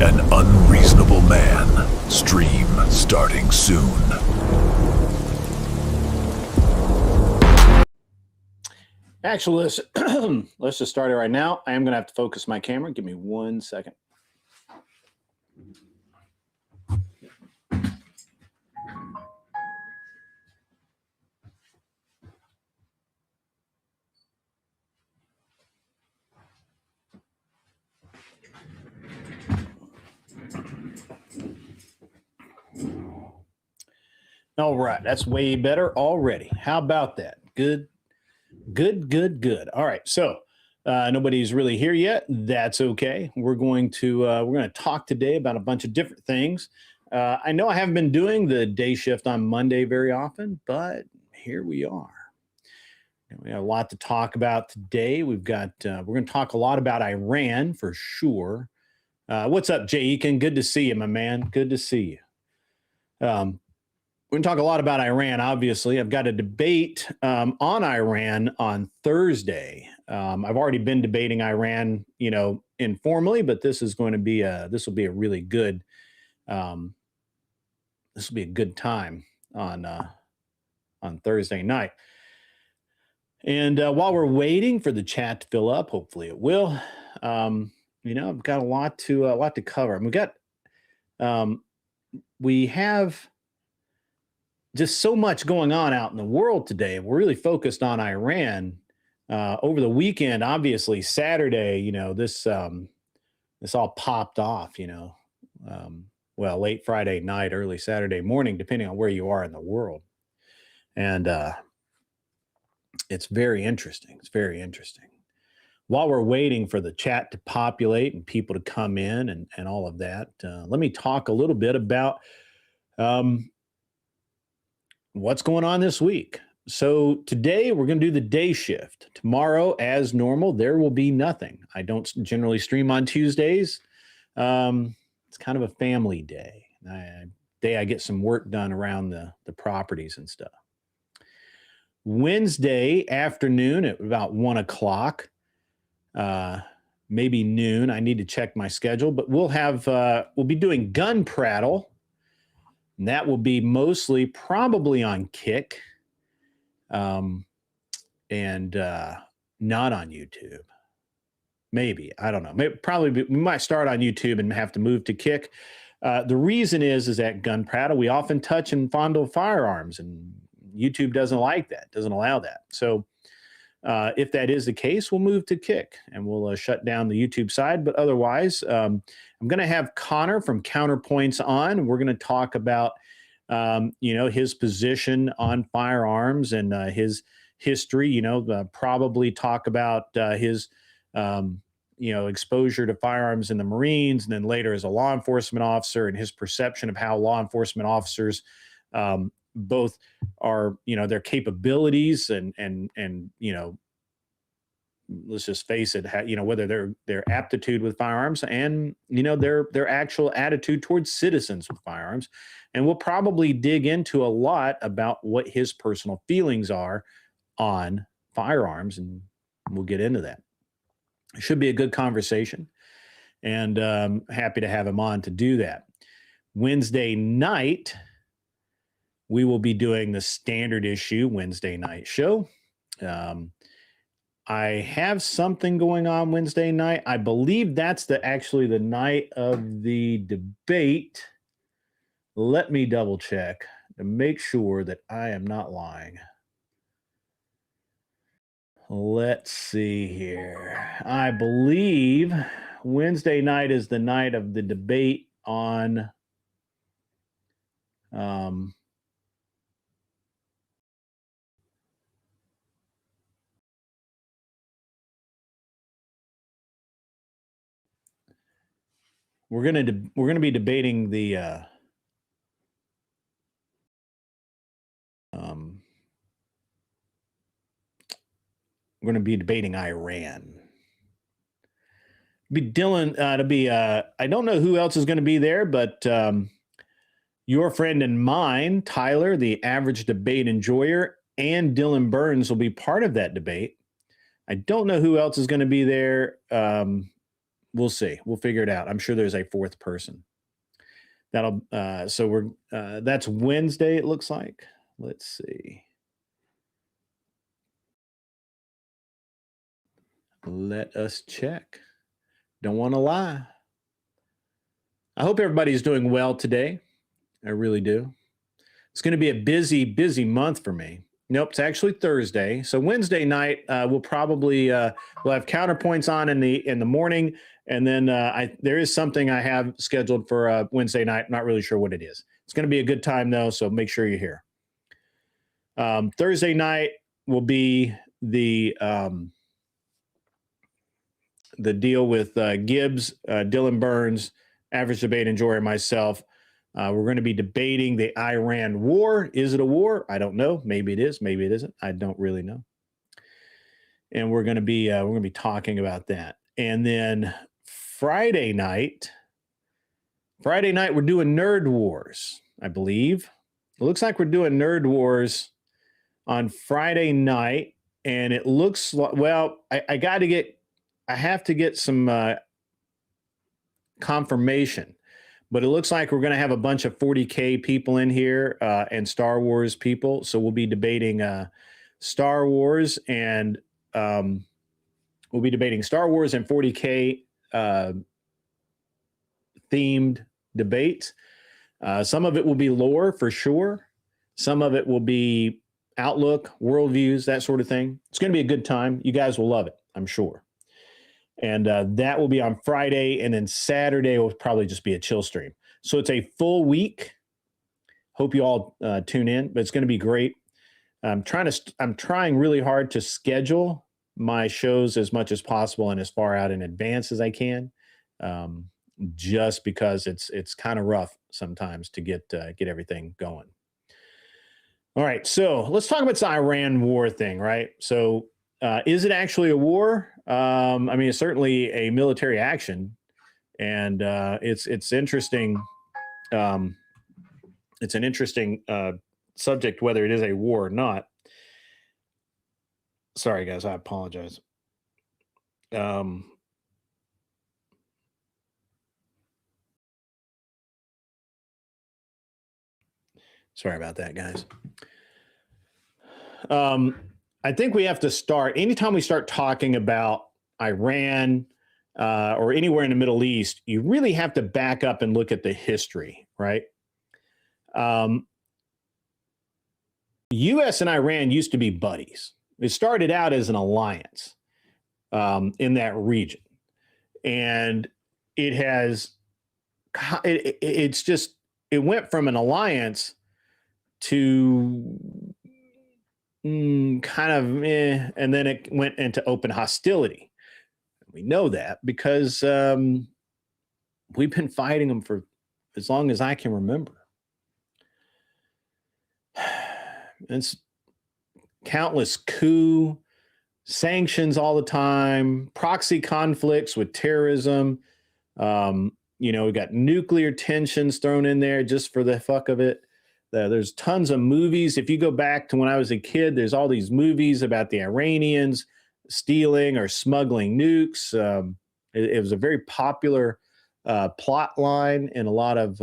An Unreasonable Man. Stream starting soon. Actually, let's just start it right now. I am going to have to focus my camera. Give me 1 second. All right, that's way better already. How about that? Good. All right, so nobody's really here yet. That's okay. We're going to talk today about a bunch of different things. I know I haven't been doing the day shift on Monday very often, but here we are. And we have a lot to talk about today. We're going to talk a lot about Iran for sure. What's up, Jay Eakin? Good to see you, my man. Good to see you. We're going to talk a lot about Iran, obviously. I've got a debate on Iran on Thursday. I've already been debating Iran, informally, but this will be a really good, this will be a good time on Thursday night. And while we're waiting for the chat to fill up, hopefully it will, I've got a lot to cover. We have just so much going on out in the world today. We're really focused on Iran. Over the weekend, obviously Saturday, this all popped off, late Friday night, early Saturday morning, depending on where you are in the world. And it's very interesting. It's very interesting. While we're waiting for the chat to populate and people to come in and all of that, let me talk a little bit about what's going on this week. So today we're going to do the day shift. Tomorrow, as normal, there will be nothing. I don't generally stream on Tuesdays. It's kind of a family day. I get some work done around the properties and stuff. Wednesday afternoon at about 1 o'clock, maybe noon. I need to check my schedule, but we'll be doing gun prattle. And that will be mostly probably on Kick and not on YouTube. Maybe. I don't know. We might start on YouTube and have to move to Kick. The reason is that gun prattle, we often touch and fondle firearms, and YouTube doesn't like that, doesn't allow that. So if that is the case, we'll move to Kick and we'll shut down the YouTube side. But otherwise, I'm going to have Connor from Counterpoints on. We're going to talk about, his position on firearms and his history, probably talk about his, exposure to firearms in the Marines and then later as a law enforcement officer and his perception of how law enforcement officers both are, their capabilities and let's just face it, whether their aptitude with firearms and, their actual attitude towards citizens with firearms. And we'll probably dig into a lot about what his personal feelings are on firearms, and we'll get into that. It should be a good conversation, and happy to have him on to do that. Wednesday night, we will be doing the standard issue Wednesday night show. I have something going on Wednesday night. I believe that's actually the night of the debate. Let me double check to make sure that I am not lying. Let's see here. I believe Wednesday night is the night of the debate on we're going to be debating the we're going to be debating Iran. Be Dylan I don't know who else is going to be there, but your friend and mine, Tyler, the average debate enjoyer, and Dylan Burns will be part of that debate. I don't know who else is going to be there. we'll see. We'll figure it out. I'm sure there's a fourth person. So we're that's Wednesday, it looks like. Let's see. Let us check. Don't want to lie. I hope everybody's doing well today. I really do. It's going to be a busy, busy month for me. Nope, it's actually Thursday. So Wednesday night, we'll probably we'll have counterpoints on in the morning, and then there is something I have scheduled for Wednesday night. I'm not really sure what it is. It's going to be a good time though, so make sure you're here. Thursday night will be the deal with Gibbs, Dylan Burns, Average Debate, and Jory, and myself. We're going to be debating the Iran war. Is it a war? I don't know. Maybe it is. Maybe it isn't. I don't really know. And we're going to be talking about that. And then Friday night, we're doing Nerd Wars, I believe. It looks like we're doing Nerd Wars on Friday night, and it looks like, well, I have to get some confirmation. But it looks like we're going to have a bunch of 40K people in here and Star Wars people. So we'll be debating Star Wars and 40K themed debates. Some of it will be lore for sure. Some of it will be outlook, worldviews, that sort of thing. It's going to be a good time. You guys will love it, I'm sure. And that will be on Friday, and then Saturday will probably just be a chill stream. So it's a full week. Hope you all tune in, but it's going to be great. I'm trying really hard to schedule my shows as much as possible and as far out in advance as I can, just because it's kind of rough sometimes to get everything going. All right, so let's talk about this Iran war thing, right? So is it actually a war? I mean, it's certainly a military action, and it's interesting. It's an interesting subject whether it is a war or not. Sorry, guys, I apologize. Sorry about that, guys. I think we have to start, anytime we start talking about Iran or anywhere in the Middle East, you really have to back up and look at the history, right? U.S. and Iran used to be buddies. It started out as an alliance in that region. And it went from an alliance to kind of and then it went into open hostility. We know that because we've been fighting them for as long as I can remember. It's countless coup, sanctions all the time, proxy conflicts with terrorism. We got nuclear tensions thrown in there just for the fuck of it. There's tons of movies. If you go back to when I was a kid, there's all these movies about the Iranians stealing or smuggling nukes. It was a very popular plot line in a lot of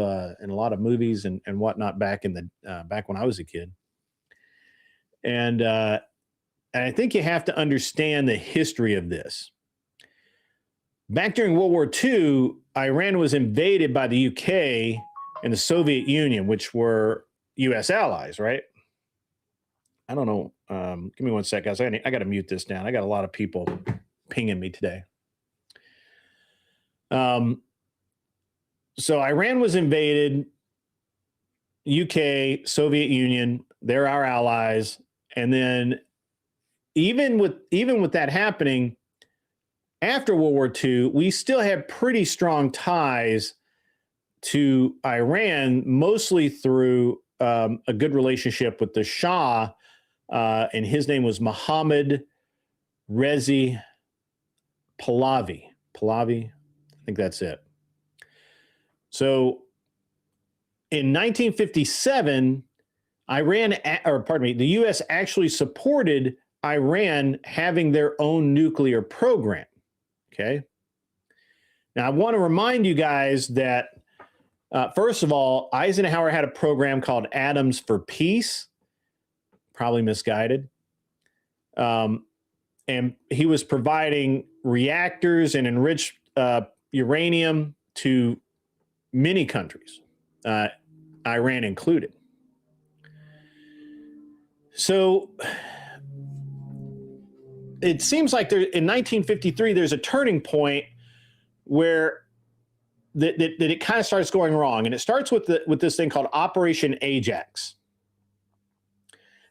movies and whatnot back when I was a kid. And I think you have to understand the history of this. Back during World War II, Iran was invaded by the UK and the Soviet Union, which were U.S. allies, right? I don't know. Give me one sec, guys. I got to mute this down. I got a lot of people pinging me today. So Iran was invaded, UK, Soviet Union, they're our allies. And then even with that happening, after World War II, we still had pretty strong ties to Iran, mostly through a good relationship with the Shah, and his name was Mohammad Reza Pahlavi. Pahlavi, I think that's it. So in 1957, the U.S. actually supported Iran having their own nuclear program. Okay. Now, I want to remind you guys that, first of all, Eisenhower had a program called Atoms for Peace, probably misguided. And he was providing reactors and enriched uranium to many countries, Iran included. So it seems like in 1953, there's a turning point where that it kind of starts going wrong. And it starts with this thing called Operation Ajax.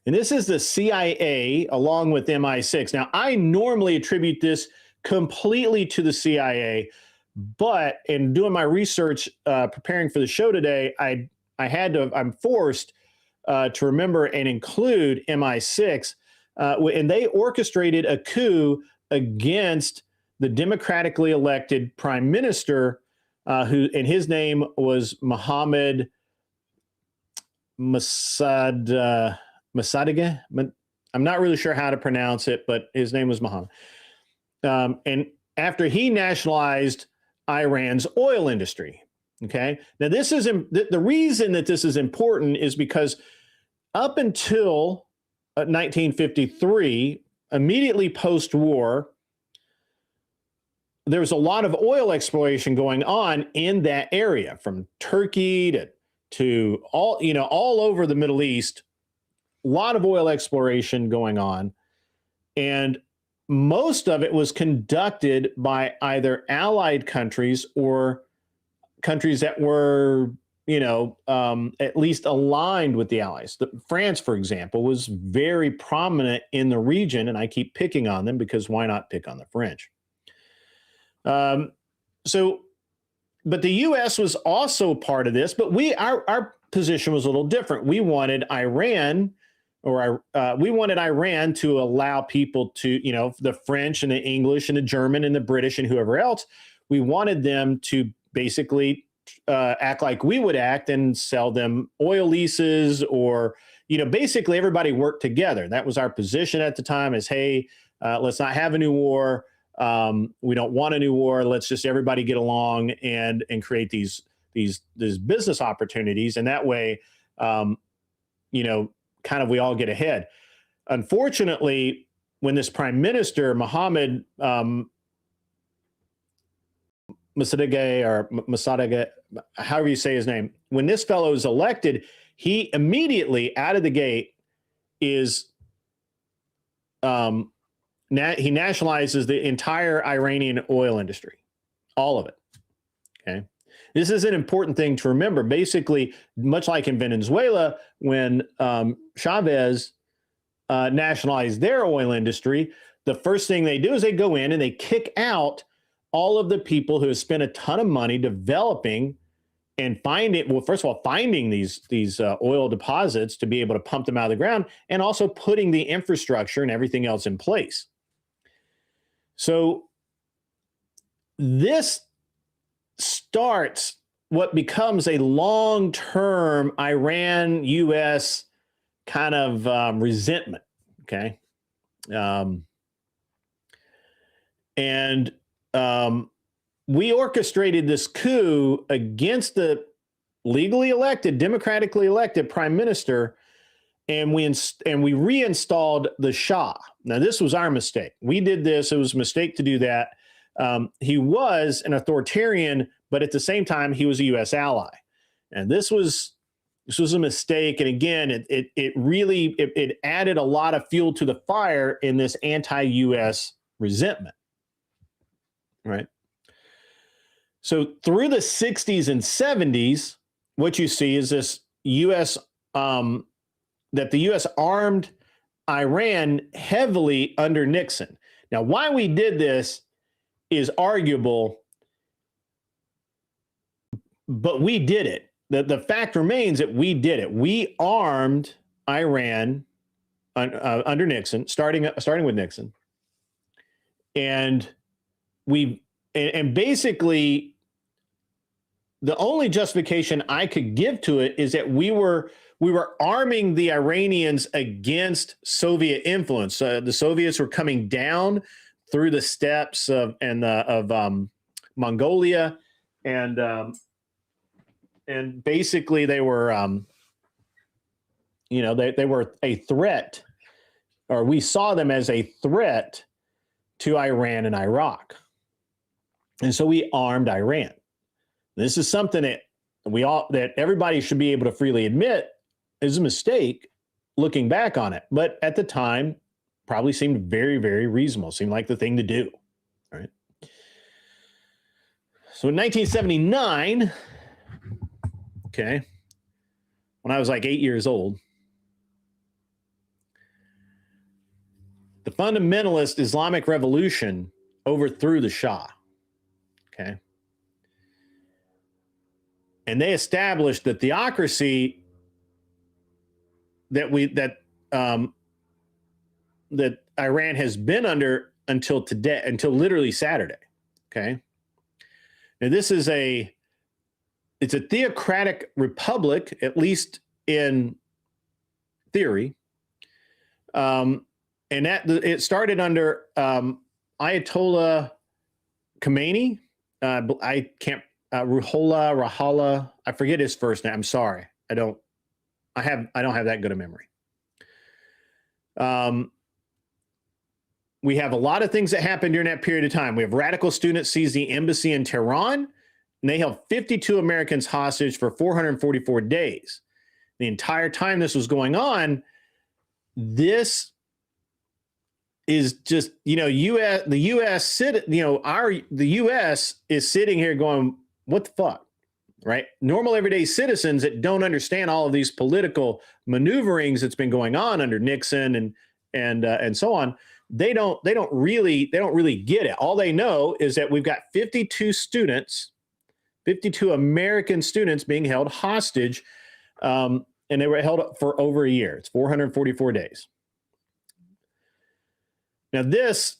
And this is the CIA along with MI6. Now, I normally attribute this completely to the CIA, but in doing my research, preparing for the show today, I'm forced to remember and include MI6, and they orchestrated a coup against the democratically elected prime minister, and his name was Mohammed Mossadegh. I'm not really sure how to pronounce it, but his name was Mohammed. And after he nationalized Iran's oil industry. Okay. Now, this is the reason that this is important is because up until 1953, immediately post-war, there was a lot of oil exploration going on in that area, from Turkey to all over the Middle East. A lot of oil exploration going on, and most of it was conducted by either allied countries or countries that were, at least aligned with the Allies. France, for example, was very prominent in the region, and I keep picking on them because why not pick on the French? But the U.S. was also part of this, but our position was a little different. We wanted Iran. We wanted Iran to allow people to, the French and the English and the German and the British and whoever else, we wanted them to basically act like we would act and sell them oil leases or, basically everybody worked together. That was our position at the time is, hey, let's not have a new war. We don't want a new war. Let's just everybody get along and create these business opportunities. And that way, kind of we all get ahead. Unfortunately, when this prime minister, Mohammed Mossadegh, however you say his name, when this fellow is elected, he immediately out of the gate is he nationalizes the entire Iranian oil industry, all of it. Okay. This is an important thing to remember. Basically, much like in Venezuela, when Chavez nationalized their oil industry, the first thing they do is they go in and they kick out all of the people who have spent a ton of money developing and finding these oil deposits to be able to pump them out of the ground, and also putting the infrastructure and everything else in place. So this starts what becomes a long-term Iran-U.S. kind of resentment, okay? We orchestrated this coup against the legally elected, democratically elected prime minister, and we reinstalled the Shah. Now, this was our mistake. We did this. It was a mistake to do that. He was an authoritarian, but at the same time, he was a U.S. ally. And this was a mistake. And again, it really added a lot of fuel to the fire in this anti-U.S. resentment, right? So through the 60s and 70s, what you see is this U.S. That the U.S. armed Iran heavily under Nixon. Now, why we did this is arguable, but we did it. The fact remains that we did it. We armed Iran under Nixon, starting with Nixon, and basically the only justification I could give to it is that we were arming the Iranians against Soviet influence. The Soviets were coming down through the steps of Mongolia, and basically they were, they were a threat, or we saw them as a threat to Iran and Iraq, and so we armed Iran. This is something that everybody should be able to freely admit is a mistake, looking back on it, but at the time probably seemed very, very reasonable, seemed like the thing to do, right? So in 1979, okay, when I was like 8 years old, the fundamentalist Islamic revolution overthrew the Shah, okay? And they established the theocracy that Iran has been under until today, until literally Saturday. Okay. Now it's a theocratic republic, at least in theory. And it started under Ayatollah Khomeini. Rahala. I forget his first name. I'm sorry. I don't have that good a memory. We have a lot of things that happened during that period of time. We have radical students seize the embassy in Tehran, and they held 52 Americans hostage for 444 days. The entire time this was going on, this is just, the U.S. is sitting here going, what the fuck, right? Normal everyday citizens that don't understand all of these political maneuverings that's been going on under Nixon and so on. They don't really get it. All they know is that we've got 52 American students being held hostage, and they were held for over a year. It's 444 days. Now, this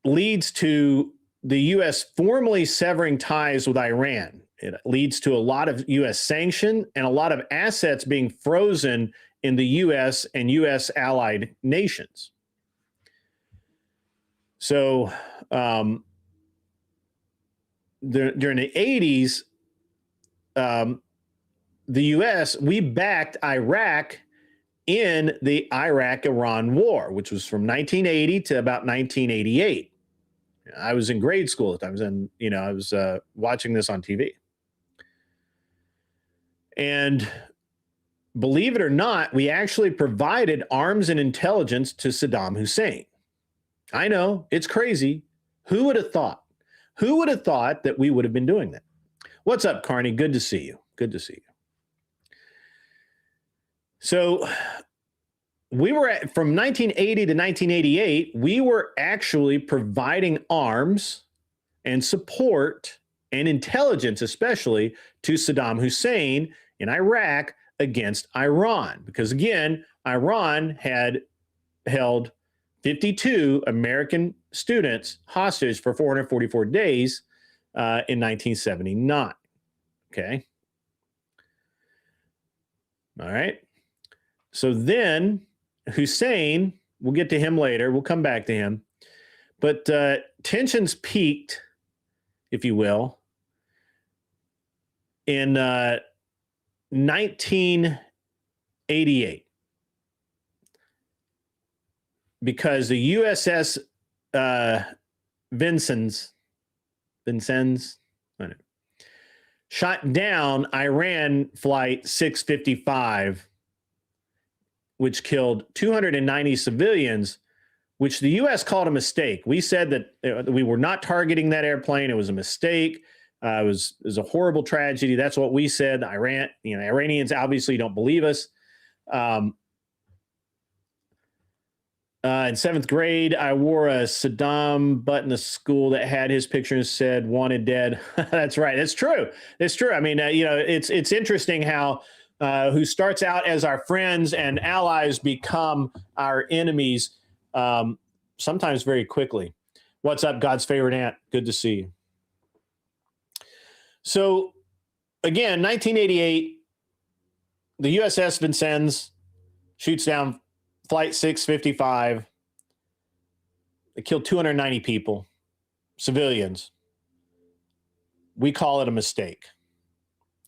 leads to the U.S. formally severing ties with Iran. It leads to a lot of U.S. sanction and a lot of assets being frozen in the U.S. and U.S. allied nations. So during the 80s, the U.S., we backed Iraq in the Iraq-Iran war, which was from 1980 to about 1988. I was in grade school at the time. I was watching this on TV. And believe it or not, we actually provided arms and intelligence to Saddam Hussein. I know, it's crazy. Who would have thought? Who would have thought that we would have been doing that? What's up, Carney? Good to see you. Good to see you. So we were from 1980 to 1988, we were actually providing arms and support and intelligence, especially to Saddam Hussein in Iraq against Iran. Because again, Iran had held 52 American students hostage for 444 days in 1979. Okay. All right. So then Hussein, we'll get to him later. We'll come back to him. But tensions peaked, if you will, in 1988. Because the USS Vincennes shot down Iran Flight 655, which killed 290 civilians, which the U.S. called a mistake. We said that we were not targeting that airplane. It was a mistake. It was a horrible tragedy. That's what we said. Iranians obviously don't believe us. In seventh grade, I wore a Saddam button to school that had his picture and said "wanted dead." That's right. That's true. It's true. I mean, it's interesting how who starts out as our friends and allies become our enemies sometimes very quickly. What's up, God's favorite aunt? Good to see you. So, again, 1988, the USS Vincennes shoots down Flight 655. It killed 290 people, civilians. we call it a mistake.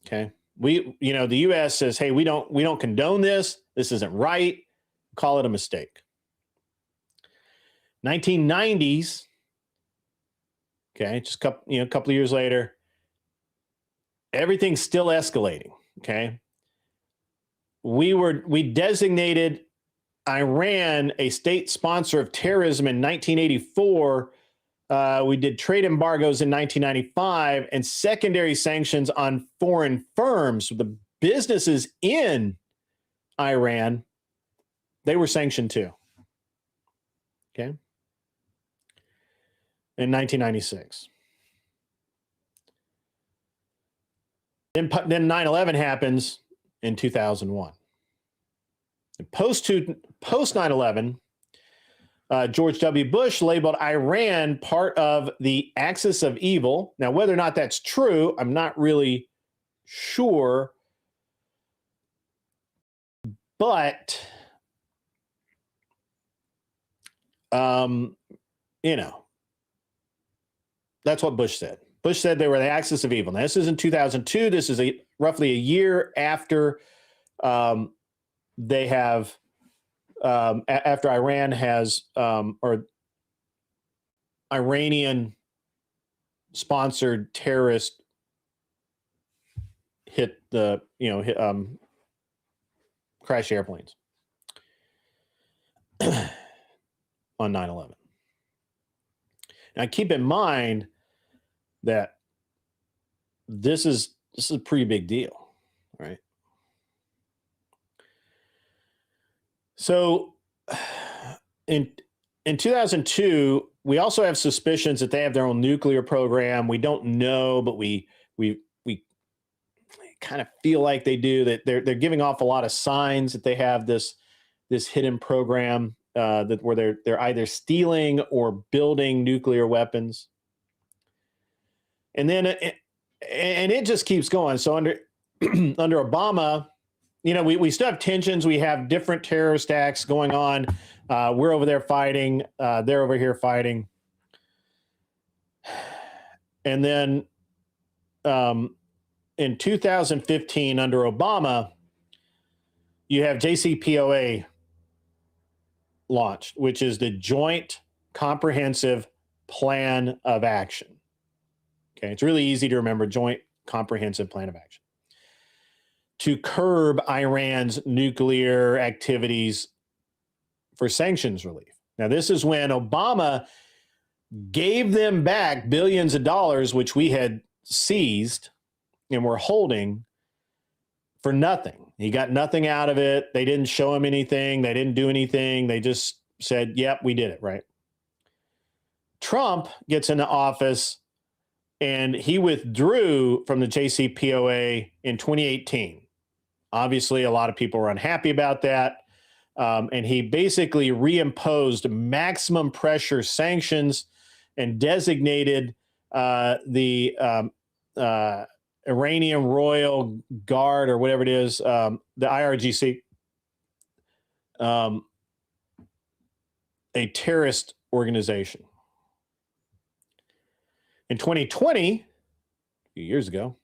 Okay. The U.S. says, hey, we don't condone this. This isn't right. Call it a mistake. 1990s. Okay. Just a couple of years later, everything's still escalating. Okay. We designated Iran a state sponsor of terrorism in 1984. We did trade embargoes in 1995 and secondary sanctions on foreign firms. The businesses in Iran, they were sanctioned too. Okay. In 1996. Then 9/11 happens in 2001. Post 9/11, George W. Bush labeled Iran part of the axis of evil. Now, whether or not that's true, I'm not really sure. But, that's what Bush said. Bush said they were the axis of evil. Now, this is in 2002. This is roughly a year after they have, after Iran has, or Iranian-sponsored terrorist hit the, crash airplanes on 9/11. Now, keep in mind that this is a pretty big deal, right? So in 2002, we also have suspicions that they have their own nuclear program. We don't know, but we kind of feel like they do, that they're giving off a lot of signs that they have this hidden program where they're either stealing or building nuclear weapons. And then it just keeps going. So under Obama, we still have tensions. We have different terrorist acts going on. We're over there fighting. They're over here fighting. And then in 2015, under Obama, you have JCPOA launched, which is the Joint Comprehensive Plan of Action. Okay, it's really easy to remember, Joint Comprehensive Plan of Action, to curb Iran's nuclear activities for sanctions relief. Now, this is when Obama gave them back billions of dollars, which we had seized and were holding, for nothing. He got nothing out of it. They didn't show him anything. They didn't do anything. They just said, yep, we did it, right? Trump gets into office and he withdrew from the JCPOA in 2018. Obviously, a lot of people were unhappy about that. And he basically reimposed maximum pressure sanctions and designated the Iranian Royal Guard, or whatever it is, the IRGC, a terrorist organization. In 2020, a few years ago,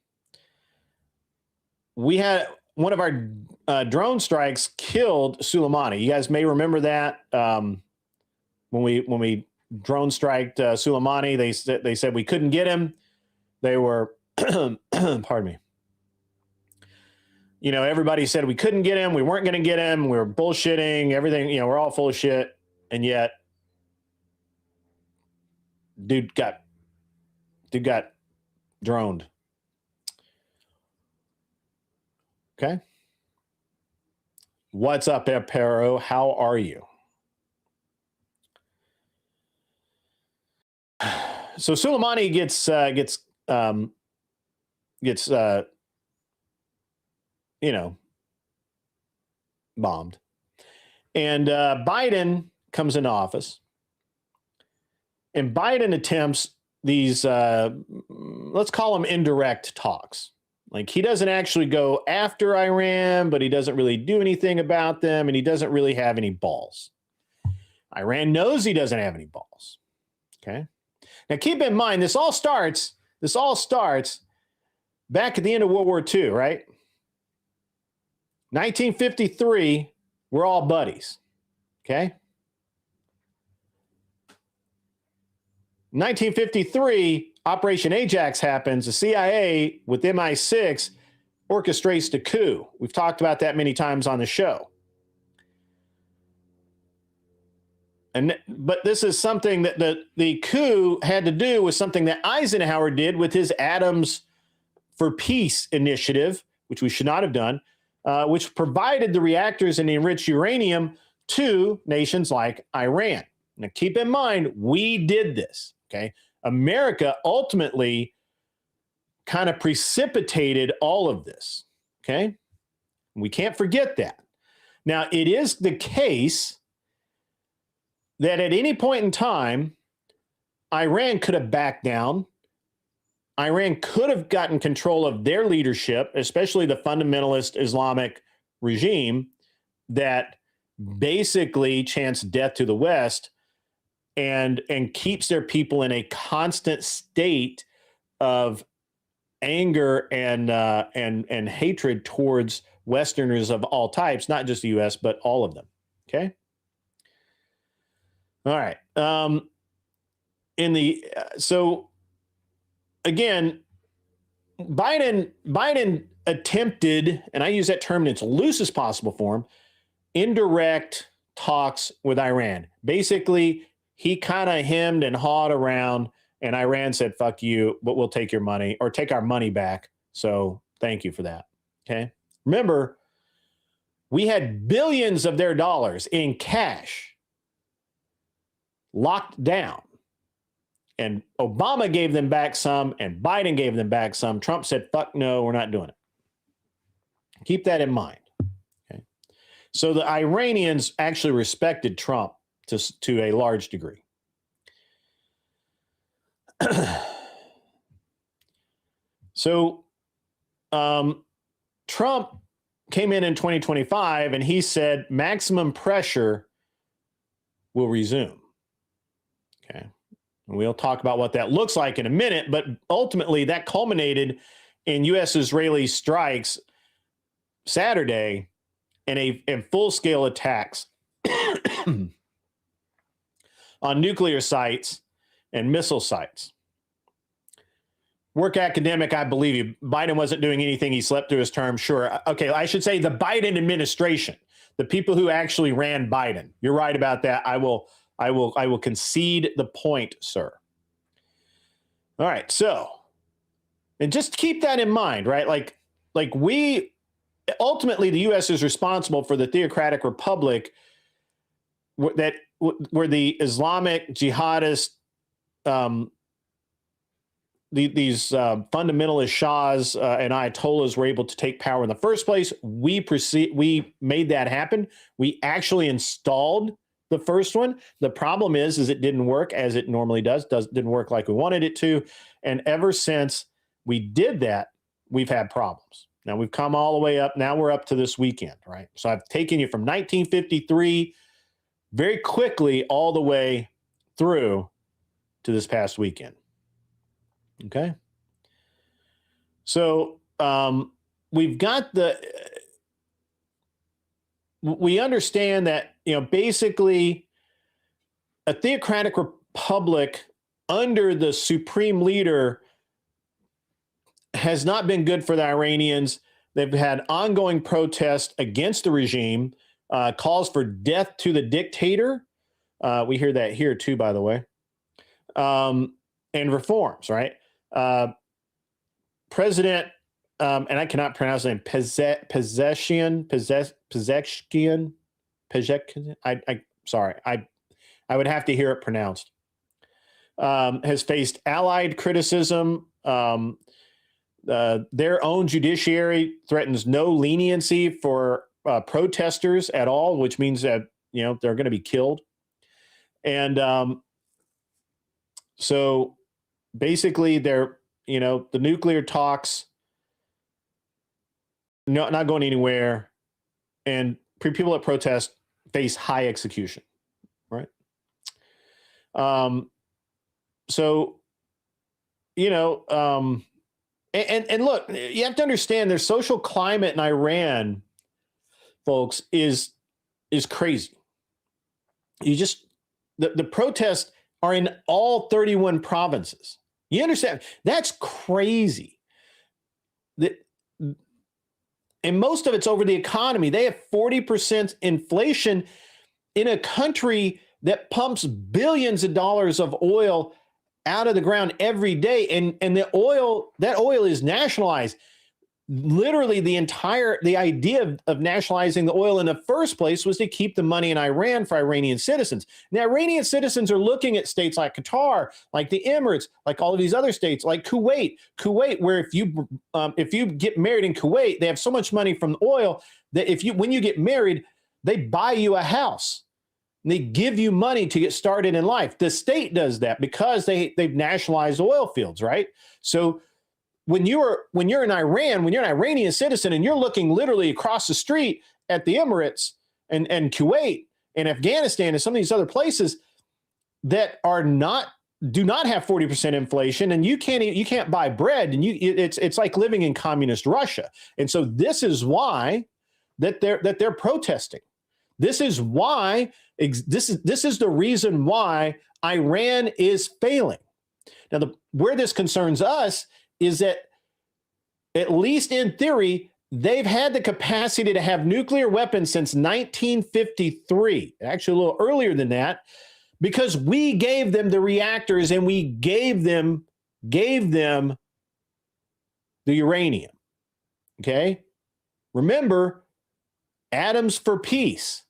we had one of our drone strikes killed Soleimani. You guys may remember that when we drone striked Soleimani. They said we couldn't get him. They were, pardon me. Everybody said we couldn't get him. We weren't going to get him. We were bullshitting everything. We're all full of shit. And yet, dude got droned. Okay. What's up, Pero? How are you? So Soleimani gets bombed, and Biden comes into office, and Biden attempts these, let's call them indirect talks. Like, he doesn't actually go after Iran, but he doesn't really do anything about them, and he doesn't really have any balls. Iran knows he doesn't have any balls. Okay. Now, keep in mind, this all starts This all starts back at the end of World War II, right? 1953, we're all buddies, okay? 1953, Operation Ajax happens. The CIA with MI6 orchestrates the coup. We've talked about that many times on the show. But this is something that the coup had to do with something that Eisenhower did with his Atoms for Peace initiative, which we should not have done, which provided the reactors and the enriched uranium to nations like Iran. Now, keep in mind, we did this, okay? America ultimately kind of precipitated all of this, okay? We can't forget that. Now, it is the case that at any point in time, Iran could have backed down. Iran could have gotten control of their leadership, especially the fundamentalist Islamic regime that basically chants death to the West and keeps their people in a constant state of anger and hatred towards Westerners of all types, not just the U.S., but all of them. Okay. All right. So again, Biden attempted, and I use that term in its loosest possible form, indirect talks with Iran. Basically, he kind of hemmed and hawed around, and Iran said, fuck you, but we'll take your money or take our money back. So thank you for that. Okay. Remember, we had billions of their dollars in cash locked down. And Obama gave them back some, and Biden gave them back some. Trump said, fuck no, we're not doing it. Keep that in mind. Okay. So the Iranians actually respected Trump to a large degree. So Trump came in 2025 and he said maximum pressure will resume. Okay. And we'll talk about what that looks like in a minute, but ultimately that culminated in U.S.-Israeli strikes Saturday and full-scale attacks on nuclear sites and missile sites. Work academic, I believe you. Biden wasn't doing anything. He slept through his term. Sure. Okay. I should say the Biden administration, the people who actually ran Biden. You're right about that. I will concede the point, sir. All right. So, and just keep that in mind, right? Like we ultimately, the U.S. is responsible for the theocratic republic where the Islamic jihadist, these fundamentalist shahs and ayatollahs were able to take power in the first place. We made that happen. We actually installed the first one. The problem is it didn't work as it normally does. Didn't work like we wanted it to. And ever since we did that, we've had problems. Now we've come all the way up. Now we're up to this weekend, right? So I've taken you from 1953 very quickly all the way through to this past weekend. Okay. So we've got we understand that, basically a theocratic republic under the supreme leader has not been good for the Iranians. They've had ongoing protests against the regime, calls for death to the dictator. We hear that here too, by the way, and reforms, right? President, and I cannot pronounce his name, Pezeshkian. Sorry, I would have to hear it pronounced. Has faced allied criticism. Their own judiciary threatens no leniency for protesters at all, which means that they're going to be killed. And so basically, they're the nuclear talks not going anywhere, and people at protest face high execution, right? So you know, and look, you have to understand their social climate in Iran, folks, is crazy. You just the protests are in all 31 provinces. You understand? That's crazy. That and most of it's over the economy. They have 40% inflation in a country that pumps billions of dollars of oil out of the ground every day. And that oil is nationalized. Literally the idea of nationalizing the oil in the first place was to keep the money in Iran for Iranian citizens. Now, Iranian citizens are looking at states like Qatar, like the Emirates, like all of these other states, like Kuwait, where if you get married in Kuwait, they have so much money from the oil that when you get married, they buy you a house. And they give you money to get started in life. The state does that because they've nationalized oil fields, right? So when you're in Iran, when you're an Iranian citizen and you're looking literally across the street at the Emirates and Kuwait and Afghanistan and some of these other places that do not have 40% inflation, and you can't buy bread, and it's like living in communist Russia. And so this is why they're protesting. This is why this is the reason why Iran is failing. Now, where this concerns us is that, at least in theory, they've had the capacity to have nuclear weapons since 1953, actually a little earlier than that, because we gave them the reactors and we gave them the uranium. Okay? Remember, atoms for peace.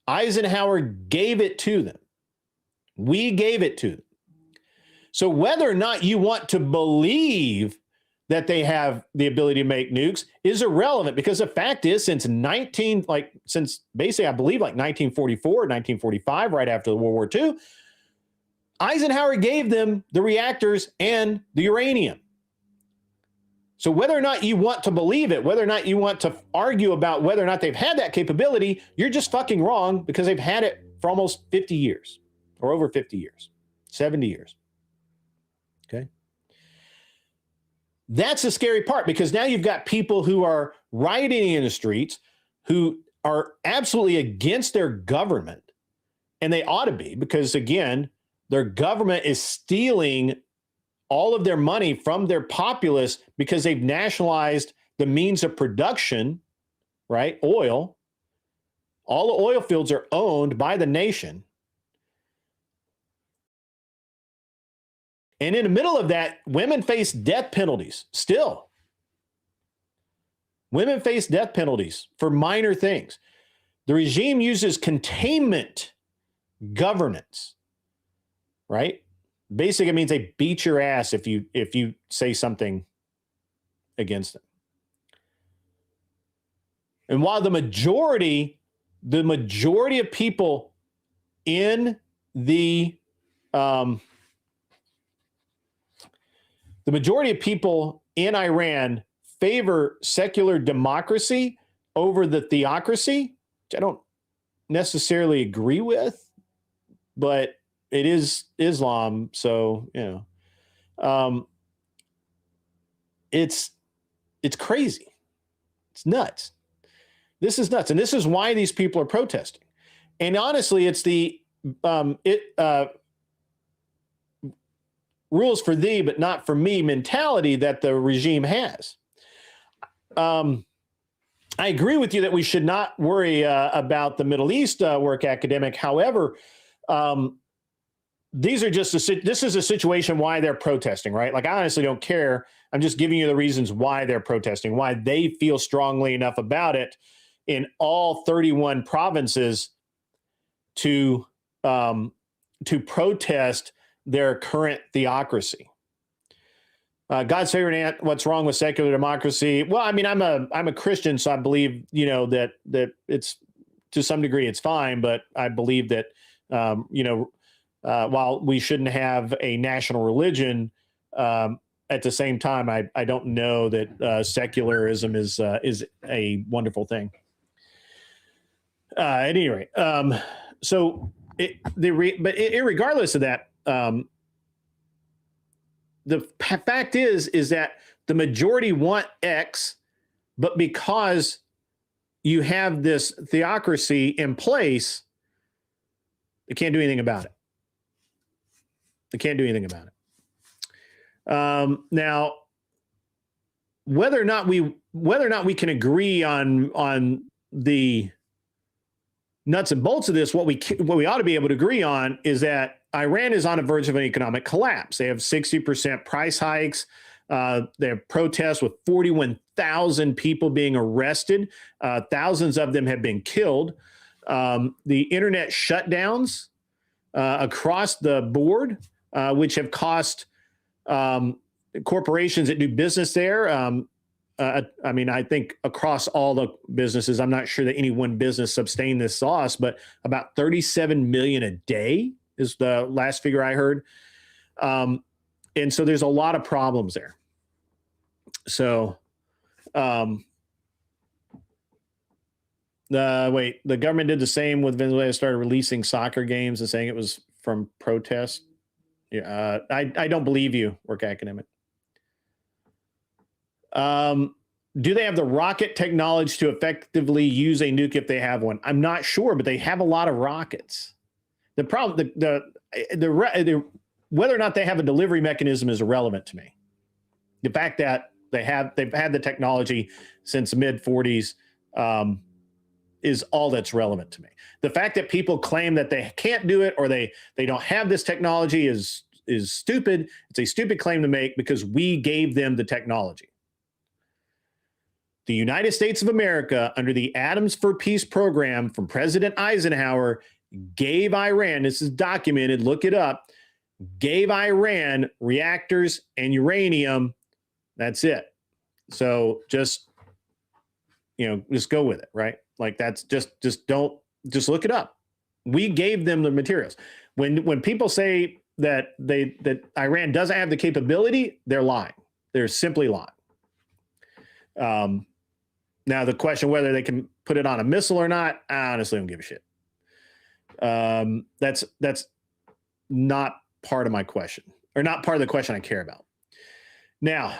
Eisenhower gave it to them. We gave it to them. So whether or not you want to believe that they have the ability to make nukes is irrelevant, because the fact is, since basically, I believe, like 1944, 1945, right after World War II, Eisenhower gave them the reactors and the uranium. So whether or not you want to believe it, whether or not you want to argue about whether or not they've had that capability, you're just fucking wrong, because they've had it for almost 50 years or over 50 years, 70 years. Okay. That's the scary part, because now you've got people who are rioting in the streets who are absolutely against their government, and they ought to be, because, again, their government is stealing all of their money from their populace because they've nationalized the means of production, right? Oil. All the oil fields are owned by the nation. And in the middle of that, women face death penalties still. Women face death penalties for minor things. The regime uses containment governance, right? Basically, it means they beat your ass if you say something against them. And while the majority of people in the majority of people in Iran favor secular democracy over the theocracy, which I don't necessarily agree with, but it is Islam, so it's crazy. It's nuts. This is nuts, and this is why these people are protesting. And honestly, it's the rules for thee, but not for me mentality that the regime has. I agree with you that we should not worry about the Middle East work academic. However, this is a situation why they're protesting, right? Like, I honestly don't care. I'm just giving you the reasons why they're protesting, why they feel strongly enough about it in all 31 provinces to protest their current theocracy. God's favorite aunt, what's wrong with secular democracy? Well, I mean, I'm a Christian, so I believe, that it's, to some degree, it's fine, but I believe that, while we shouldn't have a national religion, at the same time, I don't know that secularism is a wonderful thing. At any rate, regardless of that, fact is that the majority want X, but because you have this theocracy in place, they can't do anything about it. They can't do anything about it. Now, whether or not we can agree on the nuts and bolts of this, what we ought to be able to agree on is that Iran is on the verge of an economic collapse. They have 60% price hikes. They have protests with 41,000 people being arrested. Thousands of them have been killed. The internet shutdowns across the board, which have cost corporations that do business there. I mean, I think across all the businesses, I'm not sure that any one business sustained this loss, but about 37 million a day is the last figure I heard. And so there's a lot of problems there. So, the government did the same with Venezuela, started releasing soccer games and saying it was from protest. Yeah, I don't believe you, work academic. Do they have the rocket technology to effectively use a nuke if they have one? I'm not sure, but they have a lot of rockets. The problem, whether or not they have a delivery mechanism is irrelevant to me. The fact that they've had the technology since the mid 40s is all that's relevant to me. The fact that people claim that they can't do it or they don't have this technology is stupid. It's a stupid claim to make because we gave them the technology. The United States of America, under the Atoms for Peace program from President Eisenhower, gave Iran, this is documented, look it up, gave Iran reactors and uranium. That's it. So just go with it, right? Like that's just look it up. We gave them the materials. When people say that Iran doesn't have the capability, they're lying. They're simply lying. Now the question whether they can put it on a missile or not, I honestly don't give a shit. That's not part of my question, or not part of the question I care about. Now,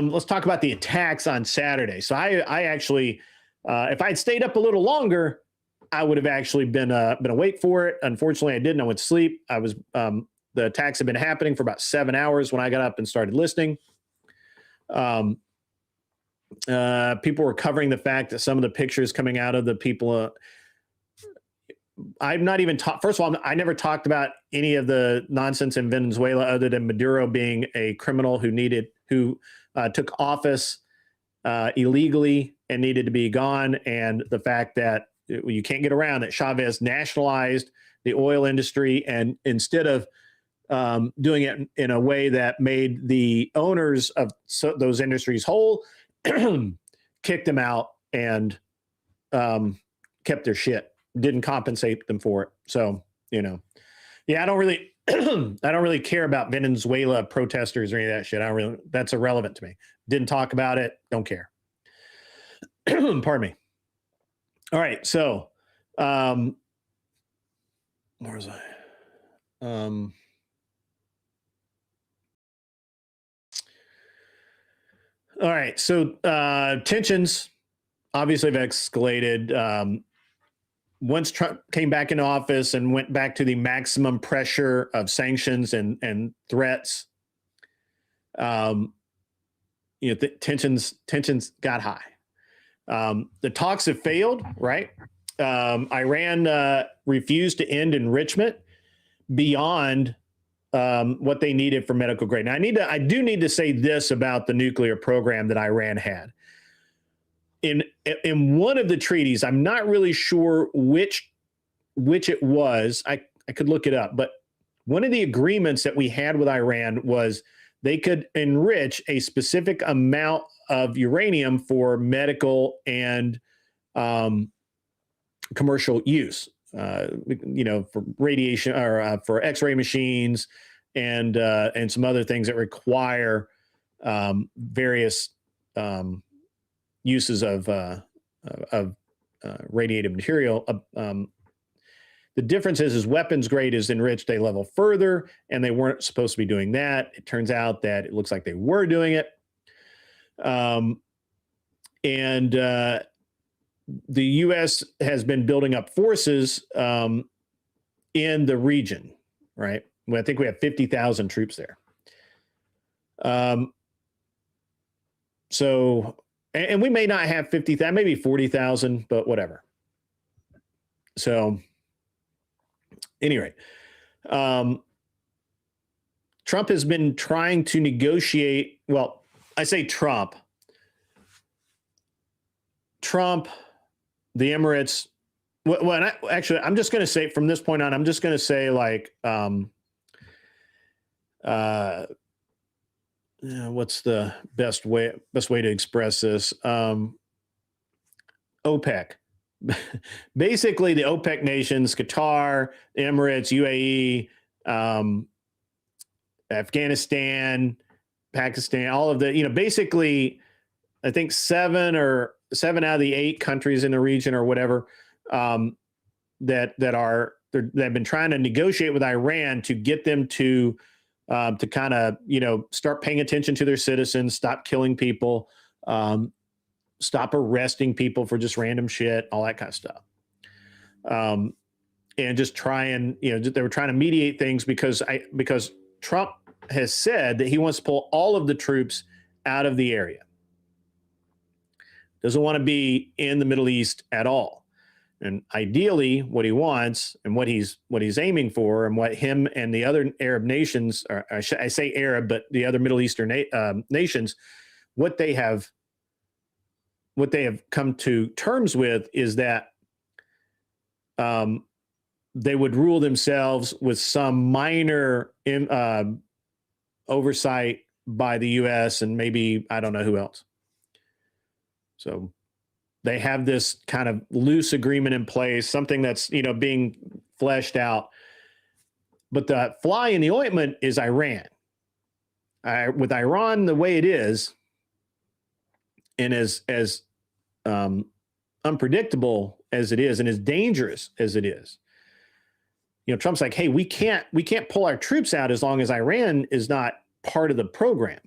let's talk about the attacks on Saturday. So I actually, if I'd stayed up a little longer, I would have actually been awake for it. Unfortunately, I didn't. I went to sleep. The attacks have been happening for about 7 hours when I got up and started listening. People were covering the fact that some of the pictures coming out of the people. I've not even talked. First of all, I never talked about any of the nonsense in Venezuela other than Maduro being a criminal who took office illegally and needed to be gone, and the fact that you can't get around that Chavez nationalized the oil industry, and instead of doing it in a way that made the owners of those industries whole, kicked them out and kept their shit, didn't compensate them for it. So, I don't really care about Venezuela protesters or any of that shit. That's irrelevant to me. Didn't talk about it. Don't care. Pardon me. All right. So, where was I? All right. So tensions obviously have escalated. Once Trump came back into office and went back to the maximum pressure of sanctions and threats, tensions got high. The talks have failed, right? Iran refused to end enrichment beyond what they needed for medical grade. Now, I do need to say this about the nuclear program that Iran had. In one of the treaties, I'm not really sure which it was. I could look it up, but one of the agreements that we had with Iran was they could enrich a specific amount of uranium for medical and commercial use. For radiation or for X-ray machines and some other things that require various uses of radiative material. The difference is weapons grade is enriched a level further, and they weren't supposed to be doing that. It turns out that it looks like they were doing it. And the U.S. has been building up forces in the region, right? Well, I think we have 50,000 troops there. So, and we may not have 50,000, maybe 40,000, but whatever. So, anyway, Trump has been trying to negotiate. Well, I say Trump, the Emirates. Well, actually, I'm just going to say from this point on, I'm just going to say like, what's the best way to express this? OPEC. Basically, the OPEC nations, Qatar, Emirates, UAE, Afghanistan, Pakistan, all of the, basically, I think seven out of the 8 countries in the region or whatever that have been trying to negotiate with Iran to get them to kind of, start paying attention to their citizens, stop killing people, stop arresting people for just random shit, all that kind of stuff. And just try and, they were trying to mediate things because Trump has said that he wants to pull all of the troops out of the area. Doesn't want to be in the Middle East at all. And ideally, what he wants and what he's aiming for, and what him and the other Arab nations, or I say Arab, but the other Middle Eastern nations, what they have come to terms with is that they would rule themselves with some minor oversight by the U.S. and maybe I don't know who else. So they have this kind of loose agreement in place, something that's, being fleshed out. But the fly in the ointment is Iran. With Iran the way it is, and as unpredictable as it is, and as dangerous as it is, Trump's like, hey, we can't pull our troops out as long as Iran is not part of the program.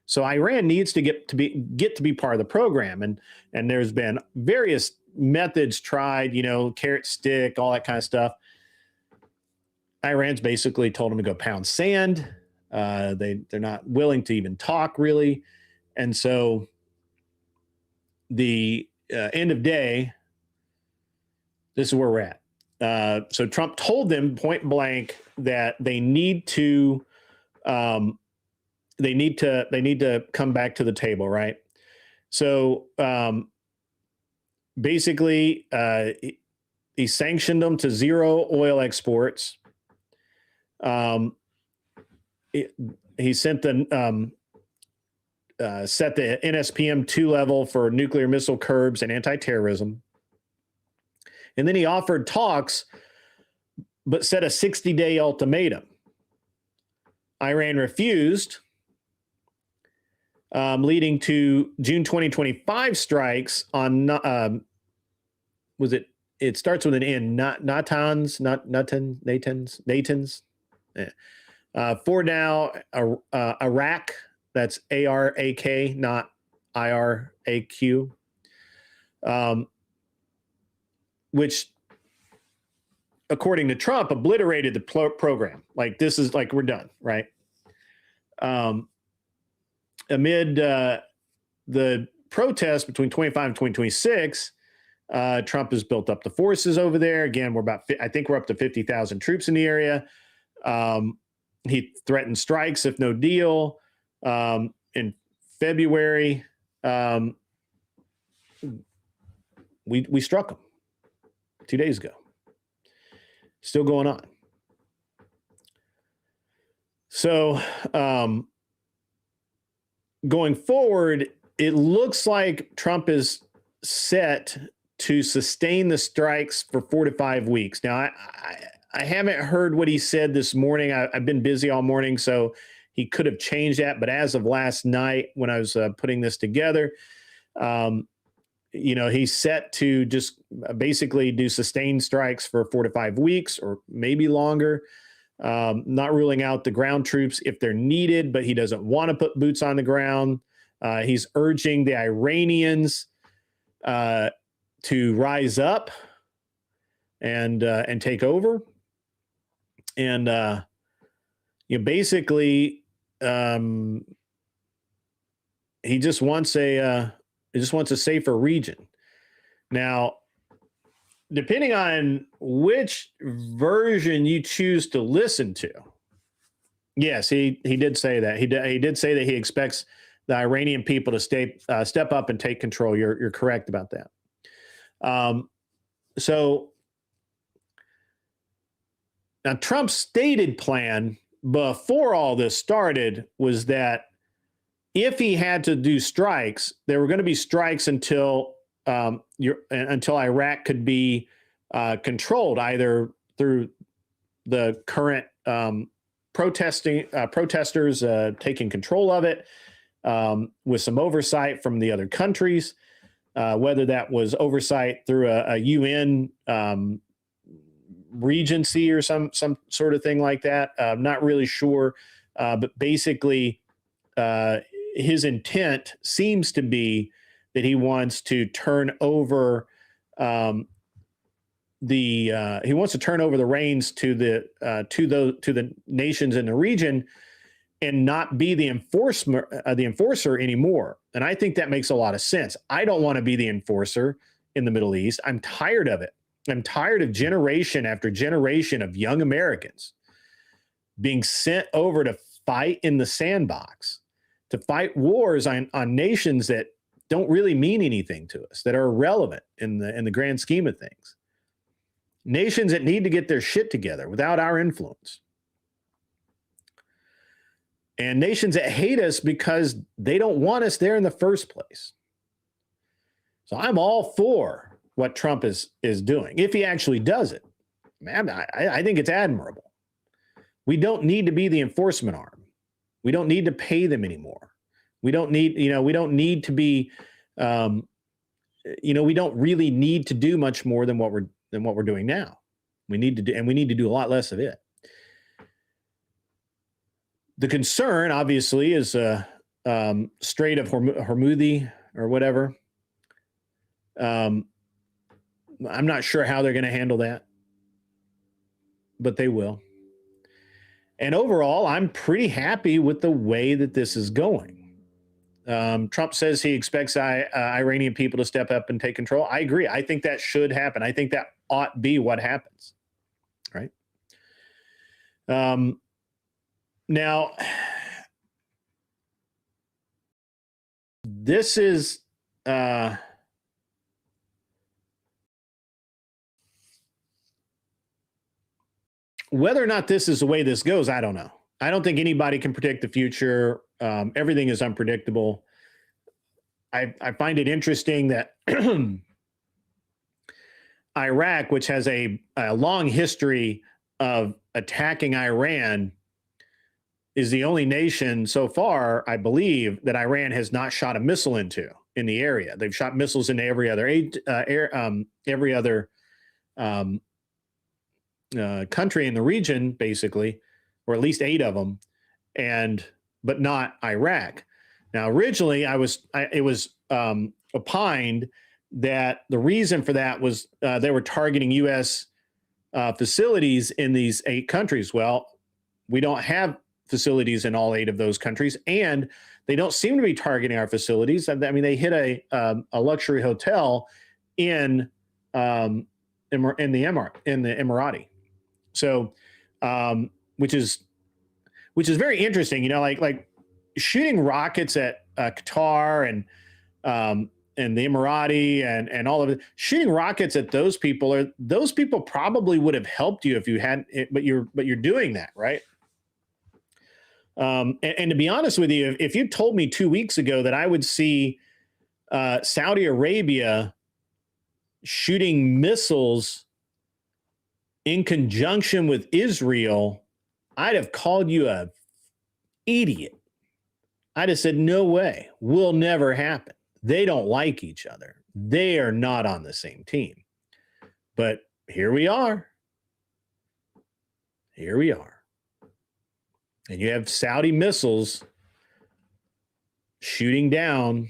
So Iran needs to get to be part of the program, and there's been various methods tried, carrot stick, all that kind of stuff. Iran's basically told them to go pound sand. They're not willing to even talk really, and so the end of day, this is where we're at. So Trump told them point blank that they need to come back to the table, right? So basically, he sanctioned them to zero oil exports. He sent set the NSPM 2 level for nuclear missile curbs and anti-terrorism. And then he offered talks, but set a 60-day ultimatum. Iran refused, leading to June 2025 strikes on, it starts with an N, Natanz. For now, Iraq, that's ARAK, not IRAQ, which, according to Trump, obliterated the program. Like, this is like, we're done, right? Amid the protests between 25 and 2026, Trump has built up the forces over there. Again, I think we're up to 50,000 troops in the area. He threatened strikes if no deal. In February, we struck him 2 days ago. Still going on. So going forward, it looks like Trump is set to sustain the strikes for 4 to 5 weeks. Now, I haven't heard what he said this morning. I've been busy all morning, so he could have changed that. But as of last night, when I was putting this together, he's set to just basically do sustained strikes for 4 to 5 weeks or maybe longer. Not ruling out the ground troops if they're needed, but he doesn't want to put boots on the ground. He's urging the Iranians to rise up and take over. And basically, he just wants a safer region. Now, depending on which version you choose to listen to, yes, he did say that. He did say that he expects the Iranian people to step up and take control. You're correct about that. So now Trump's stated plan before all this started was that if he had to do strikes, there were going to be strikes until Iraq could be controlled, either through the current protesters taking control of it, with some oversight from the other countries, whether that was oversight through a UN regency or some sort of thing like that. I'm not really sure, but basically, his intent seems to be that he wants to turn over the reins to the nations in the region and not be the enforcer anymore. And I think that makes a lot of sense. I don't want to be the enforcer in the Middle East. I'm tired of it. I'm tired of generation after generation of young Americans being sent over to fight in the sandbox, to fight wars on nations that don't really mean anything to us, that are irrelevant in the grand scheme of things. Nations that need to get their shit together without our influence. And nations that hate us because they don't want us there in the first place. So I'm all for what Trump is doing, if he actually does it. Man, I think it's admirable. We don't need to be the enforcement arm. We don't need to pay them anymore. We don't need to be, we don't really need to do much more than what we're doing now. We need to do a lot less of it. The concern, obviously, is Strait of Hormuz or whatever. I'm not sure how they're going to handle that, but they will. And overall, I'm pretty happy with the way that this is going. Trump says he expects Iranian people to step up and take control. I agree. I think that should happen. I think that ought be what happens, right? Now, this is whether or not this is the way this goes, I don't know. I don't think anybody can predict the future. Everything is unpredictable. I find it interesting that Iraq, which has a long history of attacking Iran, is the only nation so far, I believe, that Iran has not shot a missile into in the area. They've shot missiles into every other country in the region, basically, or at least 8 of them, but not Iraq. Now, originally, it was opined that the reason for that was they were targeting U.S. Facilities in these 8 countries. Well, we don't have facilities in all 8 of those countries, and they don't seem to be targeting our facilities. I mean, they hit a luxury hotel in the Emirati. So, which is very interesting, like shooting rockets at Qatar and the Emirati and all of it, shooting rockets at those people probably would have helped you if you hadn't, but you're doing that, right? And to be honest with you, if you told me 2 weeks ago that I would see Saudi Arabia shooting missiles in conjunction with Israel, I'd have called you an idiot. I'd have said, no way, will never happen. They don't like each other. They are not on the same team. But here we are. Here we are. And you have Saudi missiles shooting down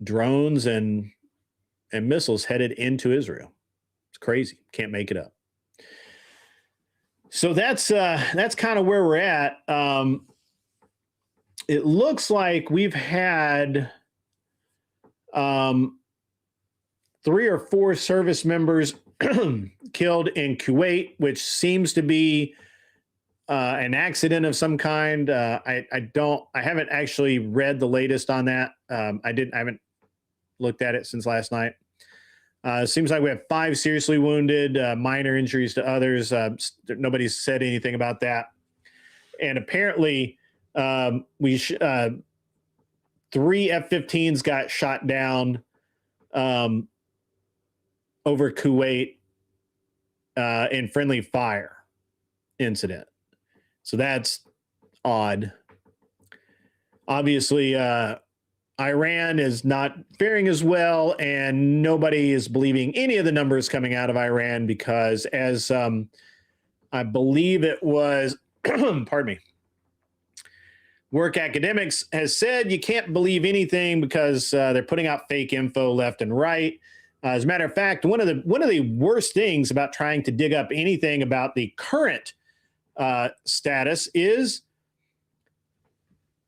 drones and missiles headed into Israel. It's crazy. Can't make it up. So that's kind of where we're at. It looks like we've had 3 or 4 service members killed in Kuwait, which seems to be an accident of some kind. I haven't actually read the latest on that. I haven't looked at it since last night. It seems like we have 5 seriously wounded, minor injuries to others. Nobody's said anything about that. And apparently, 3 F-15s got shot down over Kuwait in friendly fire incident. So that's odd. Obviously, Iran is not faring as well, and nobody is believing any of the numbers coming out of Iran because, as I believe it was, pardon me, Work Academics has said, you can't believe anything because they're putting out fake info left and right. As a matter of fact, one of the worst things about trying to dig up anything about the current status is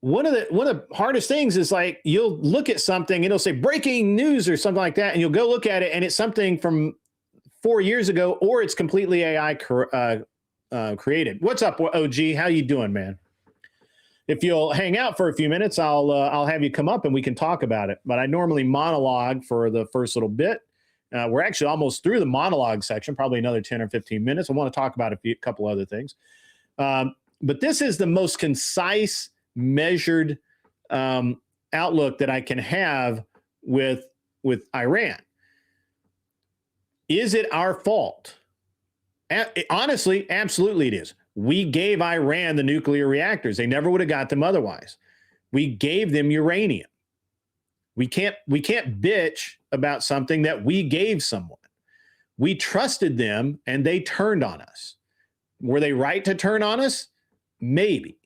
one of the hardest things is, like, you'll look at something, it'll say breaking news or something like that, and you'll go look at it, and it's something from 4 years ago, or it's completely AI created. What's up, OG? How you doing, man? If you'll hang out for a few minutes, I'll have you come up and we can talk about it. But I normally monologue for the first little bit. We're actually almost through the monologue section, probably another 10 or 15 minutes. I want to talk about a couple other things. But this is the most concise, measured outlook that I can have with Iran. Is it our fault? Honestly, absolutely it is. We gave Iran the nuclear reactors. They never would have got them otherwise. We gave them uranium. We can't bitch about something that we gave someone. We trusted them and they turned on us. Were they right to turn on us? Maybe.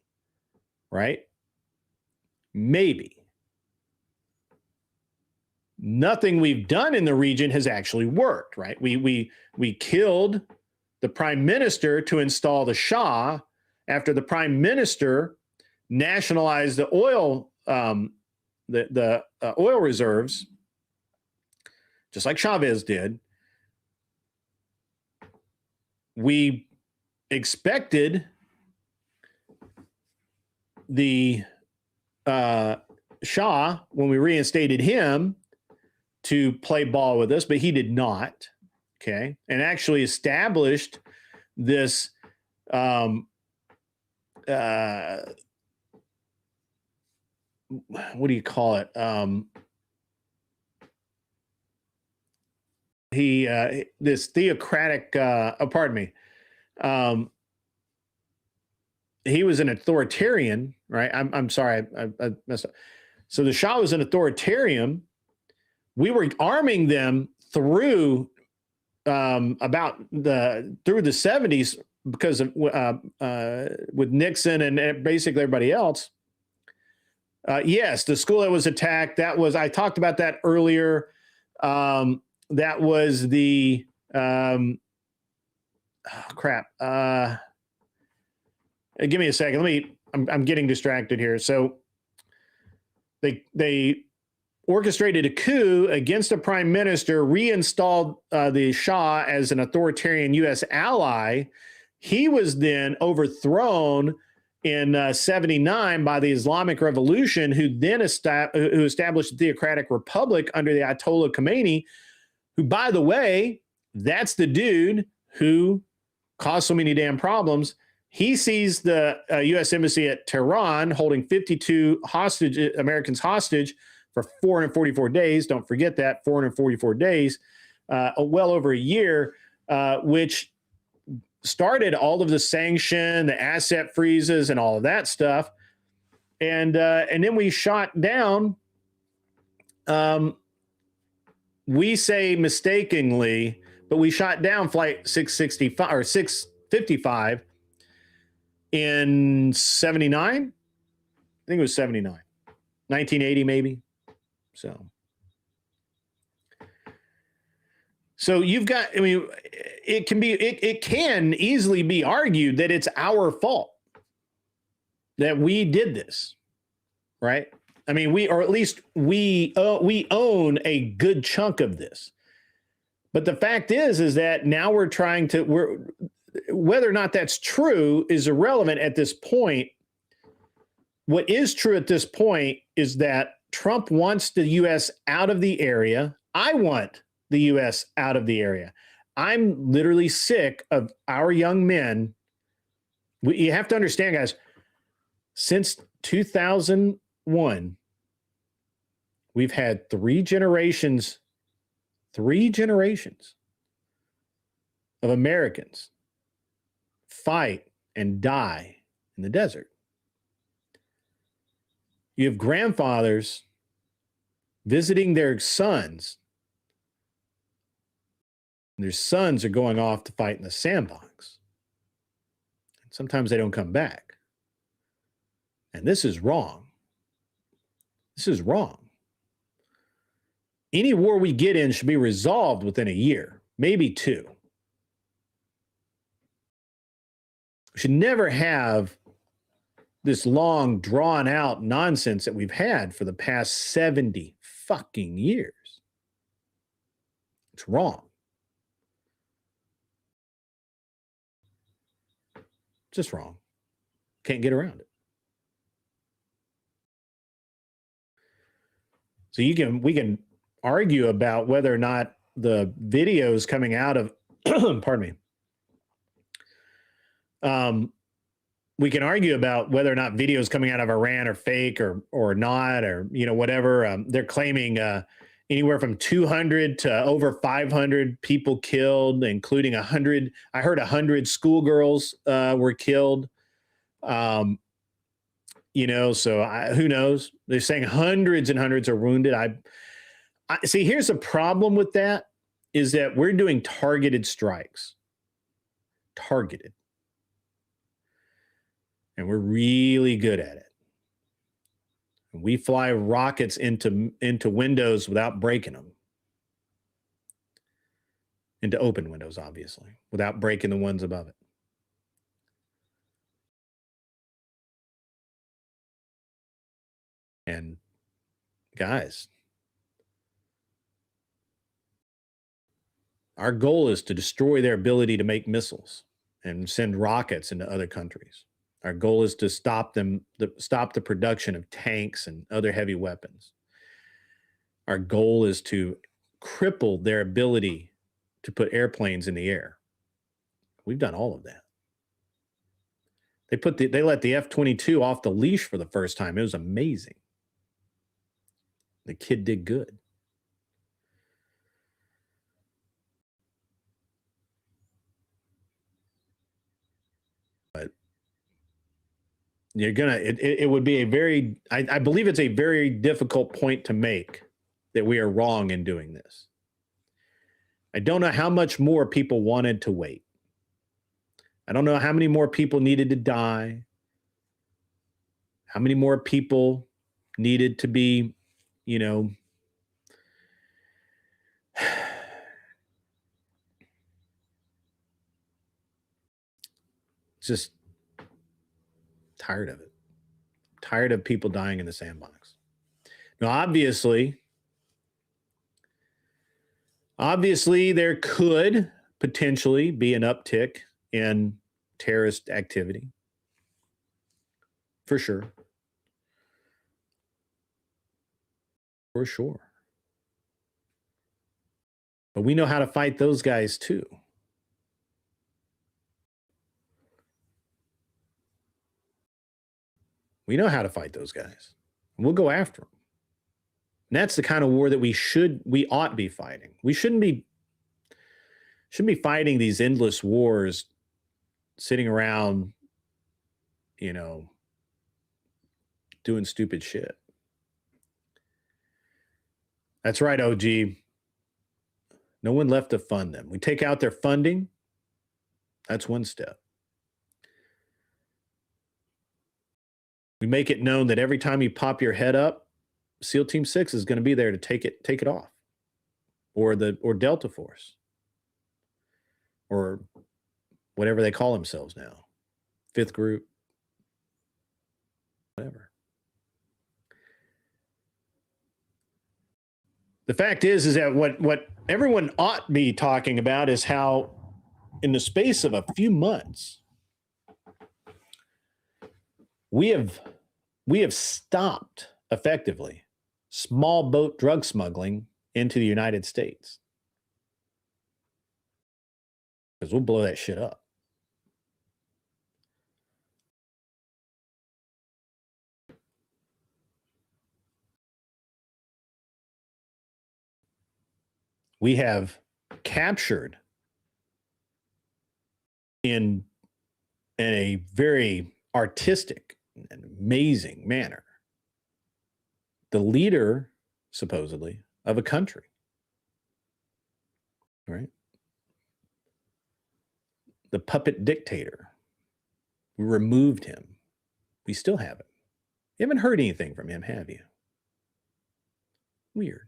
Right? Maybe. Nothing we've done in the region has actually worked, right? We killed the prime minister to install the Shah after the prime minister nationalized the oil, oil reserves, just like Chavez did. We expected the Shah, when we reinstated him, to play ball with us, but he did not. Okay, and actually established this what do you call it? This theocratic. Pardon me. He was an authoritarian, right? I'm sorry, I messed up. So the Shah was an authoritarian. We were arming them through through the 70s because of with Nixon and basically everybody else. Yes, the school that was attacked, I talked about that earlier. That was the crap. Give me a second. I'm getting distracted here. So they orchestrated a coup against a prime minister, reinstalled the Shah as an authoritarian U.S. ally. He was then overthrown in 79 by the Islamic Revolution, who then established the Theocratic Republic under the Ayatollah Khomeini, who, by the way, that's the dude who caused so many damn problems. He seized the U.S. Embassy at Tehran, holding 52 Americans hostage for 444 days. Don't forget that, 444 days, well over a year, which started all of the sanction, the asset freezes, and all of that stuff. And then we shot down we say mistakenly, but we shot down flight 665 or 655 in 79. I think it was 79, 1980 maybe. So you've got, I mean, it can easily be argued that it's our fault that we did this, right? I mean, or at least we own a good chunk of this. But the fact is that now whether or not that's true is irrelevant at this point. What is true at this point is that Trump wants the U.S. out of the area. I want the U.S. out of the area. I'm literally sick of our young men. You have to understand, guys, since 2001, we've had three generations of Americans fight and die in the desert. You have grandfathers visiting their sons. And their sons are going off to fight in the sandbox. And sometimes they don't come back. And this is wrong. This is wrong. Any war we get in should be resolved within a year, maybe two. We should never have this long, drawn-out nonsense that we've had for the past 70 fucking years. It's wrong. Just wrong. Can't get around it. So we can argue about whether or not the videos coming out of, pardon me, we can argue about whether or not videos coming out of Iran are fake or not, or, you know, whatever. They're claiming anywhere from 200 to over 500 people killed, including 100. I heard 100 schoolgirls were killed. You know, so who knows? They're saying hundreds and hundreds are wounded. I see. Here's the problem with that is that we're doing targeted strikes. Targeted. And we're really good at it. We fly rockets into windows without breaking them. Into open windows, obviously, without breaking the ones above it. And guys, our goal is to destroy their ability to make missiles and send rockets into other countries. Our goal is to stop the production of tanks and other heavy weapons. Our goal is to cripple their ability to put airplanes in the air. We've done all of that. They let the F-22 off the leash for the first time. It was amazing. The kid did good. But it would be I believe it's a very difficult point to make that we are wrong in doing this. I don't know how much more people wanted to wait. I don't know how many more people needed to die. How many more people needed to be, you know, just tired of it. Tired of people dying in the sandbox. Now, obviously, there could potentially be an uptick in terrorist activity. For sure. For sure. But we know how to fight those guys too. We know how to fight those guys. And we'll go after them. And that's the kind of war that we ought be fighting. We shouldn't be fighting these endless wars, sitting around, you know, doing stupid shit. That's right, OG. No one left to fund them. We take out their funding. That's one step. We make it known that every time you pop your head up, SEAL Team 6 is going to be there to take it off. Or Delta Force. Or whatever they call themselves now. Fifth group. Whatever. The fact is that what everyone ought to be talking about is how in the space of a few months, we have stopped effectively small boat drug smuggling into the United States. Because we'll blow that shit up. We have captured in a very artistic and amazing manner the leader, supposedly, of a country. Right? The puppet dictator. We removed him. We still haven't. You haven't heard anything from him, have you? Weird.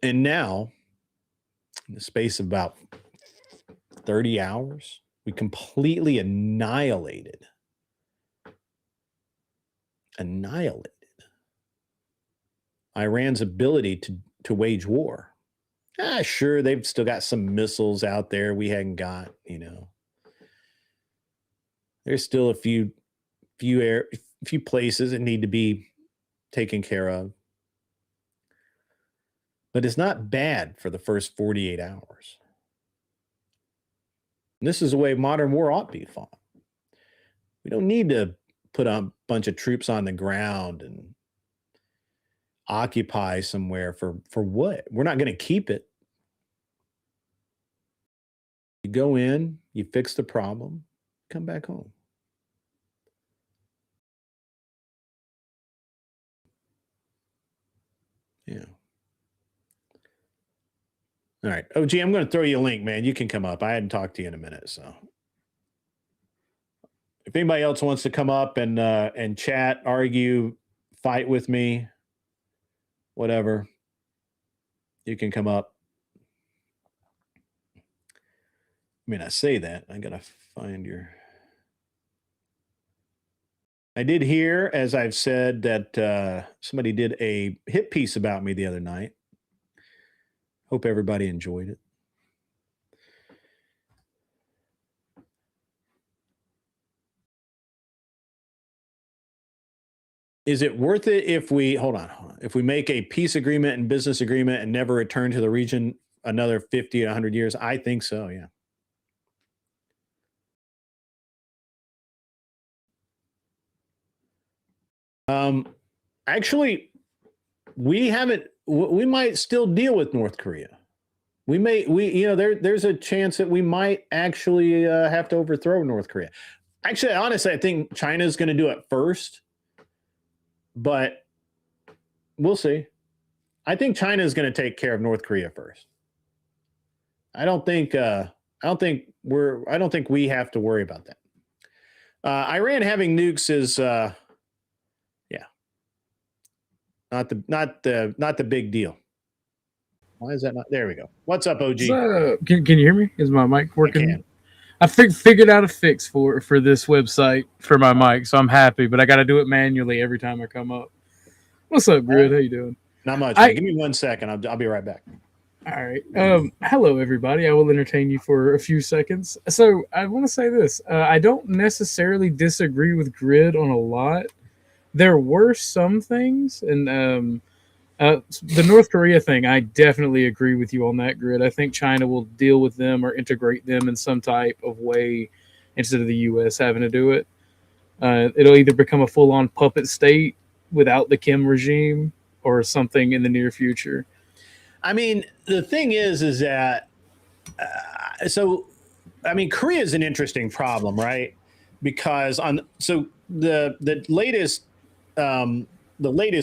And now, in the space of about 30 hours, we completely annihilated Iran's ability to wage war. Sure, they've still got some missiles out there we hadn't got, There's still a few places that need to be taken care of. But it's not bad for the first 48 hours. And this is the way modern war ought to be fought. We don't need to put a bunch of troops on the ground and occupy somewhere for what? We're not going to keep it. You go in, you fix the problem, come back home. Yeah. All right. OG, I'm going to throw you a link, man. You can come up. I hadn't talked to you in a minute, so. If anybody else wants to come up and chat, argue, fight with me, whatever, you can come up. I mean, I say that. I got to find your... I did hear, as I've said, that somebody did a hit piece about me the other night. Hope everybody enjoyed it. Is it worth it if we, if we make a peace agreement and business agreement and never return to the region another 50 to 100 years? I think so, yeah. Actually, we might still deal with North Korea. There's a chance that we might actually have to overthrow North Korea. Actually, honestly, I think China is going to do it first, but we'll see. I think China is going to take care of North Korea first. I don't think we have to worry about that. Iran having nukes is not the big deal. Why is that not? There we go. What's up, OG? Can you hear me? Is my mic working? I figured out a fix for this website for my mic, so I'm happy. But I got to do it manually every time I come up. What's up, Grid? How you doing? Not much. Give me 1 second. I'll be right back. All right. Hello, everybody. I will entertain you for a few seconds. So I want to say this. I don't necessarily disagree with Grid on a lot. There were some things, and the North Korea thing, I definitely agree with you on that, Grid. I think China will deal with them or integrate them in some type of way instead of the U.S. having to do it. It'll either become a full-on puppet state without the Kim regime or something in the near future. I mean, the thing is that, Korea is an interesting problem, right? Because the latest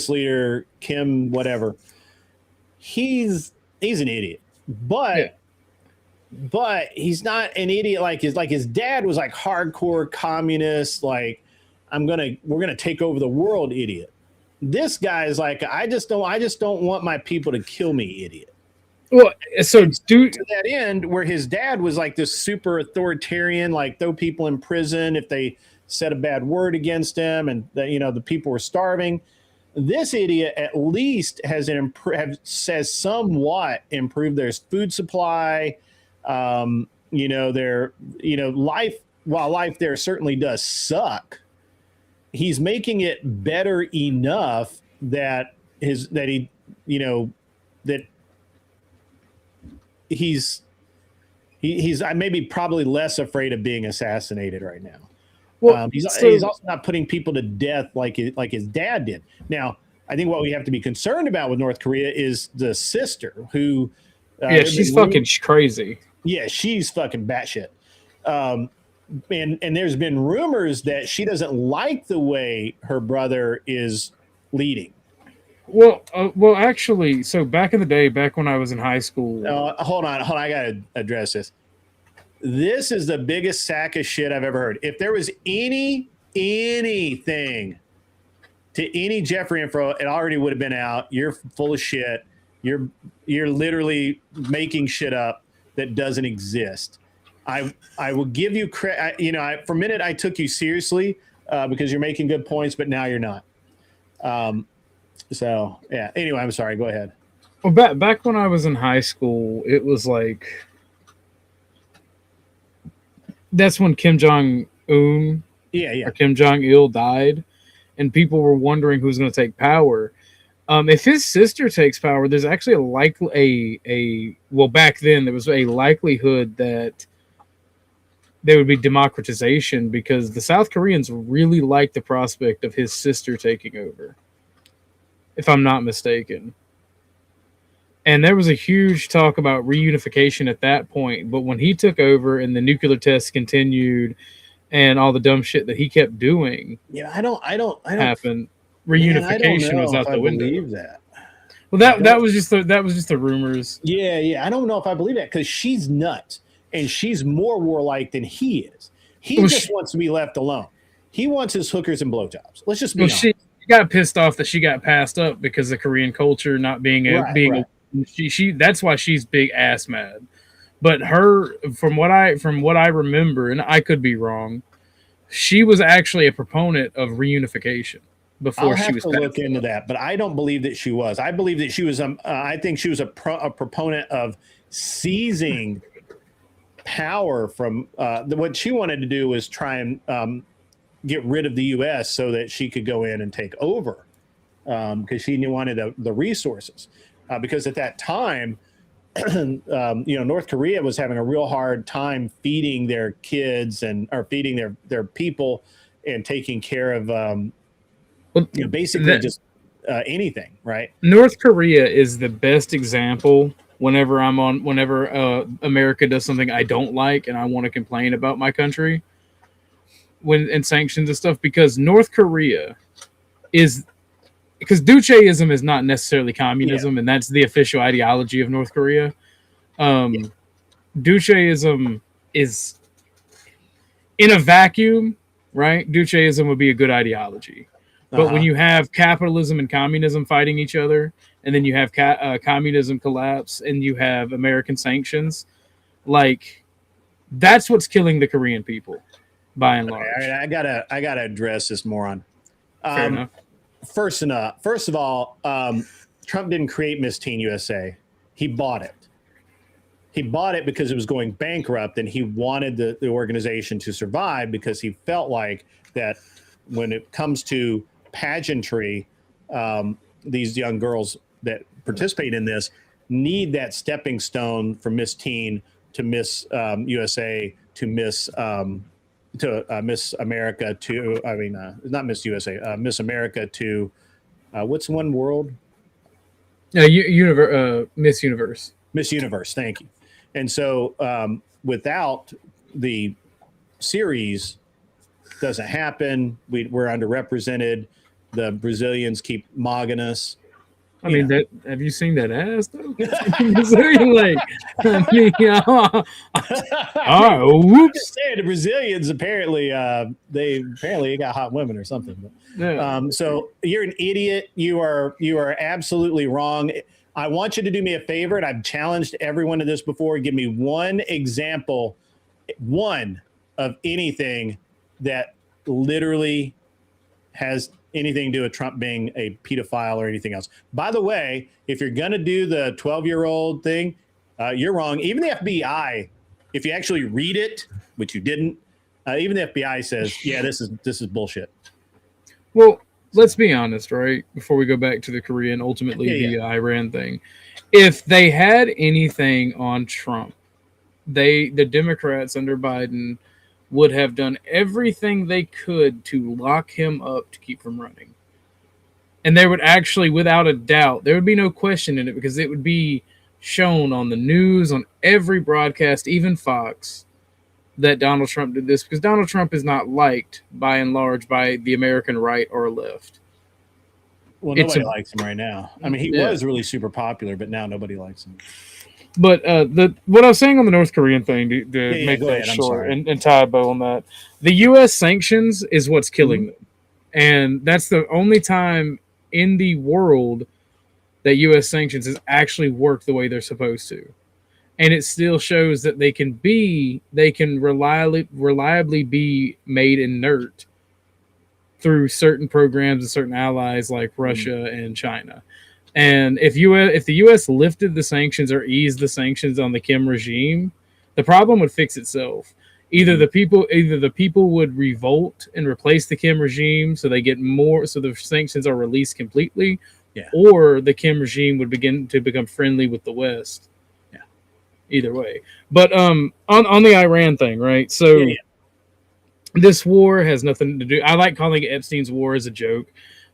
leader, Kim, whatever, he's an idiot, Yeah. but he's not an idiot like his dad was like hardcore communist, like we're gonna take over the world idiot. This guy is like, I just don't want my people to kill me, idiot. Well, so To that end, where his dad was like this super authoritarian, like throw people in prison if they said a bad word against him, and the people were starving. This idiot at least has somewhat improved their food supply. Their life, while life there certainly does suck, he's making it better enough that he's maybe probably less afraid of being assassinated right now. well, He's also not putting people to death like his dad did. Now, I think what we have to be concerned about with North Korea is the sister who. She's fucking crazy. Yeah, she's fucking batshit. And there's been rumors that she doesn't like the way her brother is leading. Well, actually, so back in the day, back when I was in high school. Hold on, I gotta address this. This is the biggest sack of shit I've ever heard. If there was anything to any Jeffrey info, it already would have been out. You're full of shit. You're literally making shit up that doesn't exist. I will give you credit. For a minute I took you seriously because you're making good points, but now you're not. So yeah. Anyway, I'm sorry. Go ahead. Well, back when I was in high school, it was like that's when Kim Jong Un, or Kim Jong Il died, and people were wondering who's going to take power. If his sister takes power, there's actually back then there was a likelihood that there would be democratization because the South Koreans really liked the prospect of his sister taking over, if I'm not mistaken. And there was a huge talk about reunification at that point. But when he took over and the nuclear tests continued and all the dumb shit that he kept doing, I don't happen. Reunification was out the window. I believe that. Well, that was just the rumors. Yeah. I don't know if I believe that because she's nuts and she's more warlike than he is. He just wants to be left alone. He wants his hookers and blowjobs. Let's just be honest. She got pissed off that she got passed up because of Korean culture not being right. She that's why she's big ass mad. But her, from what I remember, and I could be wrong, she was actually a proponent of reunification before she was. I'll have to look into that, but I don't believe that she was. I believe that she was. I think she was a proponent of seizing power from. What she wanted to do was try and get rid of the U.S. so that she could go in and take over, because she wanted the resources. Because at that time, North Korea was having a real hard time feeding their kids or feeding their people and taking care of basically just anything, right? North Korea is the best example whenever America does something I don't like and I want to complain about my country and sanctions and stuff, because North Korea because Duceism is not necessarily communism, and that's the official ideology of North Korea. Duceism is in a vacuum, right? Duceism would be a good ideology. But when you have capitalism and communism fighting each other, and then you have communism collapse, and you have American sanctions, like that's what's killing the Korean people, by and large. All right, I gotta address this moron. Fair enough. First of all, Trump didn't create Miss Teen USA. He bought it. He bought it because it was going bankrupt, and he wanted the organization to survive because he felt like that when it comes to pageantry, these young girls that participate in this need that stepping stone from Miss Teen to Miss USA to Miss Miss America to, not Miss USA, Miss America to, what's one world? Miss Universe. Miss Universe, thank you. And so without the series, doesn't happen. We're underrepresented. The Brazilians keep mogging us. I mean, that have you seen that ass though? Brazilian, like, I mean, oh, I'm whoops. just saying the Brazilians apparently they got hot women or something. But, Yeah. so you're an idiot. You are absolutely wrong. I want you to do me a favor, and I've challenged everyone to this before. Give me one example, one of anything that literally has anything to do with Trump being a pedophile or anything else. By the way, if you're going to do the 12-year-old thing, you're wrong. Even the FBI, if you actually read it, which you didn't, even the FBI says, yeah, this is bullshit. Well, let's be honest, right? Before we go back to the Korean, ultimately the Iran thing. If they had anything on Trump, the Democrats under Biden would have done everything they could to lock him up to keep from running. And there would actually, without a doubt, there would be no question in it because it would be shown on the news, on every broadcast, even Fox, that Donald Trump did this because Donald Trump is not liked by and large by the American right or left. Well, nobody likes him right now. I mean, he was really super popular, but now nobody likes him. But what I was saying on the North Korean thing, to make that short and tie a bow on that, the U.S. sanctions is what's killing them. And that's the only time in the world that U.S. sanctions has actually worked the way they're supposed to. And it still shows that they can reliably be made inert through certain programs and certain allies like Russia and China. And if the U.S. lifted the sanctions or eased the sanctions on the Kim regime, the problem would fix itself. Either the people would revolt and replace the Kim regime so they get more, so the sanctions are released completely, or the Kim regime would begin to become friendly with the West. Yeah, either way. But on the Iran thing, right? So this war has nothing to do. I like calling it Epstein's war as a joke.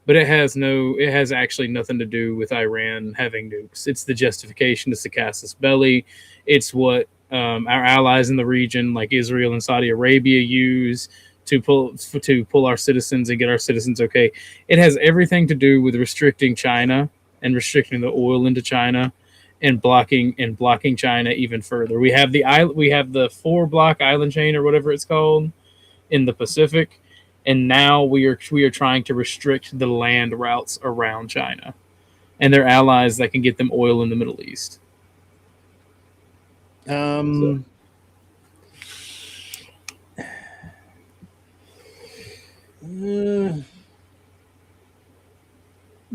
But it has actually nothing to do with Iran having nukes. It's the justification. It's the casus belli. It's what our allies in the region, like Israel and Saudi Arabia, use to pull our citizens and get our citizens okay. It has everything to do with restricting China and restricting the oil into China and blocking China even further. We have the 4-block island chain or whatever it's called in the Pacific. And now we are trying to restrict the land routes around China and their allies that can get them oil in the Middle East.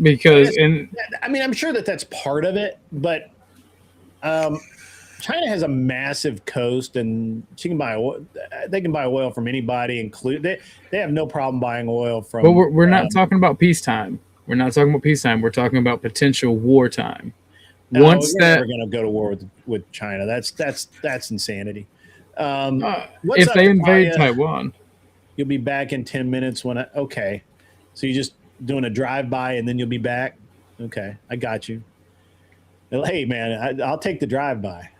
Because I'm sure that's part of it, but China has a massive coast, and they can buy oil from anybody, include they have no problem buying oil from. But we're not talking about peacetime. We're not talking about peacetime. We're talking about potential wartime. Once we're going to go to war with China, that's insanity. If they invade Taiwan, you'll be back in 10 minutes. Okay, so you're just doing a drive-by and then you'll be back. Okay, I got you. Hey man, I'll take the drive-by.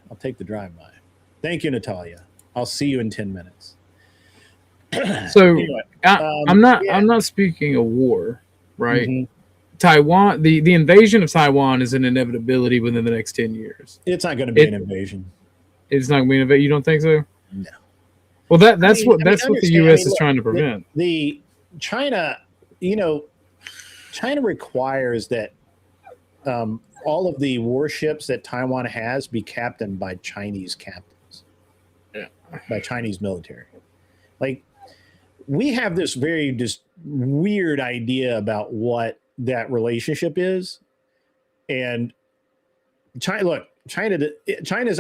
Thank you, Natalia. I'll see you in 10 minutes. So anyway, I'm not speaking of war, right? Mm-hmm. Taiwan, the invasion of Taiwan is an inevitability within the next 10 years. It's not going to be an invasion. It's not going to be an invasion. You don't think so? No. Well, that's what the U.S. is trying to prevent. The China, China requires that all of the warships that Taiwan has be captained by Chinese captains, by Chinese military. Like, we have this very just weird idea about what that relationship is, and China's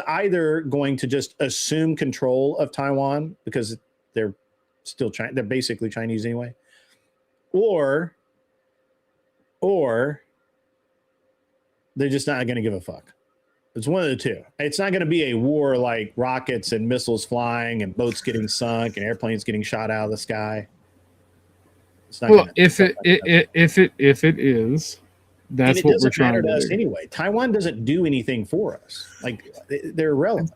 either going to just assume control of Taiwan because they're still they're basically Chinese anyway, or they're just not going to give a fuck. It's one of the two. It's not going to be a war like rockets and missiles flying and boats getting sunk and airplanes getting shot out of the sky. It's not if it is, that's what we're trying to do. Us anyway. Taiwan doesn't do anything for us. Like, they're irrelevant.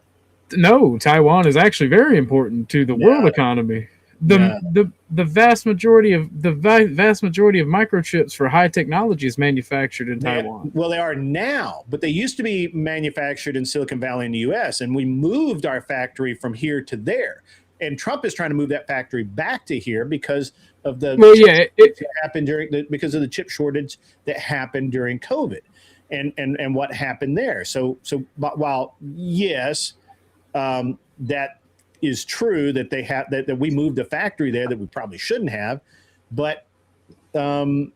No, Taiwan is actually very important to the world economy. The vast majority of microchips for high technology is manufactured in Taiwan. Well, they are now, but they used to be manufactured in Silicon Valley in the U.S. and we moved our factory from here to there. And Trump is trying to move that factory back to here because of the because of the chip shortage that happened during COVID, and what happened there. So while yes, that is true that they have that we moved the factory there that we probably shouldn't have, but I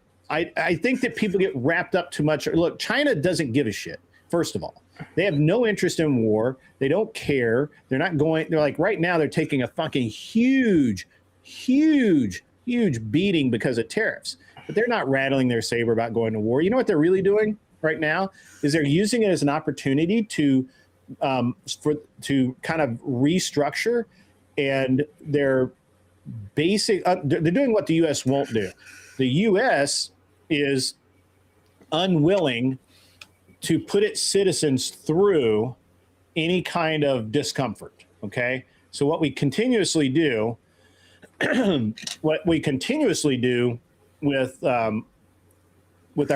think that people get wrapped up too much. Look, China doesn't give a shit. First of all, they have no interest in war. They don't care. They're not going. They're like right now. They're taking a fucking huge beating because of tariffs. But they're not rattling their saber about going to war. You know what they're really doing right now is they're using it as an opportunity to kind of restructure, and they're they're doing what the U.S. won't do. The U.S. is unwilling to put its citizens through any kind of discomfort. Okay, so what we continuously do, with our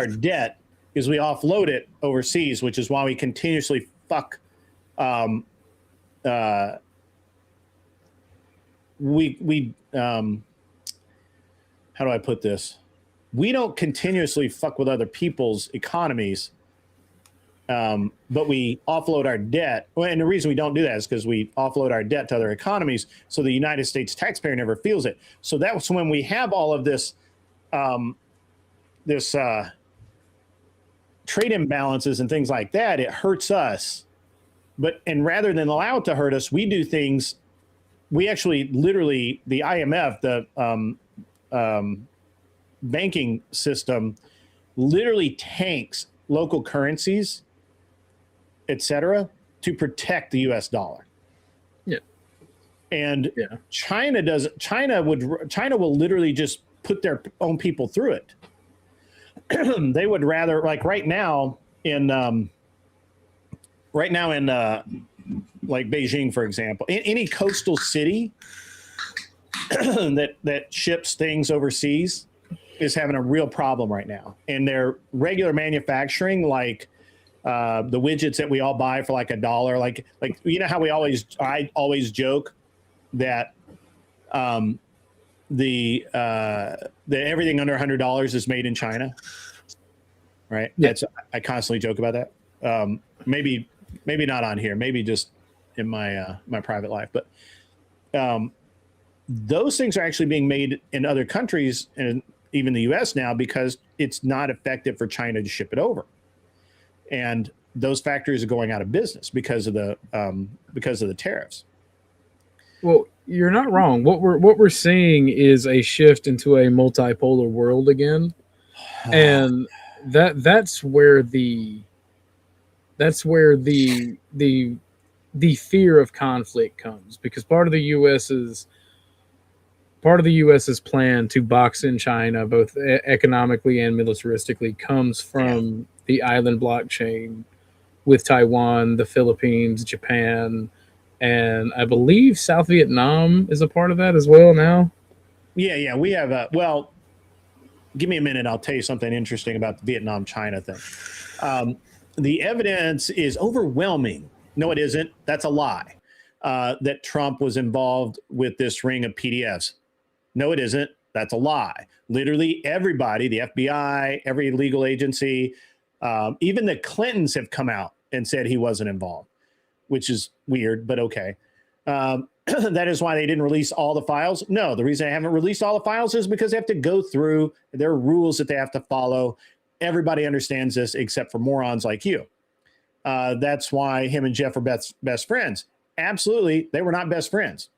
debt is we offload it overseas, which is why we continuously fuck. How do I put this? We don't continuously fuck with other people's economies, but we offload our debt. Well, and the reason we don't do that is because we offload our debt to other economies, so the United States taxpayer never feels it. So that's when we have all of this, trade imbalances and things like that. It hurts us, and rather than allow it to hurt us, we do things. We actually, literally, the IMF, the banking system, literally tanks local currencies, etc., to protect the U.S. dollar. Yeah, and China will literally just put their own people through it. They would rather, like right now in like Beijing, for example, any coastal city that ships things overseas is having a real problem right now. And their regular manufacturing, like the widgets that we all buy for like $1, like you know how I always joke that the everything under $100 is made in China, right? Yeah. I constantly joke about that. Maybe not on here, maybe just in my my private life, but those things are actually being made in other countries and even the U.S. now because it's not effective for China to ship it over, and those factories are going out of business because of the tariffs. Well, you're not wrong. What we're seeing is a shift into a multipolar world again, and that's where the fear of conflict comes, because part of the U.S.'s plan to box in China, both economically and militaristically, comes from the island blockchain with Taiwan, the Philippines, Japan, and I believe South Vietnam is a part of that as well now. Yeah, we have well, give me a minute. I'll tell you something interesting about the Vietnam-China thing. The evidence is overwhelming. No, it isn't. That's a lie. That Trump was involved with this ring of PDFs. No, it isn't. That's a lie. Literally everybody, the FBI, every legal agency, even the Clintons have come out and said he wasn't involved, which is weird, but okay. That is why they didn't release all the files. No, the reason they haven't released all the files is because they have to go through their rules that they have to follow. Everybody understands this except for morons like you. That's why him and Jeff are best friends. Absolutely, they were not best friends.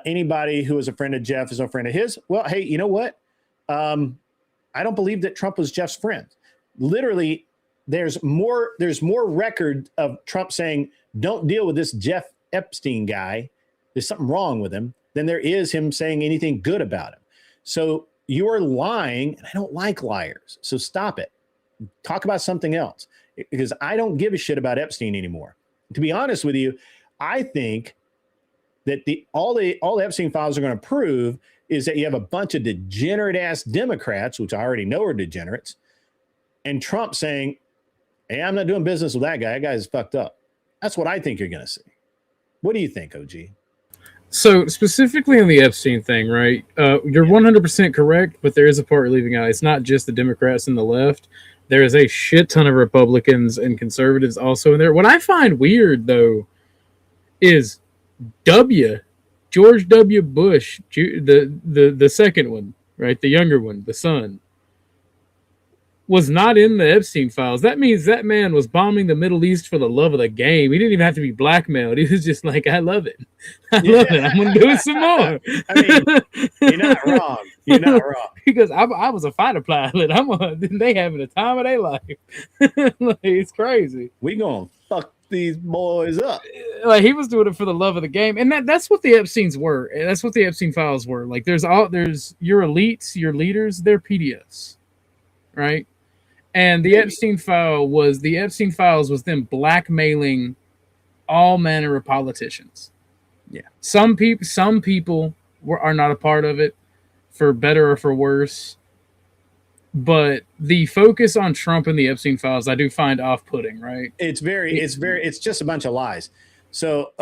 Anybody who is a friend of Jeff is a friend of his. Well, hey, you know what? I don't believe that Trump was Jeff's friend. Literally, there's more record of Trump saying, don't deal with this Jeff Epstein guy. There's something wrong with him than there is him saying anything good about him. So you're lying, and I don't like liars. So stop it. Talk about something else, because I don't give a shit about Epstein anymore. To be honest with you, I think that all the Epstein files are going to prove is that you have a bunch of degenerate ass Democrats, which I already know are degenerates, and Trump saying, "Hey, I'm not doing business with that guy. That guy's fucked up." That's what I think you're going to see. What do you think, OG? So specifically on the Epstein thing, right? You're 100% correct, but there is a part you're leaving out. It's not just the Democrats and the left. There is a shit ton of Republicans and conservatives also in there. What I find weird, though, is George W. Bush, the second one, right? The younger one, the son, was not in the Epstein files. That means that man was bombing the Middle East for the love of the game. He didn't even have to be blackmailed. He was just like, I love it. I love it. I'm going to do it some more. I mean, you're not wrong. You're not wrong. Because I was a fighter pilot. They having the time of their life. Like, it's crazy. We going to fuck these boys up. Like, he was doing it for the love of the game. And that's what the Epsteins were. And that's what the Epstein files were. Like, there's your elites, your leaders, they're PDFs. Right? And the Epstein files was them blackmailing all manner of politicians. Yeah. Some people are not a part of it, for better or for worse. But the focus on Trump and the Epstein files, I do find off-putting, right? It's just a bunch of lies. So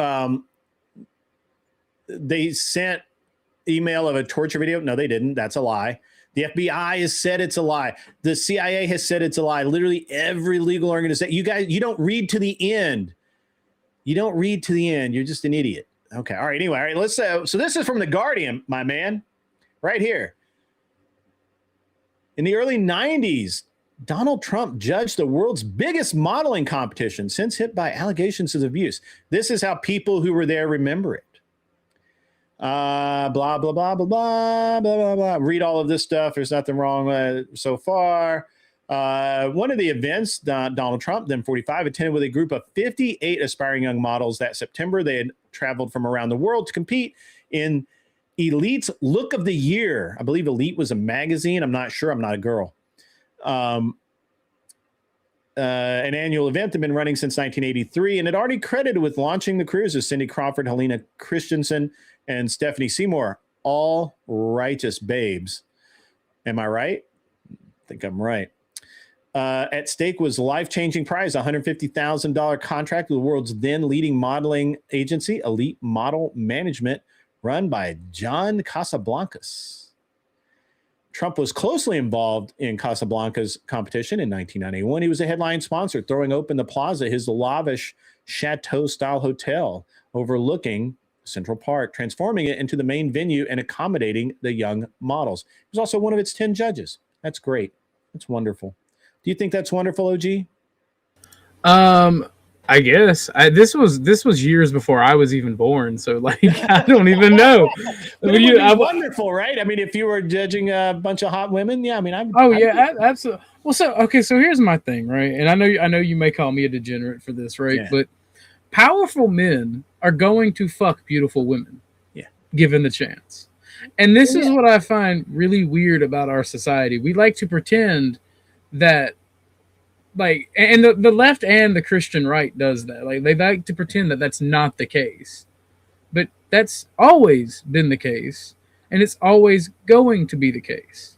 they sent email of a torture video. No, they didn't. That's a lie. The FBI has said it's a lie. The CIA has said it's a lie. Literally every legal organization. You guys, you don't read to the end. You don't read to the end. You're just an idiot. Okay. All right. Anyway, all right. Let's. So this is from The Guardian, my man, right here. In the early 90s, Donald Trump judged the world's biggest modeling competition since hit by allegations of abuse. This is how people who were there remember it. Blah, blah, blah, blah, blah, blah, blah, blah. Read all of this stuff. There's nothing wrong so far. One of the events, Donald Trump, then 45, attended with a group of 58 aspiring young models that September. They had traveled from around the world to compete in Elite's Look of the Year. I believe Elite was a magazine. I'm not sure. I'm not a girl. An annual event that had been running since 1983 and had already credited with launching the cruises Cindy Crawford, Helena Christensen, and Stephanie Seymour, all righteous babes. Am I right? I think I'm right. At stake was life-changing prize, a $150,000 contract with the world's then leading modeling agency, Elite Model Management, run by John Casablancas. Trump was closely involved in Casablanca's competition in 1991. He was a headline sponsor, throwing open the plaza, his lavish chateau-style hotel overlooking Central Park, transforming it into the main venue and accommodating the young models. He was also one of its 10 judges. That's great. That's wonderful. Do you think that's wonderful, OG? I guess this was years before I was even born, so like I don't even know. But it would be wonderful, right? I mean, if you were judging a bunch of hot women, yeah. I mean, absolutely. Well, so here's my thing, right? And I know you may call me a degenerate for this, right? Yeah. But powerful men are going to fuck beautiful women, given the chance. And this is what I find really weird about our society. We like to pretend that, like, and the left and the Christian right does that. Like, they like to pretend that that's not the case. But that's always been the case, and it's always going to be the case.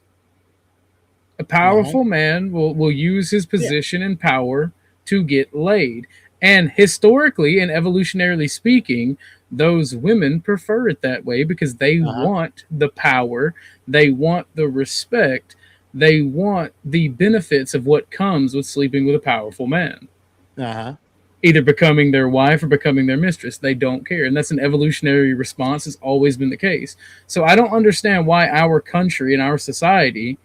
A powerful man will use his position and power to get laid. And historically and evolutionarily speaking, those women prefer it that way because they want the power, they want the respect, they want the benefits of what comes with sleeping with a powerful man. Either becoming their wife or becoming their mistress. They don't care. And that's an evolutionary response. Has always been the case. So I don't understand why our country and our society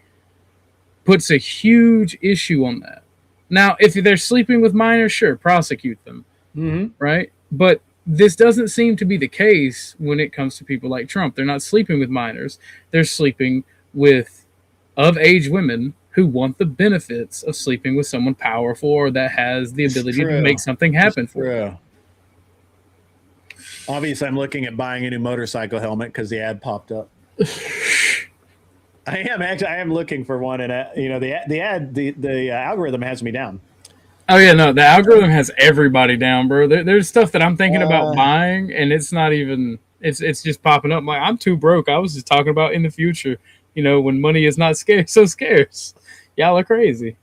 puts a huge issue on that. Now, if they're sleeping with minors, sure, prosecute them, right? But this doesn't seem to be the case when it comes to people like Trump. They're not sleeping with minors. They're sleeping with of-age women who want the benefits of sleeping with someone powerful or that has the ability to make something happen for them. Obviously, I'm looking at buying a new motorcycle helmet because the ad popped up. I am looking for one, and the algorithm has me down. Oh yeah, no, the algorithm has everybody down, bro. There's stuff that I'm thinking about buying, and it's not even. It's just popping up. Like, I'm too broke. I was just talking about in the future, when money is not scarce, so scarce. Y'all are crazy.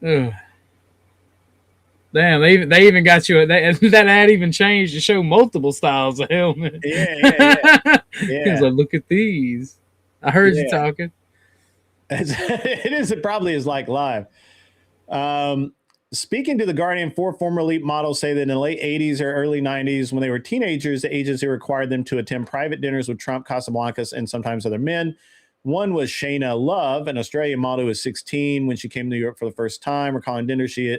Ugh. Damn, they even got you that ad even changed to show multiple styles of helmet. He was Yeah. like, look at these. I heard you Yeah. talking. It is. It probably is like live. Speaking to the Guardian, 4 former elite models say that in the late 80s or early 90s, when they were teenagers, the agency required them to attend private dinners with Trump, Casablancas, and sometimes other men. One was Shayna Love, an Australian model who was 16 when she came to New York for the first time. Recalling dinner, she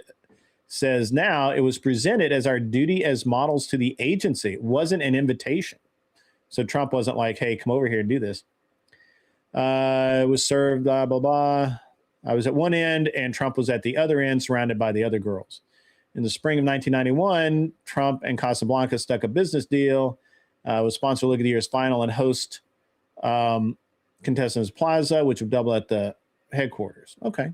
says now it was presented as our duty as models to the agency. It wasn't an invitation. So Trump wasn't like, hey, come over here and do this. It was served, blah, blah, blah. I was at one end and Trump was at the other end, surrounded by the other girls. In the spring of 1991, Trump and Casablanca stuck a business deal, was sponsor Look at the Year's final and host Contestants Plaza, which would double at the headquarters. Okay.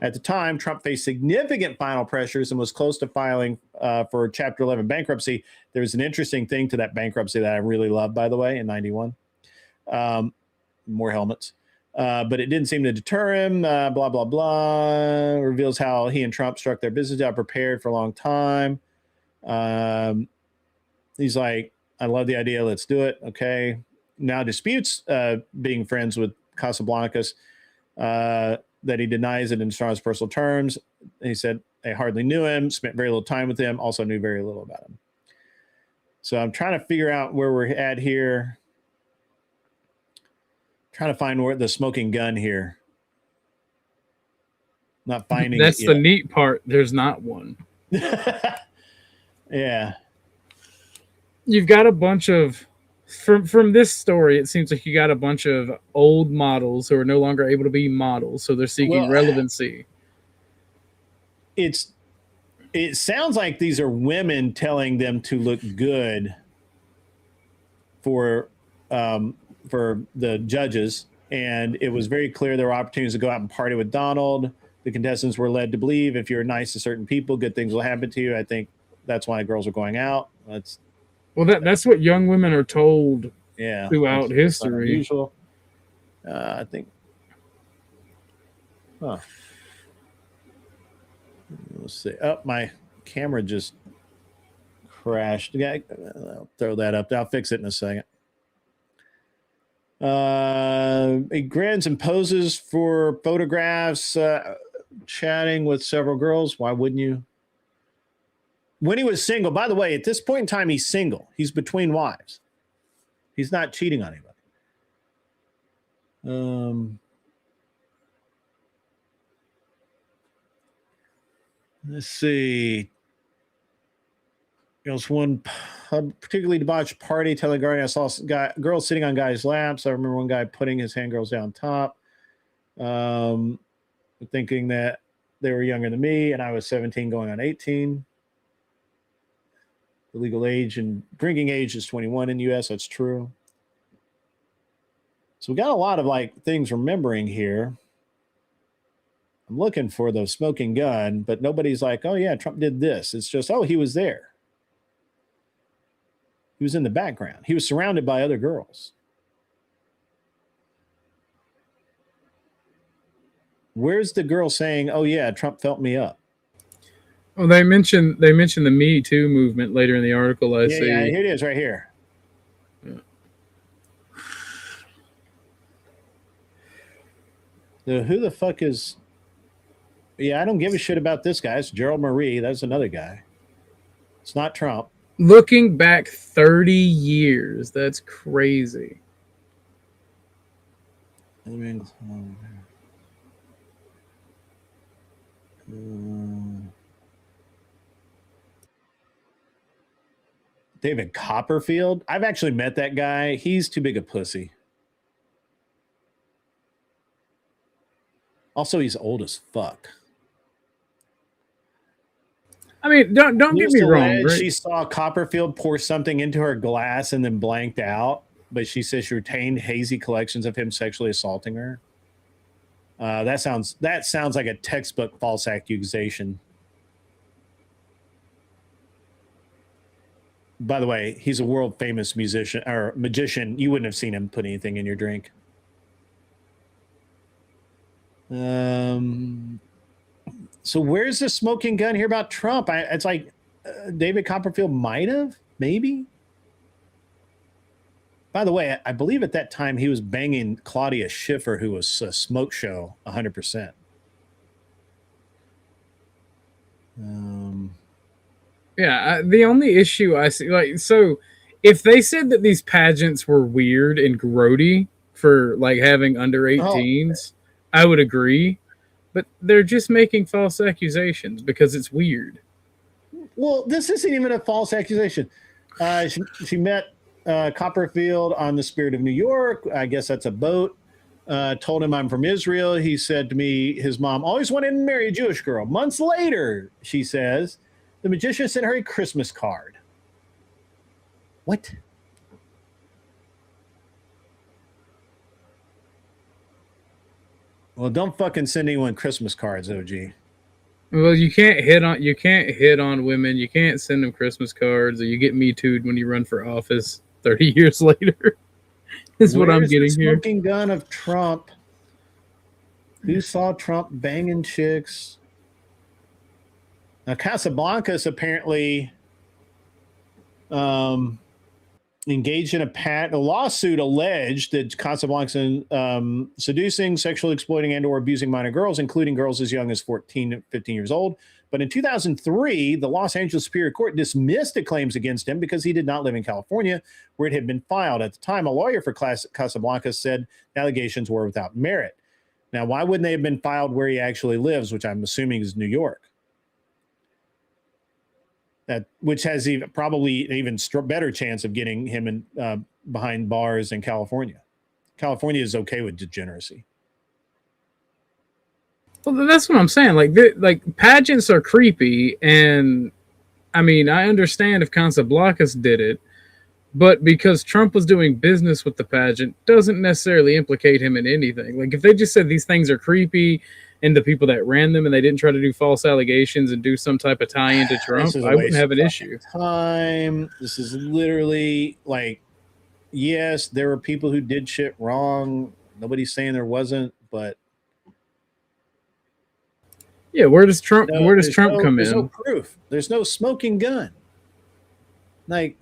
At the time, Trump faced significant final pressures and was close to filing for Chapter 11 bankruptcy. There was an interesting thing to that bankruptcy that I really loved, by the way, in 91. More helmets. But it didn't seem to deter him. Blah, blah, blah. Reveals how he and Trump struck their business deal, prepared for a long time. He's like, I love the idea. Let's do it. Okay. Now disputes being friends with Casablancas, that he denies it in strongest personal terms. He said, I hardly knew him, spent very little time with him, also knew very little about him. So I'm trying to figure out where we're at here. Trying to find where the smoking gun here. Not finding That's it the yet. neat part. There's not one. Yeah. You've got a bunch of from this story, it seems like you got a bunch of old models who are no longer able to be models, so they're seeking relevancy. It sounds like these are women telling them to look good for the judges, and it was very clear there were opportunities to go out and party with Donald. The contestants were led to believe if you're nice to certain people, good things will happen to you. I think that's why girls are going out. That's what young women are told throughout history. Unusual. I think. Huh. Let's see. Oh, my camera just crashed. I'll throw that up. I'll fix it in a second. He grins and poses for photographs, chatting with several girls. Why wouldn't you? When he was single, by the way, at this point in time, he's single. He's between wives. He's not cheating on anybody. Let's see. It was one particularly debauched party telling Guardian I saw girls sitting on guys' laps. I remember one guy putting his handgirls down top, thinking that they were younger than me, and I was 17 going on 18. The legal age and drinking age is 21 in the U.S. That's true. So we got a lot of things remembering here. I'm looking for the smoking gun, but nobody's like, oh yeah, Trump did this. It's just, oh, he was there. He was in the background. He was surrounded by other girls. Where's the girl saying, oh yeah, Trump felt me up? Oh, they mentioned the Me Too movement later in the article. I see. Yeah, here it is, right here. Yeah. Who the fuck is? Yeah, I don't give a shit about this guy. It's Gerald Marie. That's another guy. It's not Trump. Looking back 30 years, that's crazy. David Copperfield. I've actually met that guy. He's too big a pussy. Also, he's old as fuck. I mean, don't get me wrong. Right? She saw Copperfield pour something into her glass and then blanked out, but she says she retained hazy collections of him sexually assaulting her. That sounds like a textbook false accusation. by the way, he's a world famous musician or magician. You wouldn't have seen him put anything in your drink. So where's the smoking gun here about Trump? It's like David Copperfield might have, maybe. By the way, I believe at that time he was banging Claudia Schiffer, who was a smoke show 100%. Yeah, the only issue I see, like, so if they said that these pageants were weird and grody for like having under 18s, I would agree. But they're just making false accusations because it's weird. Well, this isn't even a false accusation. She met Copperfield on the Spirit of New York. I guess that's a boat. Told him I'm from Israel. He said to me, his mom always wanted to marry a Jewish girl. Months later, she says, the magician sent her a Christmas card. What? Well, don't fucking send anyone Christmas cards, OG. Well, you can't hit on women. You can't send them Christmas cards, or you get Me Too'd when you run for office 30 years later. Is what I'm getting here. Smoking gun of Trump. Who saw Trump banging chicks? Now, Casablancas apparently engaged in a lawsuit alleged that Casablancas seducing, sexually exploiting, and or abusing minor girls, including girls as young as 14 and 15 years old. But in 2003, the Los Angeles Superior Court dismissed the claims against him because he did not live in California, where it had been filed. At the time, a lawyer for Casablancas said the allegations were without merit. Now, why wouldn't they have been filed where he actually lives, which I'm assuming is New York? Which has probably an even better chance of getting him in behind bars than California. California is okay with degeneracy. Well, that's what I'm saying. Like pageants are creepy, and I mean, I understand if Casablancas did it, but because Trump was doing business with the pageant doesn't necessarily implicate him in anything. Like if they just said these things are creepy and the people that ran them and they didn't try to do false allegations and do some type of tie into Trump, I wouldn't have an issue. This is literally like, yes, there were people who did shit wrong. Nobody's saying there wasn't, but yeah, where does Trump come in? There's no proof. There's no smoking gun. Like,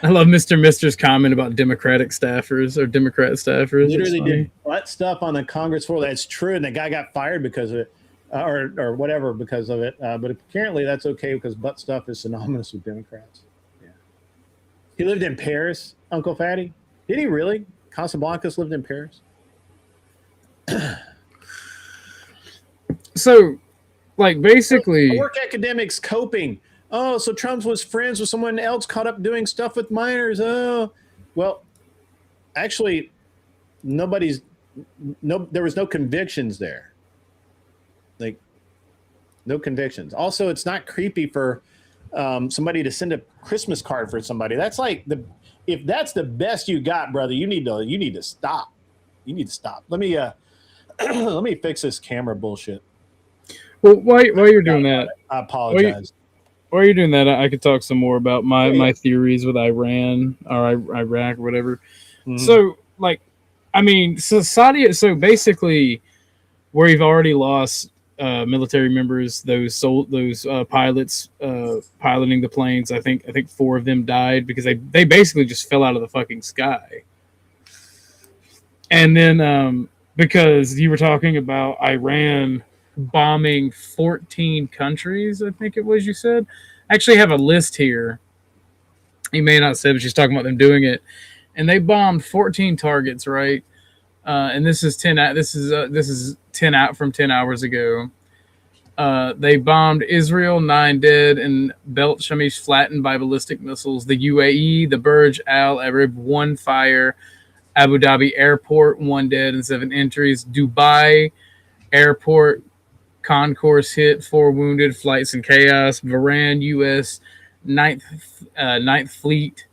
I love Mr. Mister's comment about Democrat staffers. Literally did butt stuff on the Congress floor. That's true, and the guy got fired because of it, or whatever because of it. But apparently that's okay because butt stuff is synonymous with Democrats. Yeah. He lived in Paris, Uncle Fatty. Did he really? Casablancas lived in Paris. So, like, basically, work academics coping. Oh, so Trump was friends with someone else caught up doing stuff with minors. Oh, well, actually, there was no convictions there. Like, no convictions. Also, it's not creepy for somebody to send a Christmas card for somebody. That's like if that's the best you got, brother, you need to stop. You need to stop. Let me let me fix this camera bullshit. Well, while you're doing that, I apologize. While you're doing that, I could talk some more about my theories with Iran or Iraq or whatever. Mm-hmm. So, like, I mean, society. So basically, where you've already lost military members, those pilots piloting the planes. I think 4 of them died because they basically just fell out of the fucking sky. And then because you were talking about Iran bombing 14 countries, I think it was you said. I actually have a list here. You may not say, but she's talking about them doing it. And they bombed 14 targets, right? And this is 10 out from 10 hours ago. They bombed Israel, 9 dead, and Belt Shemesh flattened by ballistic missiles. The UAE, the Burj Al Arab, 1 fire. Abu Dhabi Airport, 1 dead and 7 injuries. Dubai Airport concourse hit, 4 wounded, flights in chaos. Bahrain, U.S. 9th Fleet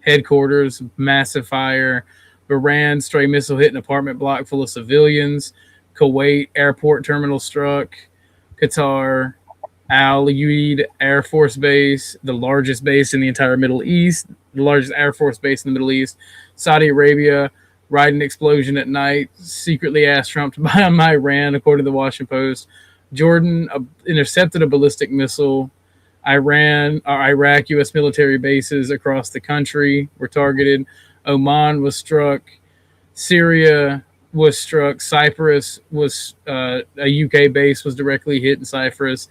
headquarters, massive fire. Bahrain, stray missile hit an apartment block full of civilians. Kuwait airport terminal struck. Qatar, Al Udeid Air Force Base, the largest base in the entire Middle East, the largest Air Force base in the Middle East. Saudi Arabia, riding explosion at night, secretly ass trumped by Iran, according to the Washington Post. Jordan intercepted a ballistic missile. Iraq, U.S. military bases across the country were targeted. Oman was struck. Syria was struck. Cyprus was a UK base was directly hit in Cyprus.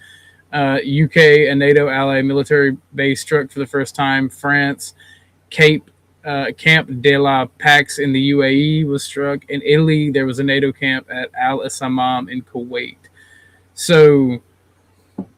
UK, a NATO ally military base struck for the first time. France, Camp de la Pax in the UAE was struck. In Italy, there was a NATO camp at Al Samam in Kuwait. So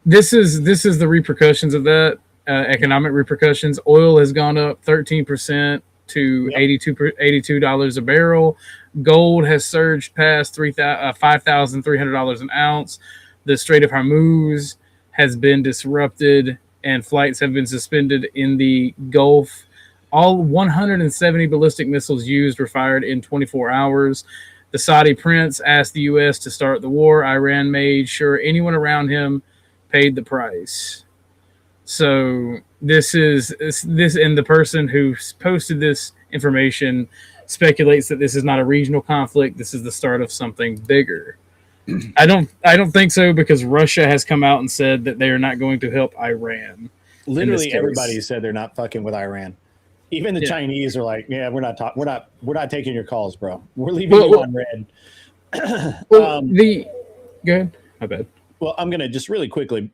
this is the repercussions of that, economic repercussions. Oil has gone up 13% to $82 a barrel. Gold has surged past $5,300 an ounce. The Strait of Hormuz has been disrupted and flights have been suspended in the Gulf. All 170 ballistic missiles used were fired in 24 hours. The Saudi prince asked the U.S. to start the war. Iran made sure anyone around him paid the price. So this, and the person who posted this information speculates that this is not a regional conflict. This is the start of something bigger. I don't think so, because Russia has come out and said that they are not going to help Iran. Literally everybody said they're not fucking with Iran. Even the Chinese are like, yeah, we're not taking your calls, bro. We're leaving you on red. Go ahead. My bad. Well, I'm gonna just really quickly.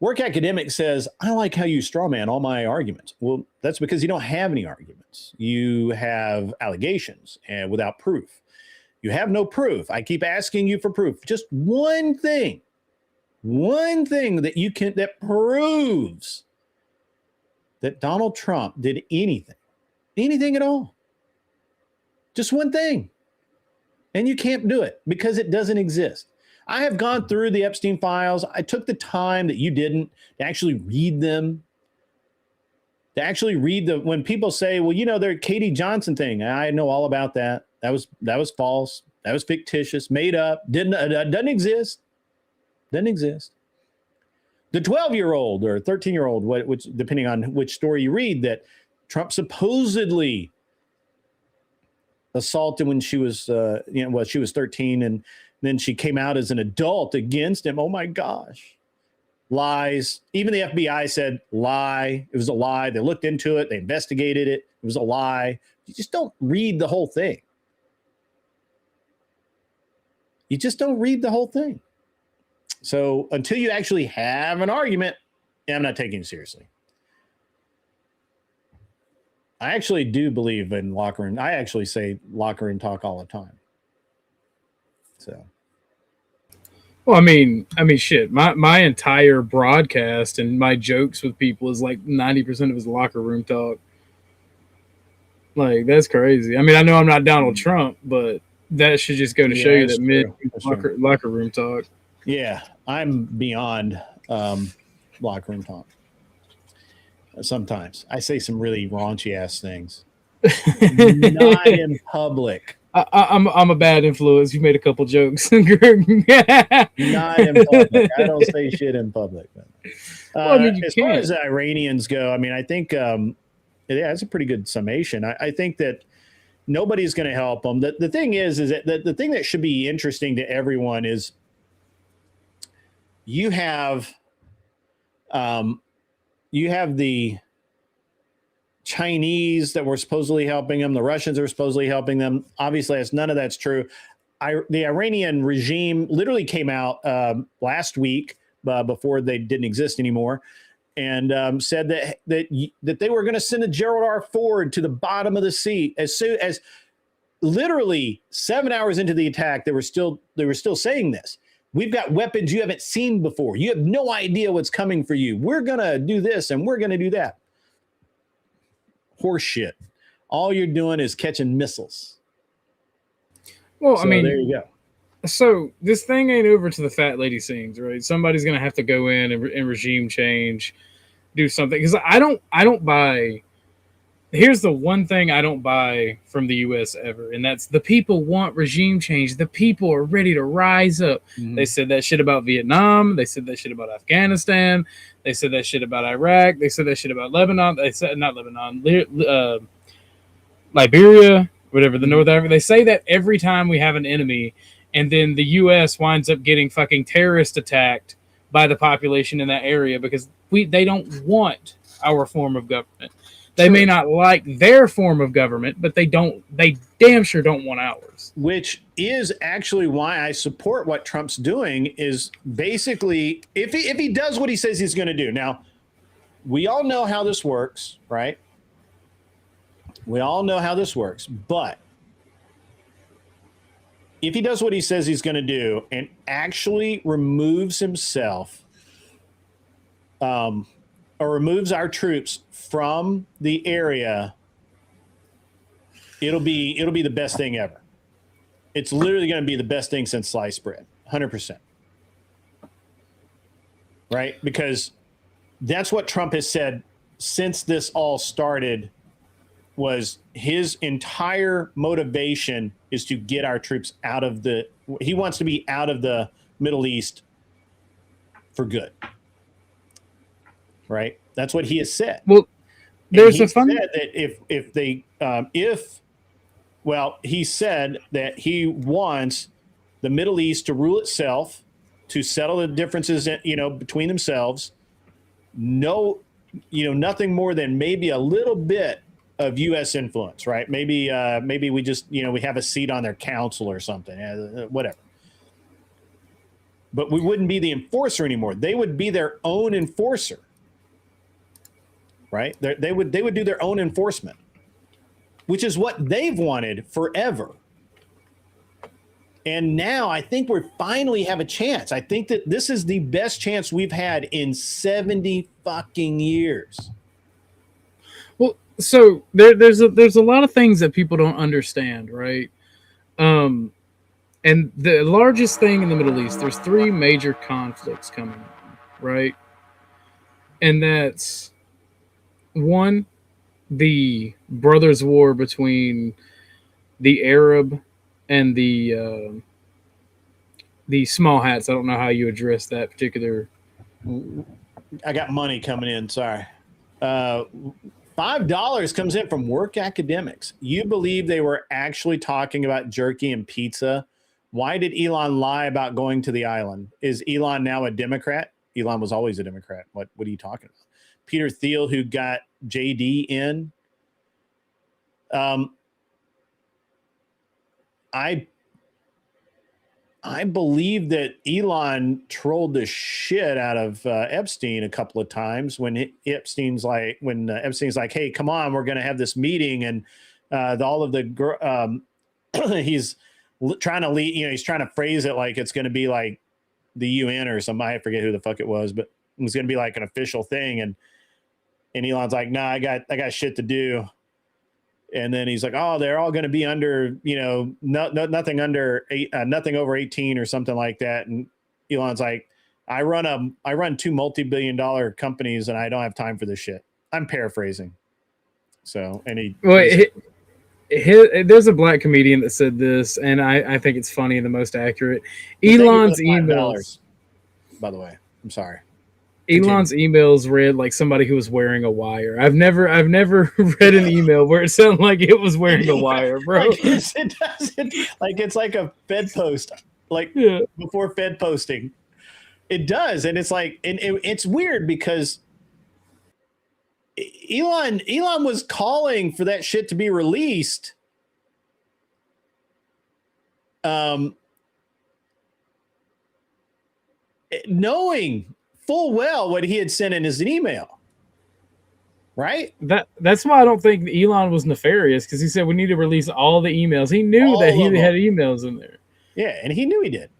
Work Academic says, I like how you strawman all my arguments. Well, that's because you don't have any arguments. You have allegations and without proof. You have no proof. I keep asking you for proof. Just one thing that proves that Donald Trump did anything at all. Just one thing. And you can't do it because it doesn't exist. I have gone through the Epstein files. I took the time that you didn't to actually read them. When people say, well, they're Katie Johnson thing. I know all about that. That was false. That was fictitious, made up, doesn't exist. Doesn't exist. The 12-year-old or 13-year-old, which depending on which story you read, that Trump supposedly assaulted when she was, she was 13, and then she came out as an adult against him. Oh my gosh. Lies. Even the FBI said lie. It was a lie. They looked into it. They investigated it. It was a lie. You just don't read the whole thing. You just don't read the whole thing. So until you actually have an argument, I'm not taking it seriously. I actually do believe in locker room. I actually say locker room talk all the time. So. Well, I mean, shit. My entire broadcast and my jokes with people is like 90% of his locker room talk. Like, that's crazy. I mean, I know I'm not Donald Trump, but that should just go to show you that locker room talk. Yeah, I'm beyond locker room talk. Sometimes I say some really raunchy ass things, not in public. I'm a bad influence. You made a couple jokes. Not in public. I don't say shit in public. As far as the Iranians go, I mean, I think that's a pretty good summation. I think that nobody's going to help them. The thing is that the thing that should be interesting to everyone is you have the Chinese that were supposedly helping them. The Russians are supposedly helping them. Obviously, none of that's true. The Iranian regime literally came out last week before they didn't exist anymore, and said that they were going to send a Gerald R. Ford to the bottom of the sea as soon as literally 7 hours into the attack. They were still saying this. We've got weapons you haven't seen before. You have no idea what's coming for you. We're going to do this and we're going to do that. Horse shit. All you're doing is catching missiles. Well, so, I mean, there you go. So this thing ain't over to the fat lady sings, right? Somebody's going to have to go in and regime change, do something. Because I don't buy here's the one thing I don't buy from the U.S. ever, and that's the people want regime change. The people are ready to rise up. Mhm. They said that shit about Vietnam. They said that shit about Afghanistan. They said that shit about Iraq. They said that shit about Lebanon. They said not Lebanon, Liberia, whatever, the North Africa. They say that every time we have an enemy, and then the U.S. winds up getting fucking terrorist attacked by the population in that area because they don't want our form of government. They may not like their form of government, but they damn sure don't want ours. Which is actually why I support what Trump's doing is basically if he does what he says he's going to do. Now, we all know how this works, right? We all know how this works, but if he does what he says he's going to do and actually removes himself or removes our troops from the area, it'll be the best thing ever. It's literally going to be the best thing since sliced bread, 100%. Right? Because that's what Trump has said since this all started. Was his entire motivation is to get our troops out of he wants to be out of the Middle East for good. Right? That's what he has said. Well, there's he a fun said that he said that he wants the Middle East to rule itself, to settle the differences, between themselves. No, nothing more than maybe a little bit of U.S. influence, right? Maybe we just, we have a seat on their council or something, whatever. But we wouldn't be the enforcer anymore. They would be their own enforcer, right? They would do their own enforcement, which is what they've wanted forever. And now I think we finally have a chance. I think that this is the best chance we've had in 70 fucking years. Well, so there's a lot of things that people don't understand, right? And the largest thing in the Middle East, there's 3 major conflicts coming on, right? And that's 1, the brothers' war between the Arab and the small hats. I don't know how you address that particular. I got money coming in. Sorry. $5 comes in from Work Academics. You believe they were actually talking about jerky and pizza? Why did Elon lie about going to the island? Is Elon now a Democrat? Elon was always a Democrat. What are you talking about? Peter Thiel, who got JD in. I believe that Elon trolled the shit out of Epstein a couple of times when Epstein's like, hey, come on, we're going to have this meeting. And all of the, he's trying to lead, he's trying to phrase it like it's going to be like the UN or something. I forget who the fuck it was, but it was going to be like an official thing. And Elon's like, nah, I got shit to do. And then he's like, oh, they're all going to be under, nothing under nothing over 18 or something like that. And Elon's like, I run 2 multi-billion-dollar companies and I don't have time for this shit. I'm paraphrasing. So, and there's a black comedian that said this, and I think it's funny and the most accurate. Elon's emails, by the way, I'm sorry. Elon's emails read like somebody who was wearing a wire. I've never read an email where it sounded like it was wearing a wire, bro. Like it doesn't, like it's like a Fed post, before Fed posting. It does, and it's like, and it's weird because Elon was calling for that shit to be released. Knowing full well what he had sent in his email, right? That's why I don't think Elon was nefarious, because he said we need to release all the emails. He knew that he had emails in there. Yeah, and he knew he did.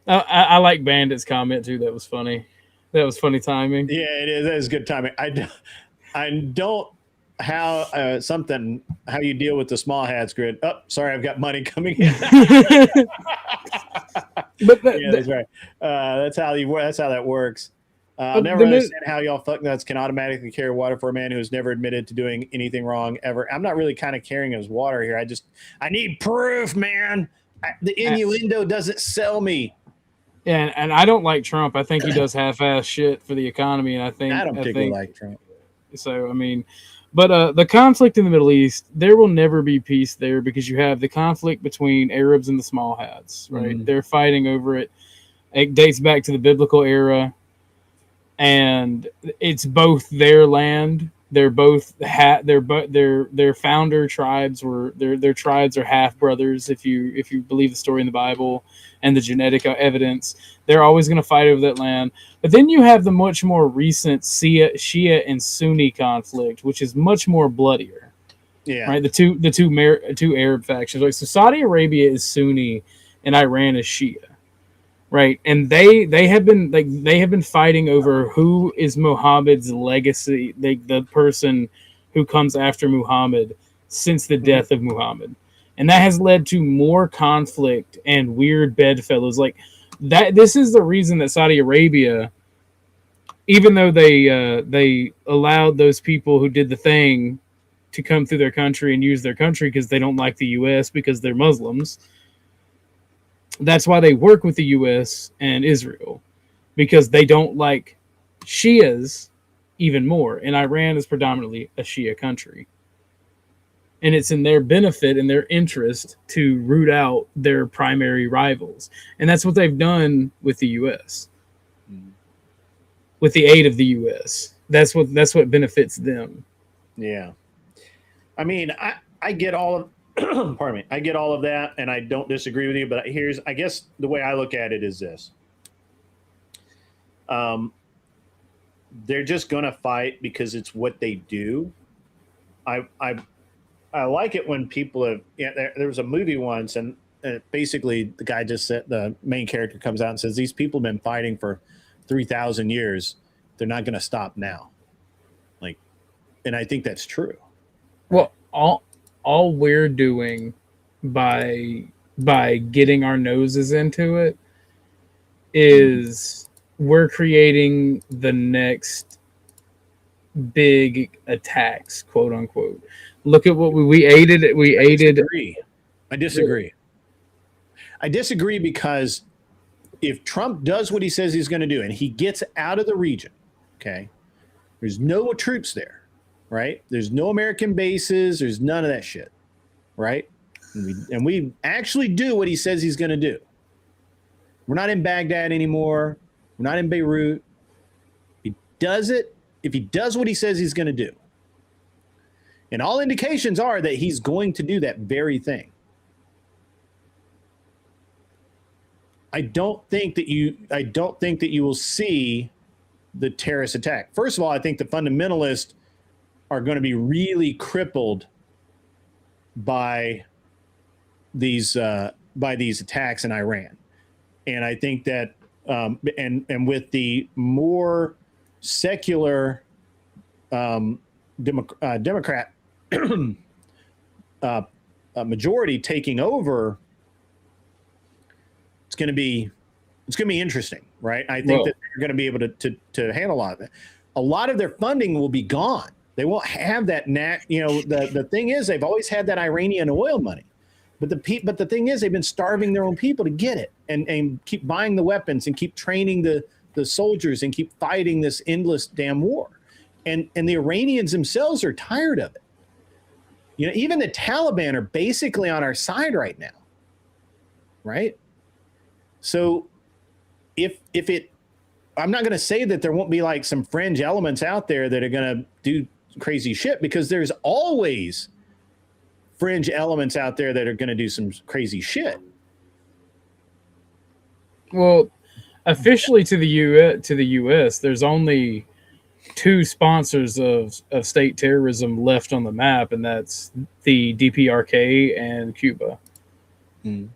I like Bandit's comment too. That was funny. That was funny timing. Yeah, it is. That is good timing. I don't how you deal with the small hats grid. Oh, sorry, I've got money coming in. But yeah, that's right. That's how that works. I'll never understand how y'all fucknuts can automatically carry water for a man who has never admitted to doing anything wrong ever. I'm not really kind of carrying his water here. I need proof, man. The innuendo doesn't sell me. And I don't like Trump. I think he does half-ass shit for the economy, and I don't particularly like Trump. So I mean, but the conflict in the Middle East, there will never be peace there because you have the conflict between Arabs and the small hats, right? Mm-hmm. They're fighting over it. It dates back to the biblical era. And it's both their land. They're both their founder tribes were their tribes are half brothers. If you believe the story in the Bible and the genetic evidence, they're always going to fight over that land. But then you have the much more recent Shia and Sunni conflict, which is much more bloodier. Yeah, right. The two Arab factions. Like, so Saudi Arabia is Sunni and Iran is Shia. Right, and they have been fighting over who is Muhammad's legacy, the person who comes after Muhammad since the death of Muhammad, and that has led to more conflict and weird bedfellows like that. This is the reason that Saudi Arabia, even though they allowed those people who did the thing to come through their country and use their country because they don't like the U.S. because they're Muslims. That's why they work with the U.S. and Israel, because they don't like Shias even more. And Iran is predominantly a Shia country. And it's in their benefit and their interest to root out their primary rivals. And that's what they've done with the U.S. With the aid of the U.S. That's what benefits them. Yeah. I mean, I get all of pardon me. I get all of that, and I don't disagree with you. But I guess the way I look at it is this: they're just gonna fight because it's what they do. I like it when people have. There was a movie once, and basically the guy just said, the main character comes out and says, "These people have been fighting for 3,000 years. They're not gonna stop now." Like, and I think that's true. Well, all we're doing by getting our noses into it is we're creating the next big attacks, quote unquote. Look at what we aided. I disagree because if Trump does what he says he's going to do and he gets out of the region, okay, there's no troops there. Right? There's no American bases. There's none of that shit. Right? And we actually do what he says he's going to do. We're not in Baghdad anymore. We're not in Beirut. He does it. If he does what he says he's going to do. And all indications are that he's going to do that very thing. I don't think that you will see the terrorist attack. First of all, I think the fundamentalists are going to be really crippled by these attacks in Iran, and I think that and with the more secular Democrat majority taking over, it's going to be interesting, right? I think that they're going to be able to handle a lot of it. A lot of their funding will be gone. They won't have that. The thing is, they've always had that Iranian oil money, but the thing is, they've been starving their own people to get it, and keep buying the weapons and keep training the soldiers and keep fighting this endless damn war, and the Iranians themselves are tired of it. Even the Taliban are basically on our side right now, right? So, I'm not going to say that there won't be like some fringe elements out there that are going to do crazy shit, because there's always fringe elements out there that are going to do some crazy shit. Well, officially to the U.S., there's only two sponsors of state terrorism left on the map, and that's the DPRK and Cuba. And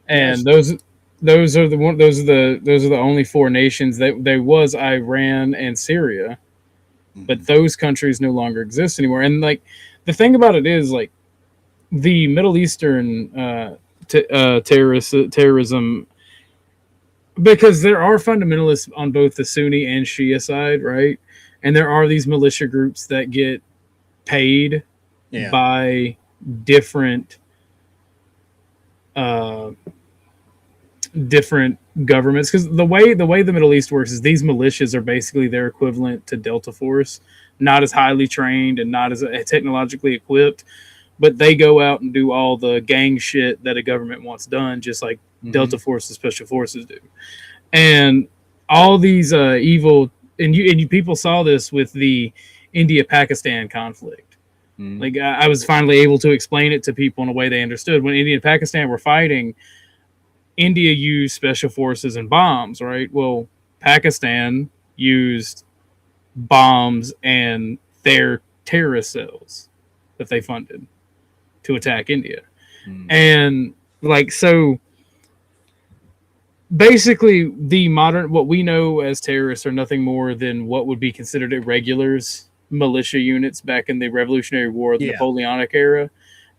yes. Those are the only four nations that there was Iran and Syria, but those countries no longer exist anymore. And like the thing about it is, like, the Middle Eastern terrorism because there are fundamentalists on both the Sunni and Shia side, right? And there are these militia groups that get paid Yeah. by different uh, different governments, because the way the Middle East works is these militias are basically their equivalent to Delta Force, not as highly trained and not as technologically equipped, but they go out and do all the gang shit that a government wants done, just like Delta Force and Special Forces do. And all these evil, and you people saw this with the India-Pakistan conflict. Like I was finally able to explain it to people in a way they understood. When India and Pakistan were fighting, India used special forces and bombs, right? Well, Pakistan used bombs and their terrorist cells that they funded to attack India. And like, so basically the modern, what we know as terrorists are nothing more than what would be considered irregulars, militia units back in the Revolutionary War, the Napoleonic era.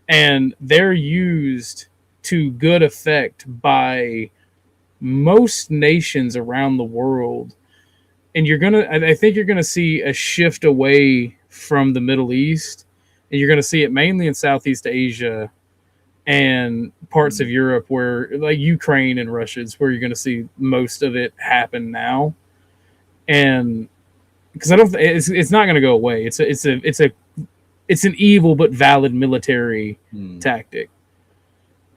And they're used to good effect by most nations around the world. And I think you're gonna see a shift away from the Middle East, and you're gonna see it mainly in Southeast Asia and parts of Europe, where like Ukraine and Russia is where you're gonna see most of it happen now. And because I don't, it's not gonna go away. It's an evil but valid military tactic.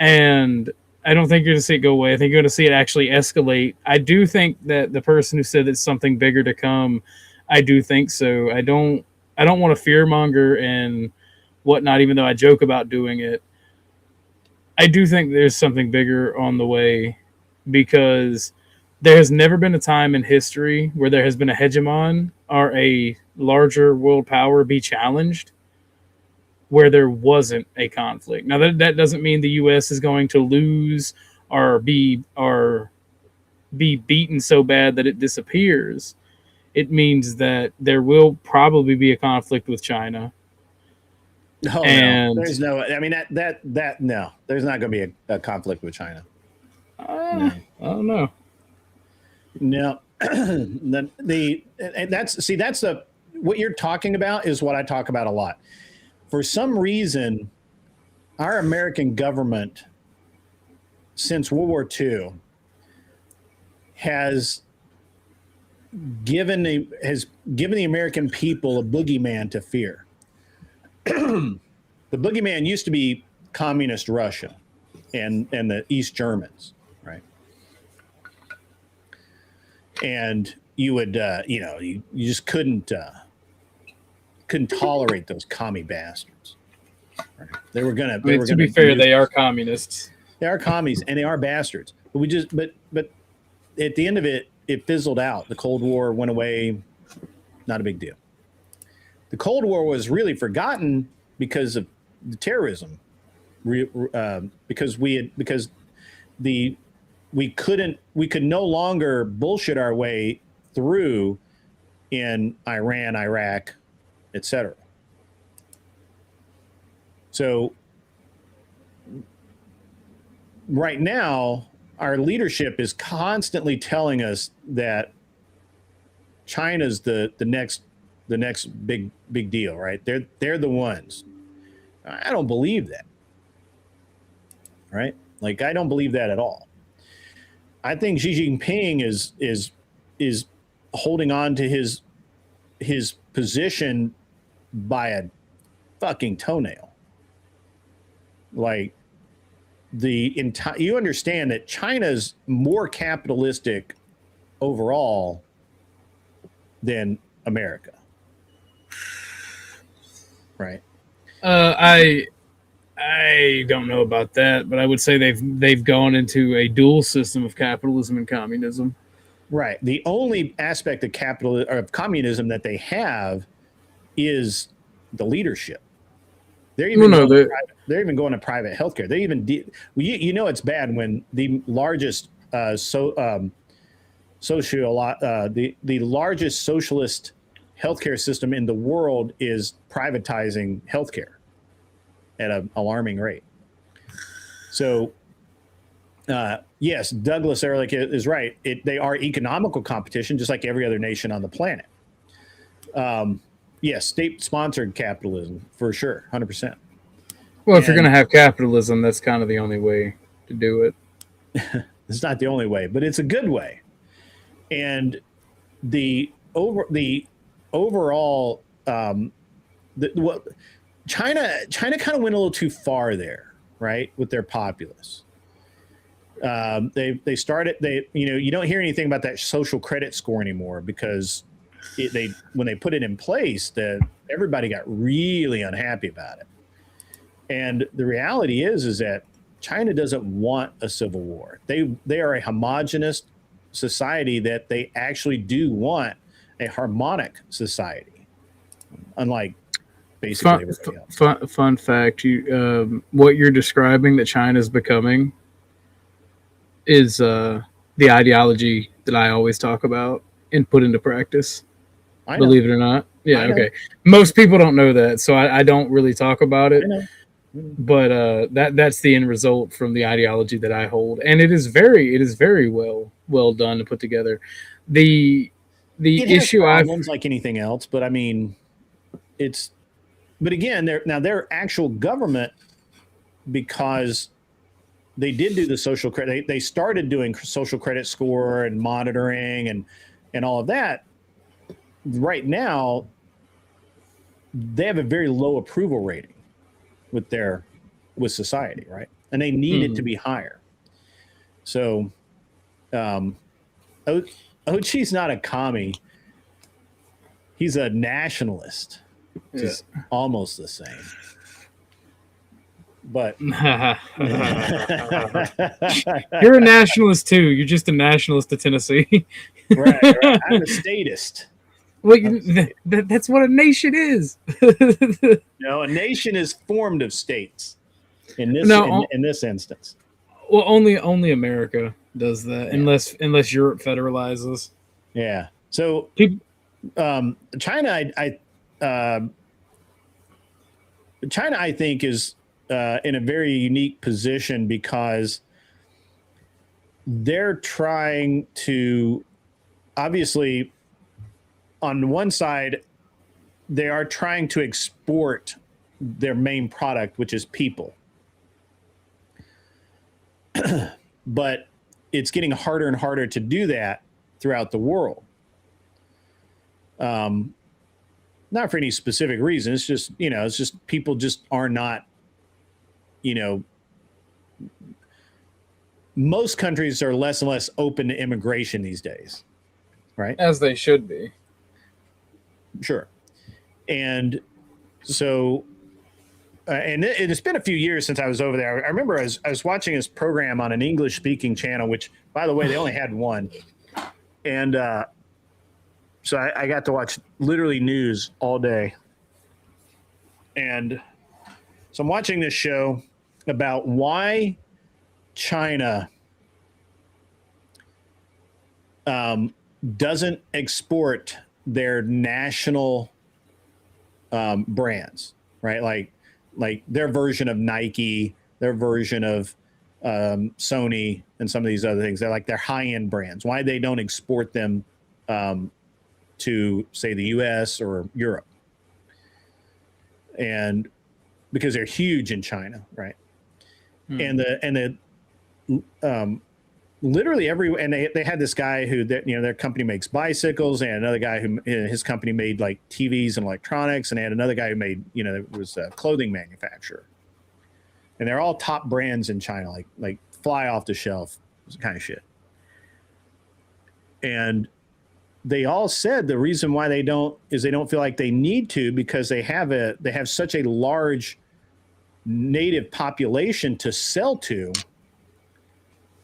And I don't think you're going to see it go away. I think you're going to see it actually escalate. I do think that the person who said it's something bigger to come, I do think so. I don't want to fearmonger and whatnot, even though I joke about doing it. I do think there's something bigger on the way, because there has never been a time in history where there has been a hegemon or a larger world power be challenged where there wasn't a conflict. Now that doesn't mean the U.S. is going to lose or be beaten so bad that it disappears. It means that there will probably be a conflict with China. Oh, and no. There's no. I mean that no. There's not going to be a conflict with China. No. I don't know. No, that's what you're talking about is what I talk about a lot. For some reason, our American government, since World War II, has given the American people a boogeyman to fear. The boogeyman used to be communist Russia and the East Germans, right? And you would, you just couldn't tolerate those commie bastards. Right? They were gonna. To be fair, they are communists. They are commies and they are bastards. But but at the end of it, it fizzled out. The Cold War went away. Not a big deal. The Cold War was really forgotten because of the terrorism. Because we could no longer bullshit our way through in Iran, Iraq, etc. So right now, our leadership is constantly telling us that China's the next big deal, right? They're the ones. I don't believe that. Right? Like I don't believe that at all. I think Xi Jinping is holding on to his position by a fucking toenail. Like you understand that China's more capitalistic overall than America, right? I don't know about that, but I would say they've gone into a dual system of capitalism and communism. Right. The only aspect of communism that they have is the leadership. They're even going to private healthcare. They even it's bad when the largest the largest socialist healthcare system in the world is privatizing healthcare at an alarming rate. So yes, Douglas Ehrlich is right. They are economical competition, just like every other nation on the planet. Yes, state-sponsored capitalism for sure, 100%. Well, if you're going to have capitalism, that's kind of the only way to do it. It's not the only way, but it's a good way. And the overall, China kind of went a little too far there, right, with their populace. They started you don't hear anything about that social credit score anymore because when they put it in place, everybody got really unhappy about it. And the reality is that China doesn't want a civil war. They are a homogenous society that they actually do want a harmonic society, unlike basically everybody else. Fun fact: what you're describing that China's becoming is the ideology that I always talk about and put into practice. Believe it or not. Yeah, okay. Most people don't know that, so I don't really talk about it. But that's the end result from the ideology that I hold, and it is very well done to put together. The issue I like anything else, but I mean, but again, their actual government, because they did do the social credit. They started doing social credit score and monitoring and all of that. Right now, they have a very low approval rating with society, right? And they need it to be higher. So, Ochi's not a commie. He's a nationalist. It's almost the same. But you're a nationalist too. You're just a nationalist to Tennessee. right. I'm a statist. Well, that's what a nation is. No, a nation is formed of states. In this instance. Well, only America does that, unless Europe federalizes. Yeah. So China, China, I think, is in a very unique position because they're trying to, obviously, on one side, they are trying to export their main product, which is people. But it's getting harder and harder to do that throughout the world. Not for any specific reason. It's just people just are not, most countries are less and less open to immigration these days, right? As they should be. Sure. And so, and it's been a few years since I was over there. I remember I was watching this program on an English-speaking channel, which, by the way, they only had one. And so I got to watch literally news all day. And so I'm watching this show about why China doesn't export their national brands, right? Like their version of Nike, their version of Sony, and some of these other things. They're like their high-end brands. Why they don't export them to, say, the U.S. or Europe? And because they're huge in China, right? And literally and they had this guy who their company makes bicycles, and another guy who his company made like TVs and electronics, and they had another guy who made was a clothing manufacturer, and they're all top brands in China, like fly off the shelf kind of shit. And they all said the reason why they don't feel like they need to, because they have such a large native population to sell to,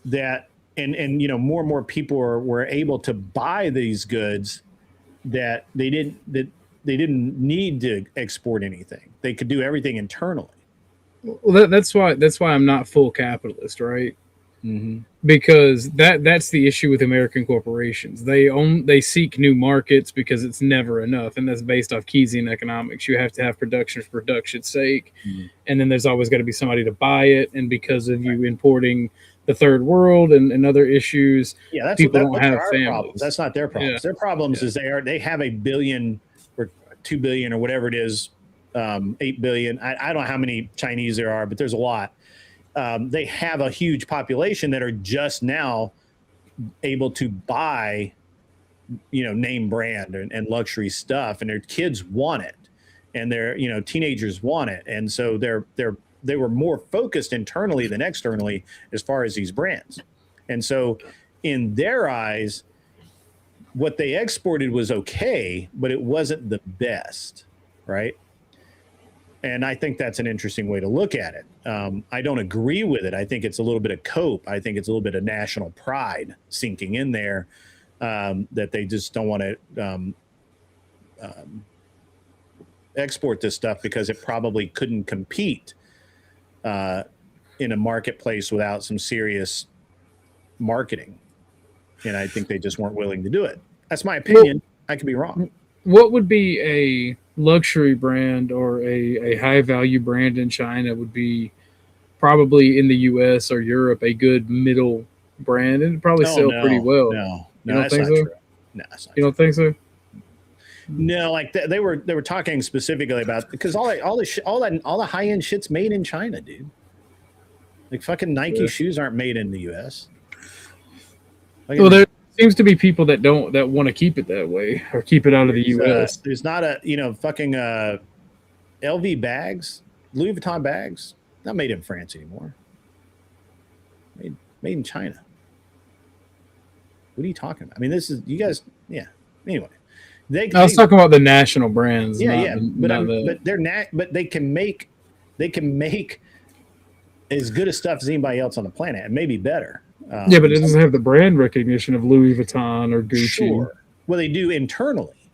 that and more and more people were able to buy these goods, that they didn't need to export anything. They could do everything internally. Well, that's why I'm not full capitalist, right? Mm-hmm. Because that's the issue with American corporations. They seek new markets because it's never enough, and that's based off Keynesian economics. You have to have production for production's sake, and then there's always got to be somebody to buy it. And because of you importing the third world and other issues. Yeah, People don't those have are our families. problems. That's not their problems. Yeah. Their problems is they have 1 billion or 2 billion or whatever it is, 8 billion. I don't know how many Chinese there are, but there's a lot. They have a huge population that are just now able to buy, name brand and luxury stuff, and their kids want it, and their teenagers want it, and so they were more focused internally than externally as far as these brands, and so in their eyes, what they exported was okay, but it wasn't the best, right? And I think that's an interesting way to look at it. I don't agree with it. I think it's a little bit of cope. I think it's a little bit of national pride sinking in there, that they just don't want to export this stuff because it probably couldn't compete in a marketplace without some serious marketing. And I think they just weren't willing to do it. That's my opinion. I could be wrong. What would be a luxury brand or a high value brand in China would be probably in the US or Europe a good middle brand, and it'd probably sell pretty well. No, you don't that's think not so? true. No, that's not You don't true. think so? No, like they were talking specifically about, because all the high end shit's made in China, dude. Like fucking Nike shoes aren't made in the US. Well, there seems to be people that want to keep it that way or keep it out of the US. There's not a fucking LV bags, Louis Vuitton bags, not made in France anymore. Made in China. What are you talking about? I mean, this is you guys. Yeah. Anyway, I was talking about the national brands. Yeah, but they can make as good a stuff as anybody else on the planet, and maybe better. Yeah, but it doesn't have the brand recognition of Louis Vuitton or Gucci. Sure. Well, they do internally,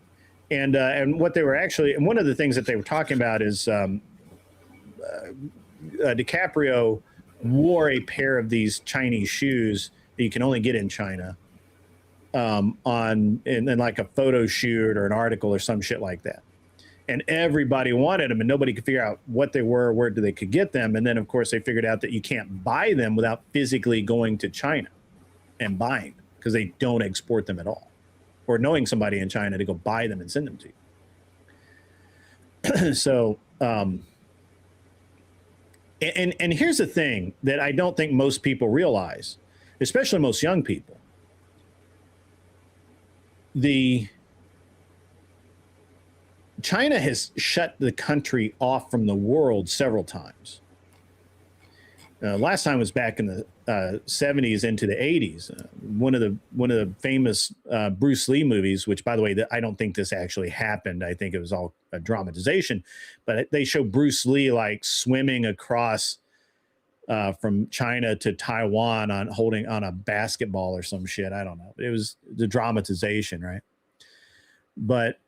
and what they were actually, and one of the things that they were talking about is DiCaprio wore a pair of these Chinese shoes that you can only get in China, in like a photo shoot or an article or some shit like that. And everybody wanted them, and nobody could figure out what they were, where they could get them. And then, of course, they figured out that you can't buy them without physically going to China and buying, because they don't export them at all, or knowing somebody in China to go buy them and send them to you. So, and here's the thing that I don't think most people realize, especially most young people. China has shut the country off from the world several times. Last time was back in the 70s into the 80s. One of the famous Bruce Lee movies, which, by the way, I don't think this actually happened. I think it was all a dramatization. But they show Bruce Lee like swimming across from China to Taiwan holding on a basketball or some shit. I don't know. It was the dramatization, right? But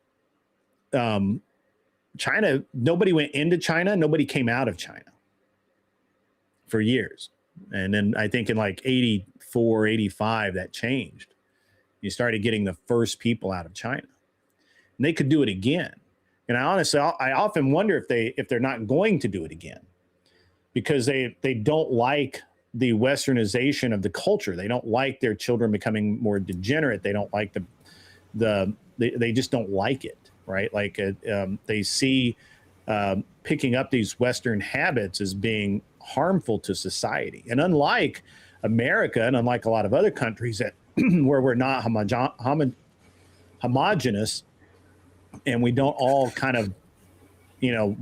China, nobody went into China, nobody came out of China for years. And then I think in like 84, 85, that changed. You started getting the first people out of China. And they could do it again. And I often wonder if they're not going to do it again, because they don't like the westernization of the culture. They don't like their children becoming more degenerate. They don't like they just don't like it. Right. Like they see picking up these Western habits as being harmful to society. And unlike America, and unlike a lot of other countries where we're not homogenous, and we don't all kind of,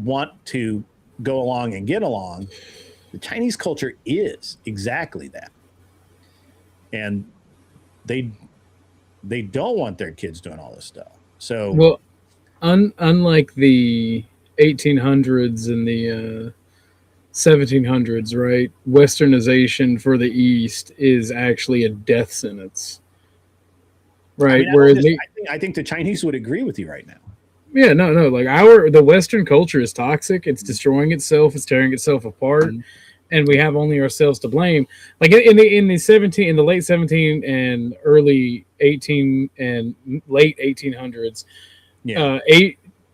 want to go along and get along, the Chinese culture is exactly that. And they don't want their kids doing all this stuff. So, well, unlike the 1800s and the 1700s, right? Westernization for the East is actually a death sentence, right? Whereas I think the Chinese would agree with you right now. Yeah, no, like the Western culture is toxic. It's destroying itself. It's tearing itself apart, and we have only ourselves to blame. Like in the late 17 and early 18 and late 1800s. Yeah.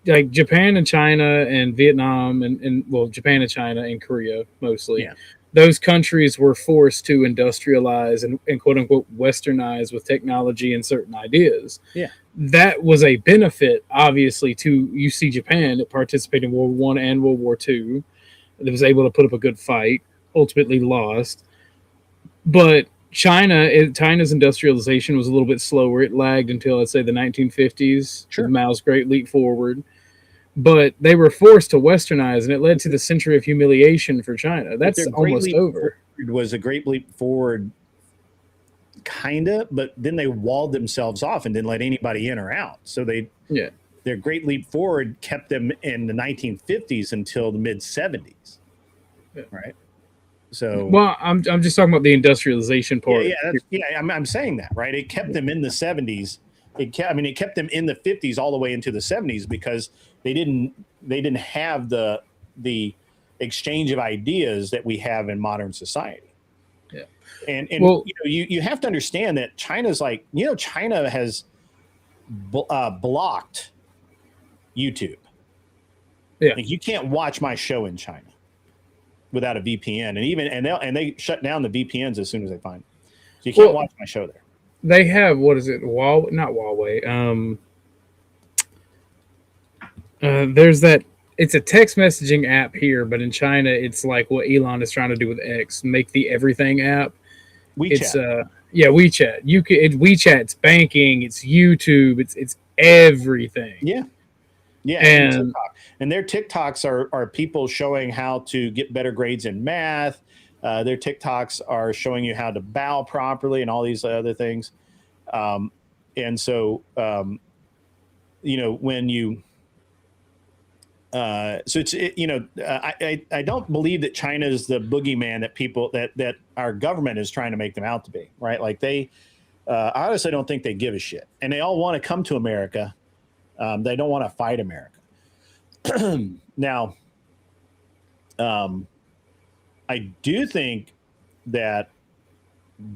Japan and China and Vietnam and Japan and China and Korea mostly those countries were forced to industrialize and quote unquote westernize with technology and certain ideas. Yeah. That was a benefit, obviously, to you see Japan that participated in World War I and World War II. That was able to put up a good fight, ultimately lost. But China's industrialization was a little bit slower. It lagged until, I'd say, the 1950s, Sure. with Mao's Great Leap Forward. But they were forced to westernize, and it led to the century of humiliation for China. That's Their Great almost Leap over. Forward was a great leap forward, kind of, but then they walled themselves off and didn't let anybody in or out. So Yeah. their Great Leap Forward kept them in the 1950s until the mid 70s. Yeah. Right. So, Well, I'm just talking about the industrialization part. I'm saying that, right? It kept them in the 70s. It kept them in the 50s all the way into the 70s because they didn't have the exchange of ideas that we have in modern society. Yeah. And well, you have to understand that China's like, China has blocked YouTube. Yeah. Like, you can't watch my show in China without a VPN, and they shut down the VPNs as soon as they find it. So you can't watch my show there. They have, what is it? Not Huawei. There's that. It's a text messaging app here, but in China, it's like what Elon is trying to do with X, make the everything app. WeChat. It's WeChat. WeChat's banking. It's YouTube. It's everything. Yeah. Yeah, and TikTok. And their TikToks are people showing how to get better grades in math. Their TikToks are showing you how to bow properly and all these other things. And so, when you, so it's, I don't believe that China is the boogeyman that people that our government is trying to make them out to be, right? Like I honestly don't think they give a shit, and they all want to come to America. They don't want to fight America. Now, I do think that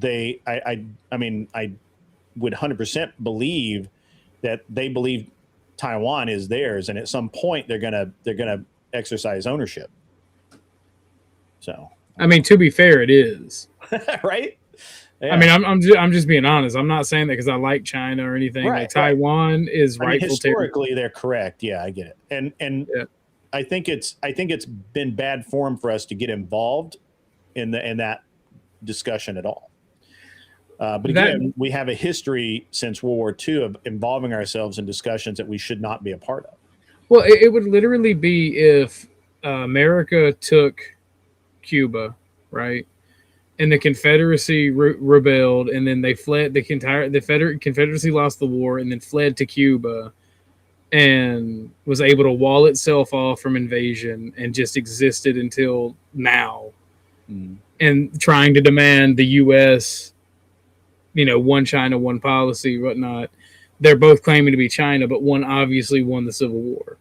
I would 100% believe that they believe Taiwan is theirs, and at some point they're gonna exercise ownership. So, to be fair, it is. Right. Yeah. I'm just being honest. I'm not saying that because I like China or anything. Right, like Taiwan is rightful historically they're correct. Yeah, I get it. And yeah. I think it's been bad form for us to get involved in that discussion at all. But again, we have a history since World War II of involving ourselves in discussions that we should not be a part of. Well, it would literally be if America took Cuba, right? And the Confederacy rebelled, and then they fled. The Confederacy lost the war, and then fled to Cuba, and was able to wall itself off from invasion, and just existed until now, and trying to demand the U.S., one China, one policy, whatnot. They're both claiming to be China, but one obviously won the Civil War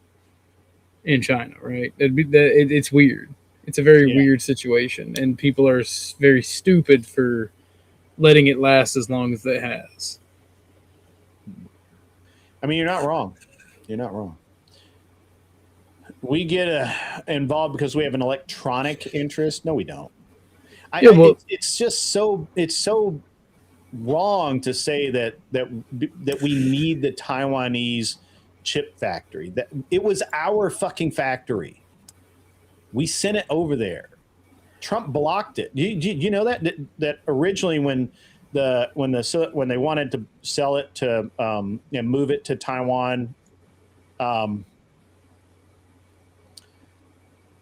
in China, right? It's weird. It's a very weird situation, and people are very stupid for letting it last as long as it has. You're not wrong. You're not wrong. We get involved because we have an electronic interest. No, we don't. It's just so wrong to say that we need the Taiwanese chip factory. That it was our fucking factory. We sent it over there. Trump blocked it. You know that originally when they wanted to sell it to and move it to Taiwan,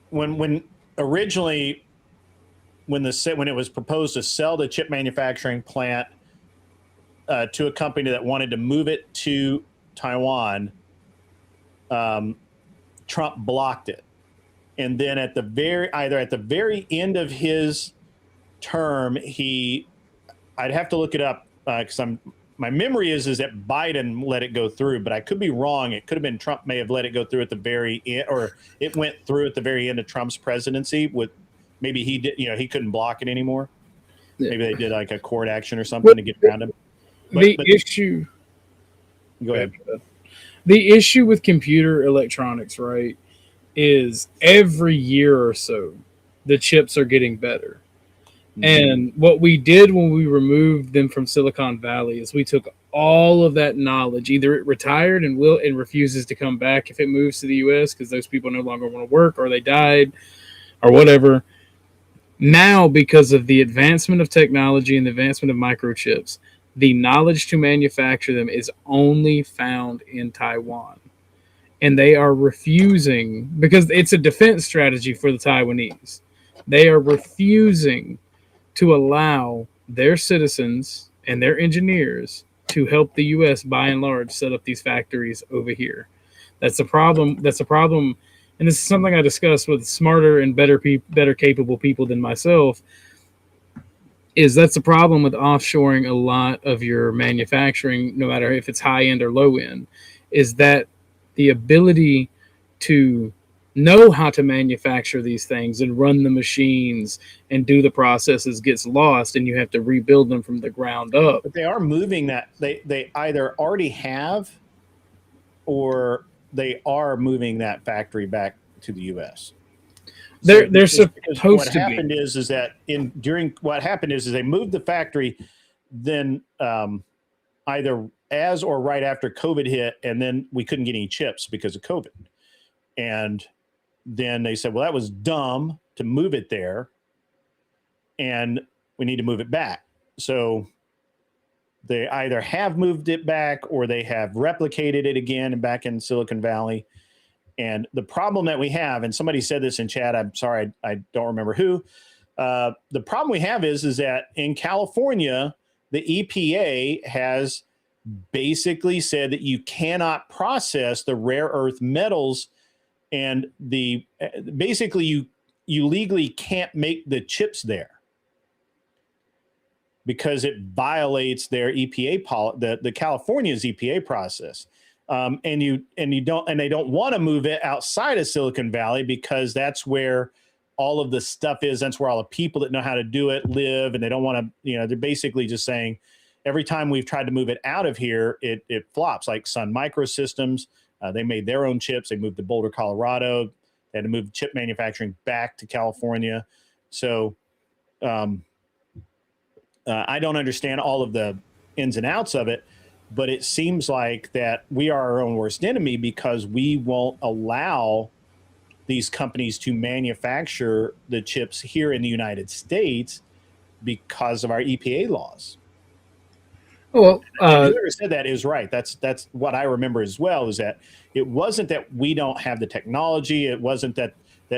when originally when it was proposed to sell the chip manufacturing plant to a company that wanted to move it to Taiwan, Trump blocked it. And then at the very end of his term, I'd have to look it up because my memory is that Biden let it go through, but I could be wrong. It could have been Trump may have let it go through at the very end, or it went through at the very end of Trump's presidency. Maybe he did, he couldn't block it anymore. Yeah. Maybe they did like a court action or something to get around him. Issue. Go ahead. The issue with computer electronics, right, is every year or so, the chips are getting better. And what we did when we removed them from Silicon Valley is we took all of that knowledge. Either it retired and refuses to come back if it moves to the US because those people no longer want to work, or they died, or whatever. Now, because of the advancement of technology and the advancement of microchips, the knowledge to manufacture them is only found in Taiwan. And they are refusing, because it's a defense strategy for the Taiwanese. They are refusing to allow their citizens and their engineers to help the U.S. by and large set up these factories over here. That's a problem. That's a problem, and this is something I discussed with smarter and better capable people than myself. That's a problem with offshoring a lot of your manufacturing, no matter if it's high end or low end. Is that the ability to know how to manufacture these things and run the machines and do the processes gets lost, and you have to rebuild them from the ground up. But they are moving that. They either already have, or they are moving that factory back to the U.S. They're supposed what to happened be. is that what happened is they moved the factory, then either as or right after COVID hit, and then we couldn't get any chips because of COVID, and then they said, well, that was dumb to move it there, and we need to move it back. So they either have moved it back or they have replicated it again and back in Silicon Valley. And the problem that we have, and somebody said this in chat, I'm sorry, I don't remember who. The problem we have is that in California, the EPA has basically said that you cannot process the rare earth metals, and basically you legally can't make the chips there because it violates their EPA the California's EPA process. And they don't want to move it outside of Silicon Valley because that's where all of the stuff is. That's where all the people that know how to do it live, and they don't want to. They're basically just saying every time we've tried to move it out of here, it flops. Like Sun Microsystems, they made their own chips. They moved to Boulder, Colorado. They had to move chip manufacturing back to California. So I don't understand all of the ins and outs of it. But it seems like that we are our own worst enemy because we won't allow these companies to manufacture the chips here in the United States because of our EPA laws. Well, whoever said that is right. That's what I remember as well, is that it wasn't that we don't have the technology. It wasn't that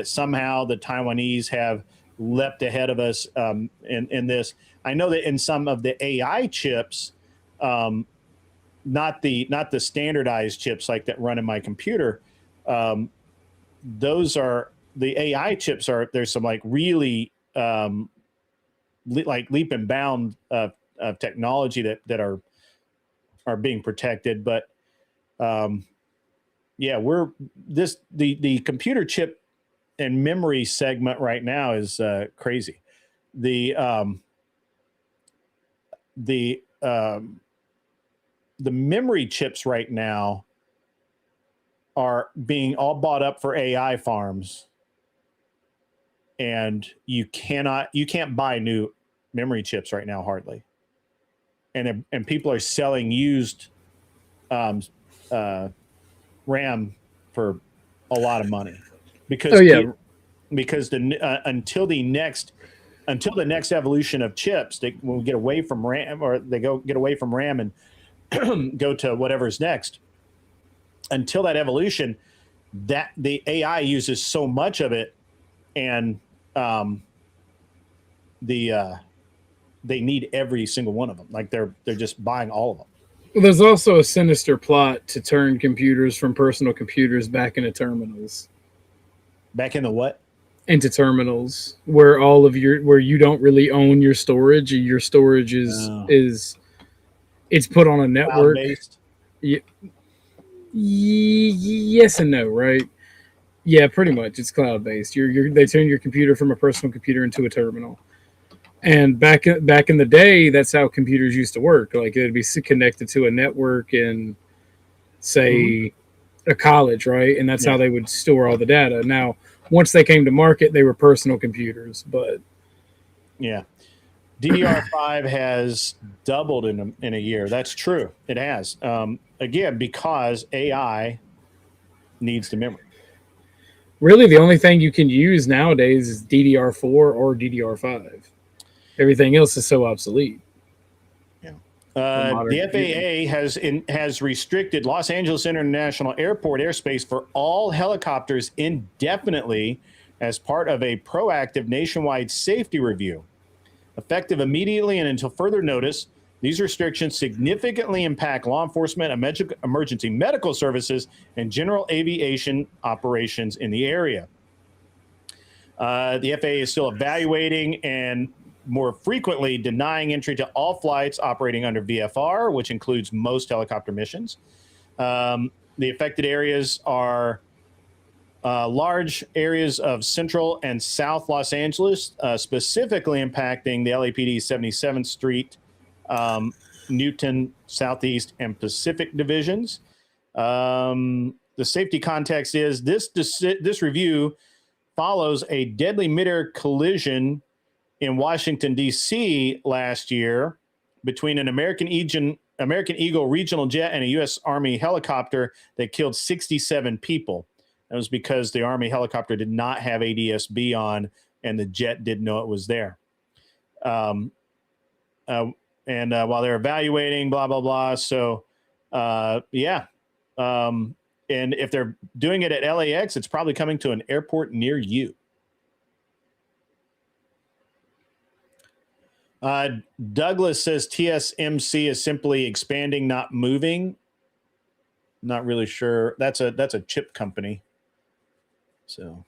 somehow the Taiwanese have leapt ahead of us in this. I know that in some of the AI chips, not the standardized chips like that run in my computer. Those are the AI chips. There's some like really like leap and bound of technology that are being protected. But yeah, the computer chip and memory segment right now is crazy. The memory chips right now are being all bought up for AI farms, and you can't buy new memory chips right now hardly, and people are selling used RAM for a lot of money because until the next evolution of chips, when we get away from RAM, or they get away from RAM and go to whatever's next, until that evolution, that the AI uses so much of it, and they need every single one of them. Like they're just buying all of them. Well, there's also a sinister plot to turn computers from personal computers back into terminals. Back into what? Into terminals where where you don't really own your storage. Your storage is it's put on a network. Cloud-based? Yes and no, right? Yeah, pretty much. It's cloud-based. They turn your computer from a personal computer into a terminal. And back in the day, that's how computers used to work. Like it'd be connected to a network in, say, a college, right? And that's how they would store all the data. Now, once they came to market, they were personal computers. But yeah, DDR5 has doubled in a year. That's true. It has. Again, because AI needs the memory. Really, the only thing you can use nowadays is DDR4 or DDR5. Everything else is so obsolete. The FAA has restricted Los Angeles International Airport airspace for all helicopters indefinitely as part of a proactive nationwide safety review. Effective immediately and until further notice, these restrictions significantly impact law enforcement, emergency medical services, and general aviation operations in the area. The FAA is still evaluating and more frequently denying entry to all flights operating under VFR, which includes most helicopter missions. The affected areas are large areas of central and south Los Angeles, specifically impacting the LAPD 77th Street, Newton, Southeast, and Pacific divisions. The safety context is this review follows a deadly midair collision in Washington, D.C. last year between an American Eagle regional jet and a U.S. Army helicopter that killed 67 people. That was because the Army helicopter did not have ADS-B on and the jet didn't know it was there. And while they're evaluating, blah, blah, blah. So, yeah. And if they're doing it at LAX, it's probably coming to an airport near you. Douglas says TSMC is simply expanding, not moving. Not really sure. That's a chip company. So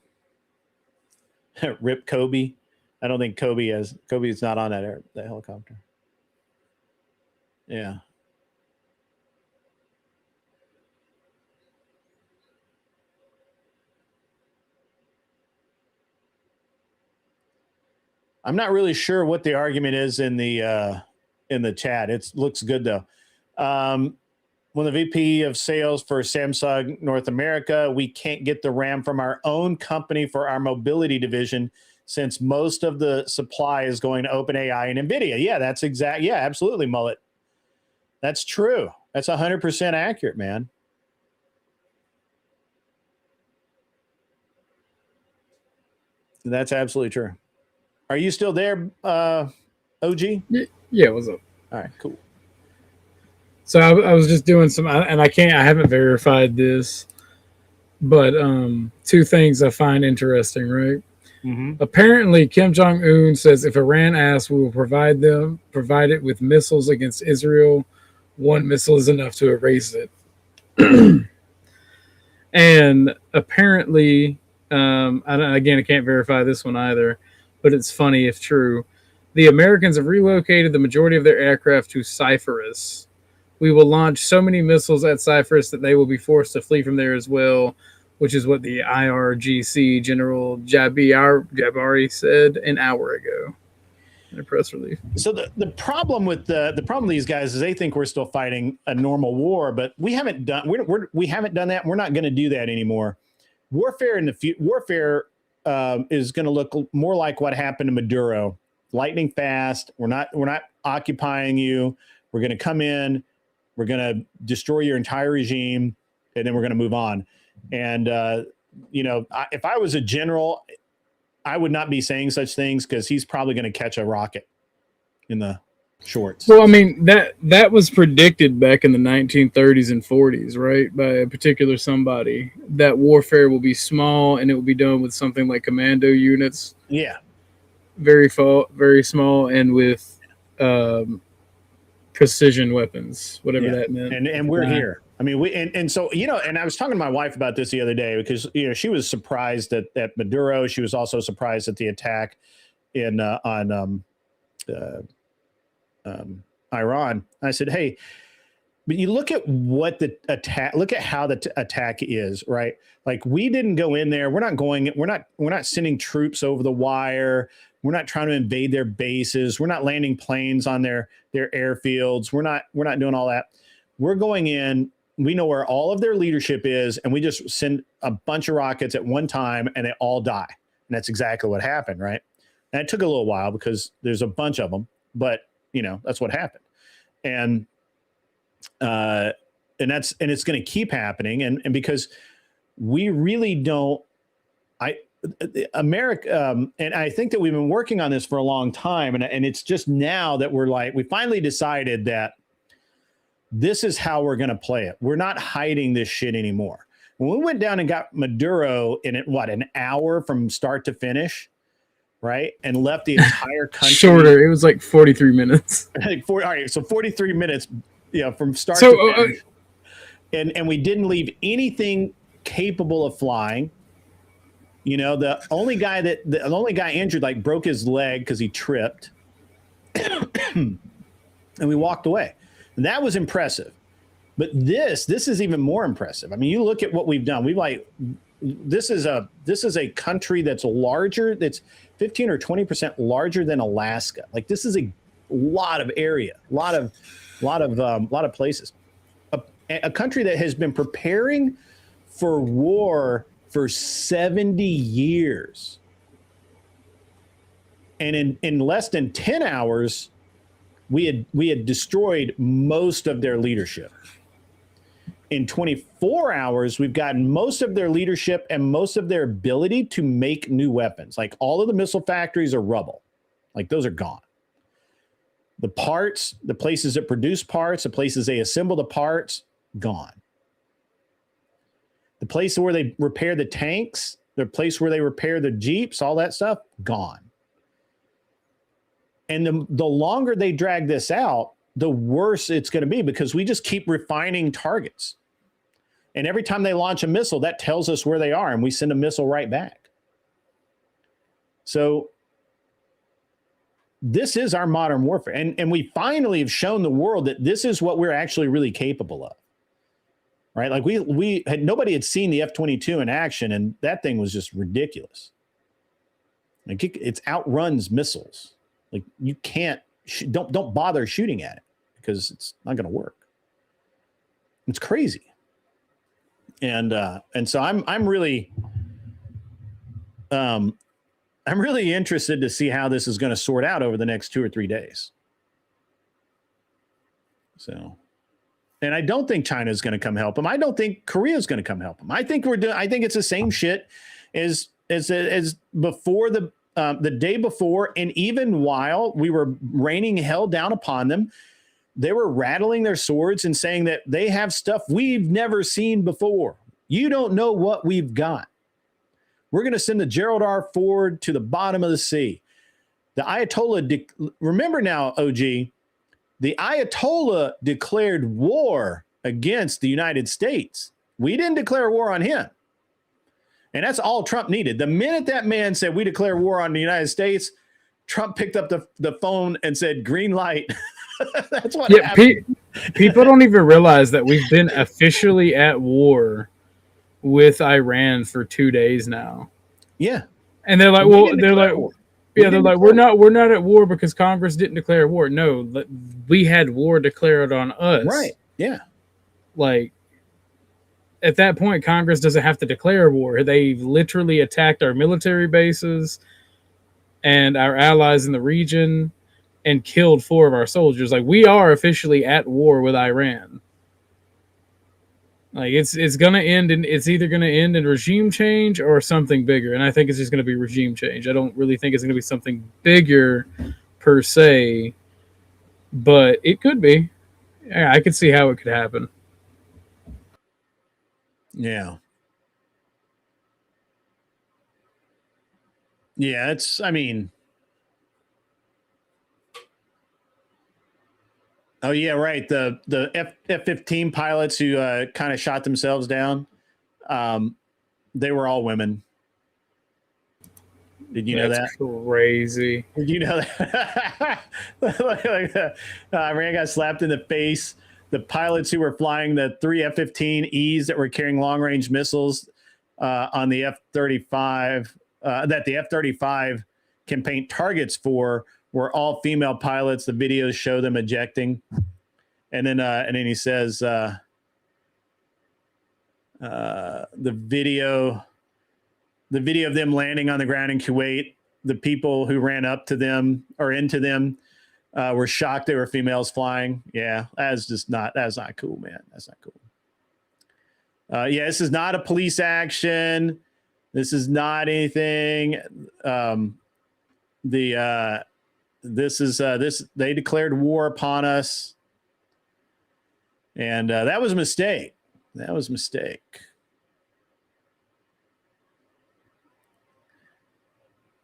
rip Kobe. I don't think Kobe's not on that helicopter. Yeah. I'm not really sure what the argument is in the chat. It looks good though. When the VP of sales for Samsung North America, we can't get the RAM from our own company for our mobility division since most of the supply is going to OpenAI and NVIDIA. Yeah, that's exact. Yeah, absolutely, Mullet. That's true. That's 100% accurate, man. That's absolutely true. Are you still there, OG? Yeah, what's up? All right, cool. So I was just doing some, and I haven't verified this, but two things I find interesting, right? Mm-hmm. Apparently, Kim Jong-un says if Iran asks, we will provide it with missiles against Israel. One missile is enough to erase it. And apparently, I can't verify this one either, but it's funny if true. The Americans have relocated the majority of their aircraft to Cyprus. We will launch so many missiles at Cyprus that they will be forced to flee from there as well, which is what the IRGC General Jabari said an hour ago in a press release. So the problem with the problem with these guys is they think we're still fighting a normal war, but we haven't done that. We're not going to do that anymore. Warfare in the is going to look more like what happened to Maduro. Lightning fast. We're not occupying you. We're going to come in. We're going to destroy your entire regime, and then we're going to move on. And, if I was a general, I would not be saying such things because he's probably going to catch a rocket in the shorts. Well, I mean, that was predicted back in the 1930s and 40s, right? By a particular somebody, that warfare will be small and it will be done with something like commando units. Yeah. Very small and with precision weapons, whatever that meant. And we're here. I mean, so, and I was talking to my wife about this the other day because, she was surprised at Maduro. She was also surprised at the attack on Iran. I said, hey, but you look at what the attack, look at how the attack is, right? Like we didn't go in there. We're not sending troops over the wire. We're not trying to invade their bases. We're not landing planes on their airfields. We're not doing all that. We're going in. We know where all of their leadership is, and we just send a bunch of rockets at one time, and they all die. And that's exactly what happened, right? And it took a little while because there's a bunch of them, but that's what happened. And it's going to keep happening. And because we really don't, America, and I think that we've been working on this for a long time. And it's just now that we finally decided that this is how we're going to play it. We're not hiding this shit anymore. When we went down and got Maduro in an hour from start to finish, right? And left the entire country. Shorter. It was like 43 minutes. All right. So 43 minutes, from start to finish. And we didn't leave anything capable of flying. The only guy injured, like, broke his leg because he tripped. And we walked away. And that was impressive. But this is even more impressive. I mean, you look at what we've done. This is a country that's larger, that's 15 or 20% larger than Alaska. Like, this is a lot of area, a lot of places. A country that has been preparing for war for 70 years. And in less than 10 hours, we had destroyed most of their leadership. In 24 hours, we've gotten most of their leadership and most of their ability to make new weapons. Like, all of the missile factories are rubble. Like, those are gone. The parts, the places that produce parts, the places they assemble the parts, gone. The place where they repair the tanks, the place where they repair the Jeeps, all that stuff, gone. And the longer they drag this out, the worse it's going to be, because we just keep refining targets. And every time they launch a missile, that tells us where they are, and we send a missile right back. So this is our modern warfare. And we finally have shown the world that this is what we're actually really capable of. Right? Like, nobody had seen the F-22 in action, and that thing was just ridiculous. Like, it outruns missiles. Like, you can't, don't bother shooting at it, because it's not going to work. It's crazy. And so I'm really interested to see how this is going to sort out over the next 2 or 3 days. So, and I don't think China is going to come help them. I don't think Korea is going to come help them. I think I think it's the same shit as before the day before, and even while we were raining hell down upon them, they were rattling their swords and saying that they have stuff we've never seen before. You don't know what we've got. We're going to send the Gerald R. Ford to the bottom of the sea. The Ayatollah, remember now, OG, the Ayatollah declared war against the United States. We didn't declare war on him. And that's all Trump needed. The minute that man said, we declare war on the United States, Trump picked up the phone and said, green light. That's what happened. People don't even realize that we've been officially at war with Iran for 2 days now. Yeah. And they're like, we're not at war because Congress didn't declare war. No, we had war declared on us. Right. Yeah. Like, at that point, Congress doesn't have to declare war. They literally attacked our military bases and our allies in the region and killed 4 of our soldiers. Like, we are officially at war with Iran. Like, it's gonna end, and it's either gonna end in regime change or something bigger. And I think it's just gonna be regime change. I don't really think it's gonna be something bigger per se, but it could be. Yeah, I could see how it could happen. Yeah. Yeah, oh yeah, right. The F-15 pilots who kind of shot themselves down, they were all women. Did you know that? Crazy. Did you know that? Iran got slapped in the face. The pilots who were flying the 3 F-15Es that were carrying long-range missiles on the F-35, that the F-35 can paint targets for, were all female pilots. The videos show them ejecting, and then he says the video of them landing on the ground in Kuwait, the people who ran up to them or into them were shocked there were females flying. Yeah, that's not cool, man. That's not cool. Yeah, this is not a police action. This is not anything. They declared war upon us. And that was a mistake. That was a mistake.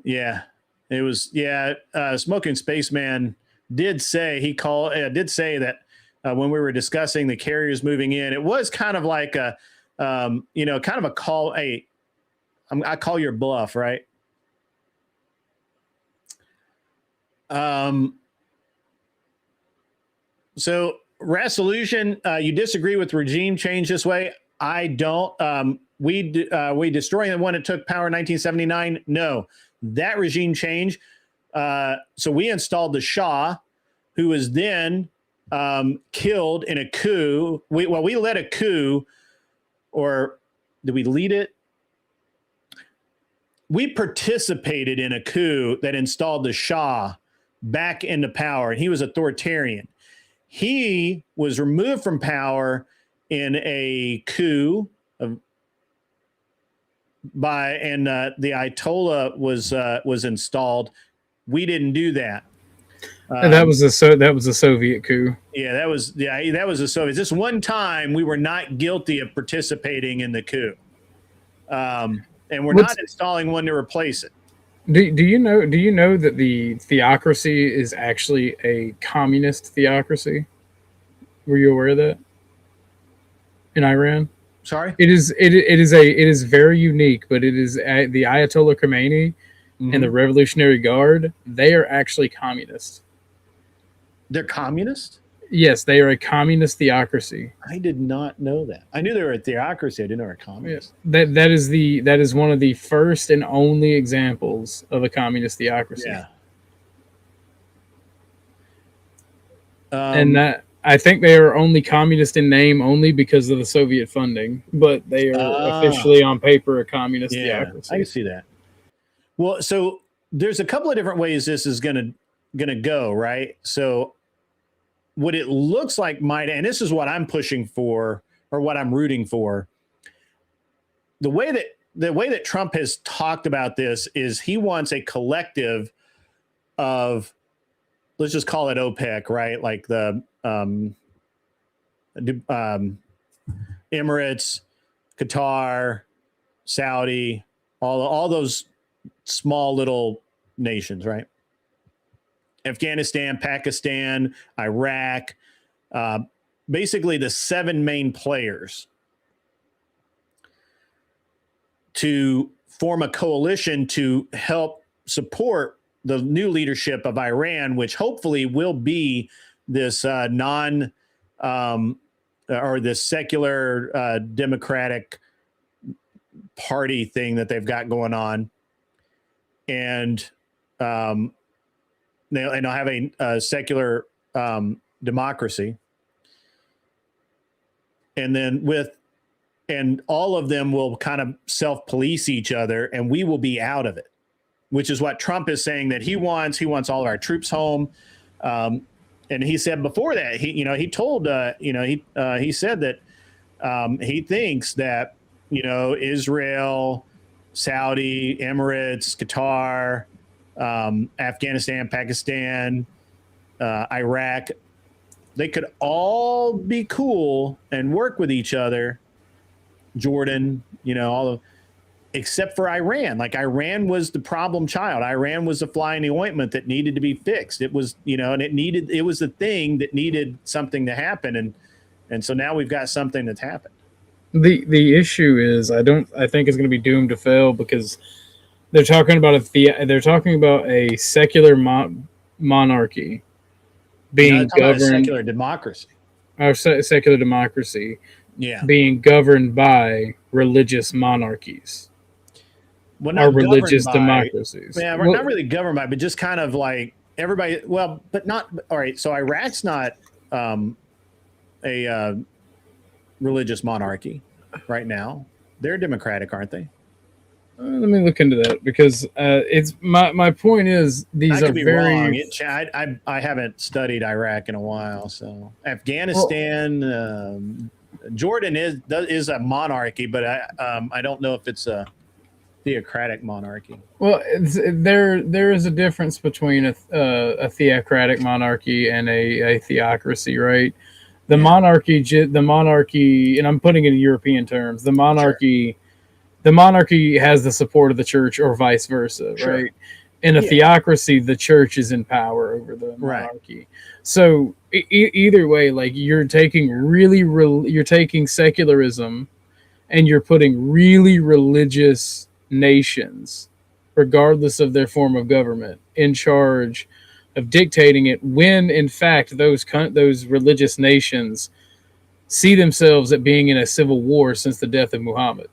Yeah, it was. Yeah, Smoking Spaceman did say that when we were discussing the carriers moving in, it was kind of like a, kind of a call. I call your bluff, right? So resolution, you disagree with regime change this way? I don't. We destroying the one that took power in 1979. No, that regime change. So we installed the Shah, who was then killed in a coup. We led a coup, or did we lead it? We participated in a coup that installed the Shah back into power, and he was authoritarian. He was removed from power in a coup the Ayatollah was installed. We didn't do that. That was a Soviet coup. Yeah, that was the Soviets. This one time we were not guilty of participating in the coup, and we're not installing one to replace it. Do you know that the theocracy is actually a communist theocracy? Were you aware of that? In Iran? Sorry? It is very unique, but it is the Ayatollah Khomeini and the Revolutionary Guard. They are actually communist. They're communist? Yes, they are a communist theocracy. I did not know that. I knew they were a theocracy. I didn't know they were a communist. Yeah. That is one of the first and only examples of a communist theocracy. Yeah. And that I think they are only communist in name only because of the Soviet funding, but they are officially on paper a communist theocracy. I can see that. Well, so there's a couple of different ways this is gonna go, right? So what it looks like and this is what I'm pushing for, or what I'm rooting for. The way that Trump has talked about this is he wants a collective of, let's just call it OPEC, right? Like the Emirates, Qatar, Saudi, all those small little nations, right? Afghanistan, Pakistan, Iraq, basically the 7 main players, to form a coalition to help support the new leadership of Iran, which hopefully will be this or this secular democratic party thing that they've got going on. And they'll have a secular democracy. And then and all of them will kind of self-police each other, and we will be out of it, which is what Trump is saying that he wants. He wants all of our troops home. And he said before that, he said that he thinks that, Israel, Saudi, Emirates, Qatar, Afghanistan, Pakistan, Iraq, they could all be cool and work with each other. Jordan, except for Iran. Like, Iran was the problem child. Iran was the fly in the ointment that needed to be fixed. It was, and it was the thing that needed something to happen. And so now we've got something that's happened. The issue is, I think it's going to be doomed to fail because they're talking about a secular monarchy being governed, secular democracy, or secular democracy, being governed by religious monarchies, or religious democracies. Yeah, we're not really governed by, but just kind of like everybody. Well, but not all right. So Iraq's not a religious monarchy right now. They're democratic, aren't they? Let me look into that because it's my point is I these are could be wrong. very I haven't studied Iraq in a while, so well. Afghanistan, Jordan is a monarchy, but I don't know if it's a theocratic monarchy. Well, there is a difference between a theocratic monarchy and a theocracy, right? Yeah. The monarchy, and I'm putting it in European terms. Sure. The monarchy has the support of the church, or vice versa, Sure. right? In a Yeah. theocracy, the church is in power over the Right. monarchy. So either way, like you're taking you're taking secularism and you're putting really religious nations, regardless of their form of government, in charge of dictating it. When in fact those religious nations see themselves at being in a civil war since the death of Muhammad.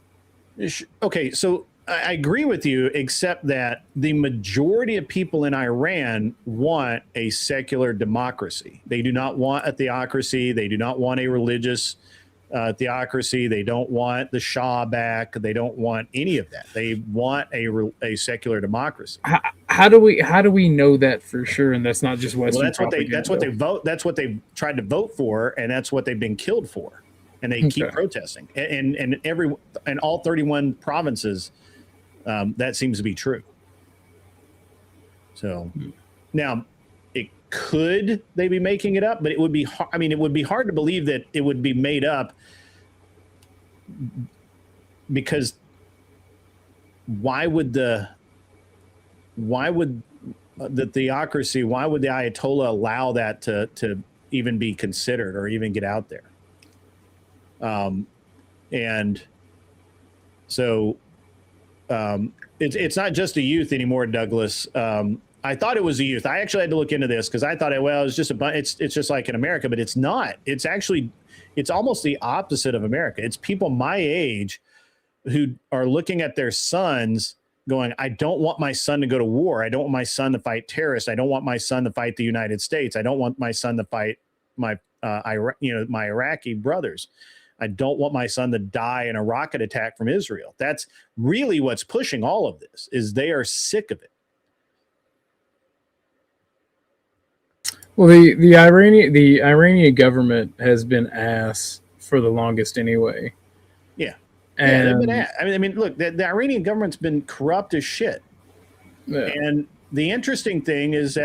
Okay, so I agree with you, except that the majority of people in Iran want a secular democracy. They do not want a theocracy. They do not want a religious theocracy. They don't want the Shah back. They don't want any of that. They want a secular democracy. How do we know that for sure? And that's not just Western propaganda. That's what they vote. That's what they've tried to vote for, and that's what they've been killed for. And they keep protesting. And all 31 provinces, that seems to be true. So now, could they be making it up? But it would be. I mean, it would be hard to believe that it would be made up, because why would the theocracy? Why would the Ayatollah allow that to even be considered or even get out there? And so it's not just a youth anymore, Douglas. I thought it was a youth. I actually had to look into this because I thought, well, it's just it's just like in America, but it's not. It's actually, it's almost the opposite of America. It's people my age who are looking at their sons going, I don't want my son to go to war. I don't want my son to fight terrorists. I don't want my son to fight the United States. I don't want my son to fight my my Iraqi brothers. I don't want my son to die in a rocket attack from Israel. That's really what's pushing all of this, is they are sick of it. Well, the Iranian government has been ass for the longest anyway. Yeah. And they've been ass. I mean, look, the Iranian government's been corrupt as shit. Yeah. And the interesting thing is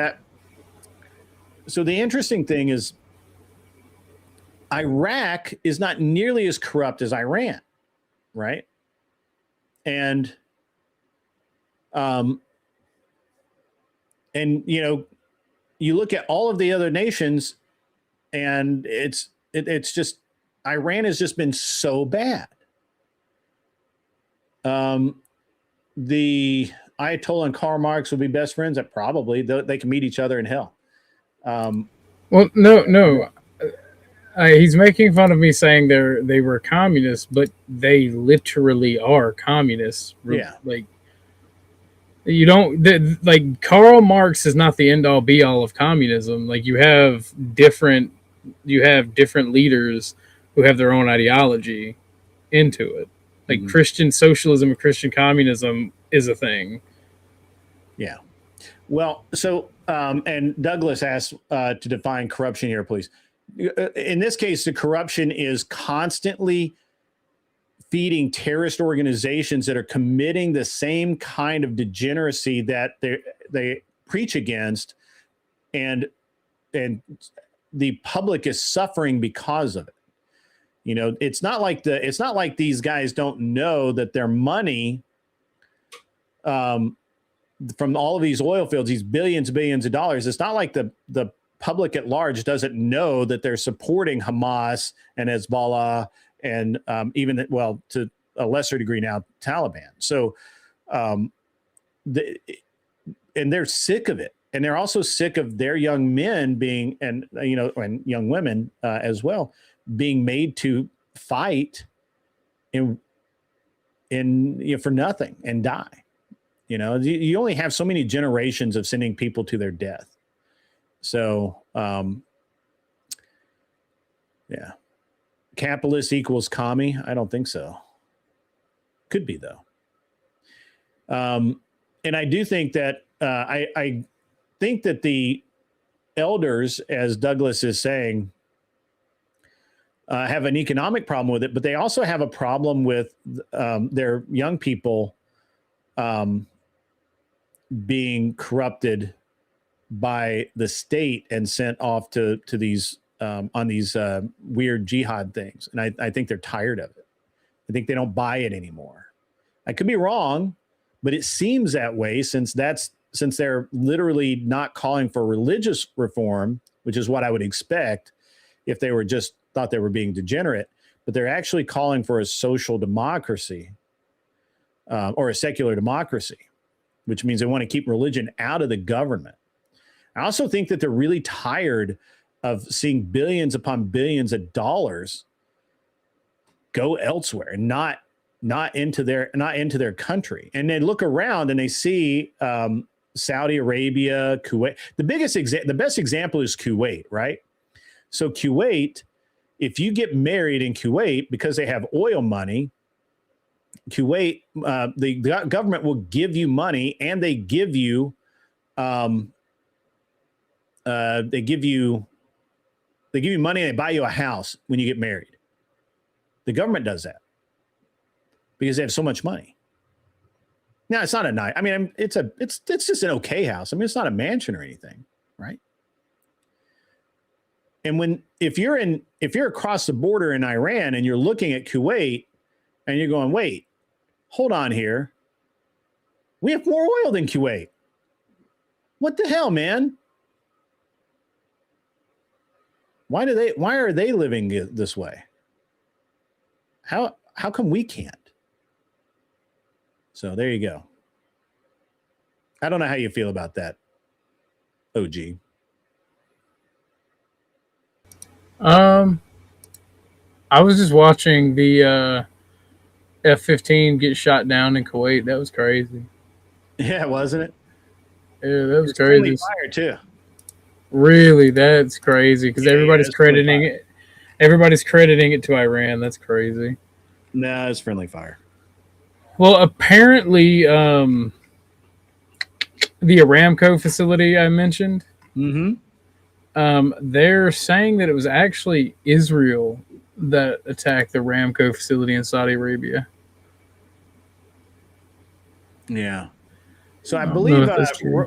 Iraq is not nearly as corrupt as Iran, right? And you look at all of the other nations, and it's just, Iran has just been so bad. The Ayatollah and Karl Marx would be best friends. That probably they can meet each other in hell. Well, no. He's making fun of me saying they were communists, but they literally are communists. Yeah. Like, you don't, like, Karl Marx is not the end all be all of communism. Like, you have different leaders who have their own ideology into it. Like, Christian socialism and Christian communism is a thing. Yeah. Well, so and Douglas asked to define corruption here, please. In this case, the corruption is constantly feeding terrorist organizations that are committing the same kind of degeneracy that they preach against, and the public is suffering because of it. You know, it's not like these guys don't know that their money from all of these oil fields, these billions of dollars, it's not like the public at large doesn't know that they're supporting Hamas and Hezbollah and even, well, to a lesser degree now, Taliban. So, and they're sick of it. And they're also sick of their young men being, and young women as well, being made to fight for nothing and die. You know, you only have so many generations of sending people to their death. So, yeah. Capitalist equals commie? I don't think so. Could be, though. And I do think that I think that the elders, as Douglas is saying, have an economic problem with it, but they also have a problem with their young people being corrupted by the state and sent off to these on these weird jihad things. And I think they're tired of it. I think they don't buy it anymore. I could be wrong, but it seems that way since they're literally not calling for religious reform, which is what I would expect if they were just thought they were being degenerate, but they're actually calling for a social democracy or a secular democracy, which means they want to keep religion out of the government. I also think that they're really tired of seeing billions upon billions of dollars go elsewhere and not into their country. And they look around and they see Saudi Arabia, Kuwait. The best example is Kuwait, right? So Kuwait, if you get married in Kuwait, because they have oil money, Kuwait, the government will give you money, and they give you money, and they buy you a house when you get married. The government does that because they have so much money. Now, it's not a nice. I mean, it's just an okay house. I mean, it's not a mansion or anything, right? And if you're across the border in Iran and you're looking at Kuwait and you're going, wait, hold on here. We have more oil than Kuwait. What the hell, man? Why are they living this way? How come we can't? So there you go. I don't know how you feel about that, OG. I was just watching the F-15 get shot down in Kuwait. That was crazy. Yeah, wasn't it? Yeah, that was crazy. Fire too. Really, that's crazy because everybody's crediting it. Everybody's crediting it to Iran. That's crazy. No, it's friendly fire. Well, apparently, the Aramco facility I mentioned, they're saying that it was actually Israel that attacked the Aramco facility in Saudi Arabia. Yeah. So I believe